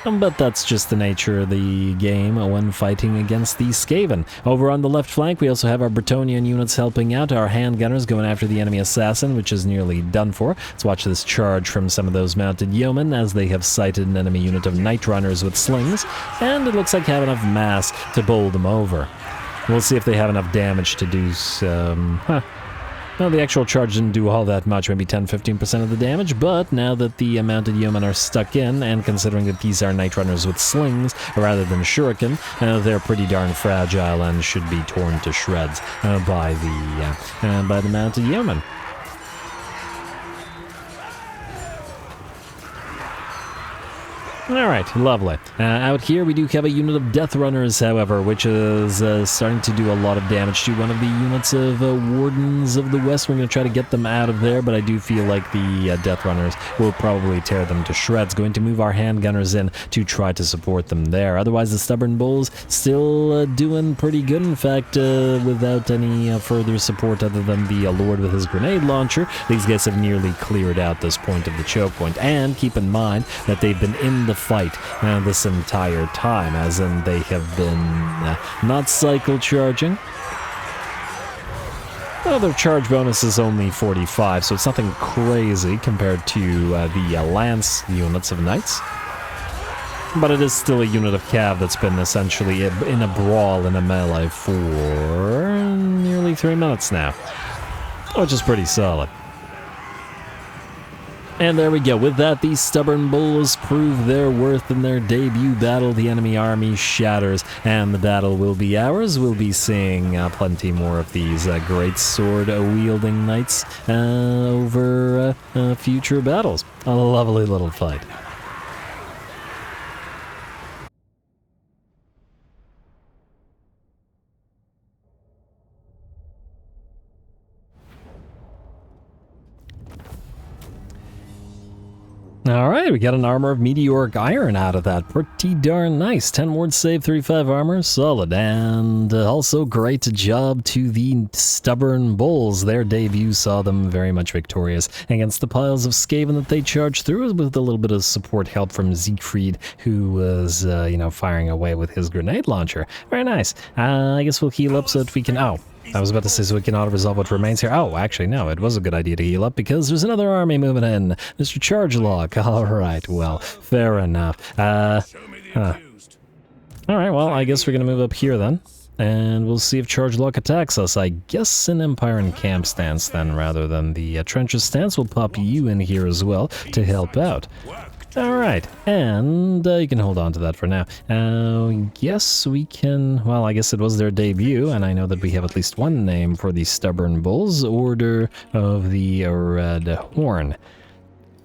But that's just the nature of the game when fighting against the Skaven. Over on the left flank, we also have our Bretonnian units helping out, our handgunners going after the enemy assassin, which is nearly done for. Let's watch this charge from some of those mounted yeomen as they have sighted an enemy unit of night runners with slings, and it looks like they have enough mass to bowl them over. We'll see if they have enough damage to do some... Well, the actual charge didn't do all that much, maybe 10-15% of the damage, but now that the mounted yeomen are stuck in, and considering that these are night runners with slings rather than shuriken, they're pretty darn fragile and should be torn to shreds by the mounted yeomen. Alright, lovely. Out here we do have a unit of Death Runners, however, which is starting to do a lot of damage to one of the units of Wardens of the West. We're going to try to get them out of there, but I do feel like the Death Runners will probably tear them to shreds. Going to move our handgunners in to try to support them there. Otherwise, the Stubborn Bulls still doing pretty good. In fact, without any further support other than the Lord with his grenade launcher, these guys have nearly cleared out this point of the choke point. And keep in mind that they've been in the fight this entire time, as in they have been not cycle charging. Well, their charge bonus is only 45, so it's nothing crazy compared to the Lance units of Knights. But it is still a unit of Cav that's been essentially in a brawl in a melee for nearly 3 minutes now, which is pretty solid. And there we go. With that, these Stubborn Bulls prove their worth in their debut battle. The enemy army shatters, and the battle will be ours. We'll be seeing plenty more of these great sword-wielding knights over future battles. A lovely little fight. Alright, we got an armor of meteoric iron out of that. Pretty darn nice. 10 ward save, 3-5 armor, solid. And also great job to the Stubborn Bulls. Their debut saw them very much victorious against the piles of Skaven that they charged through, with a little bit of support help from Siegfried, who was, firing away with his grenade launcher. Very nice. I guess we'll heal up so that we can... Oh. I was about to say so we can auto-resolve what remains here. Oh, actually, no, it was a good idea to heal up because there's another army moving in. Mr. Chargelock. Alright, well, fair enough. Alright, well, I guess we're going to move up here then. And we'll see if Chargelock attacks us. I guess an Empire and Camp stance then, rather than the Trenches stance. We'll pop you in here as well to help out. Alright, and you can hold on to that for now. Yes, we can... Well, I guess it was their debut, and I know that we have at least one name for the Stubborn Bulls. Order of the Red Horn.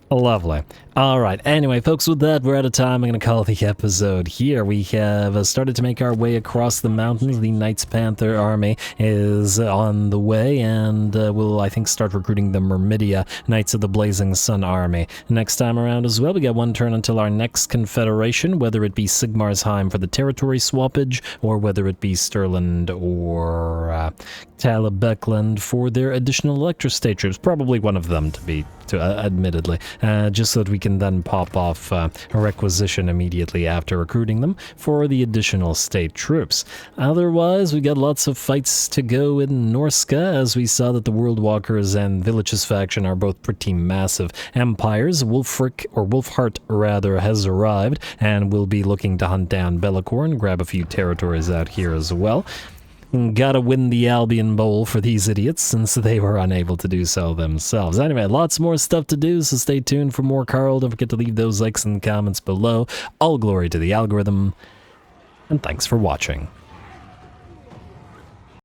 Lovely. Alright, anyway, folks, with that, we're out of time. I'm going to call the episode here. We have started to make our way across the mountains. The Knights Panther army is on the way, and we'll, I think, start recruiting the Myrmidia Knights of the Blazing Sun army next time around as well. We got one turn until our next confederation, whether it be Sigmar's Heim for the territory swappage, or whether it be Stirland or Talabekland for their additional Elector state troops. Probably one of them, admittedly, just so that we can then pop off a requisition immediately after recruiting them for the additional state troops. Otherwise, we got lots of fights to go in Norska, as we saw that the World Walkers and Villages faction are both pretty massive empires. WULFRIK, or Wolfheart rather, has arrived, and we'll be looking to hunt down Be'lakor and grab a few territories out here as well. Gotta win the Albion Bowl for these idiots, since they were unable to do so themselves. Anyway, lots more stuff to do, so stay tuned for more Karl. Don't forget to leave those likes and comments below. All glory to the algorithm, and thanks for watching.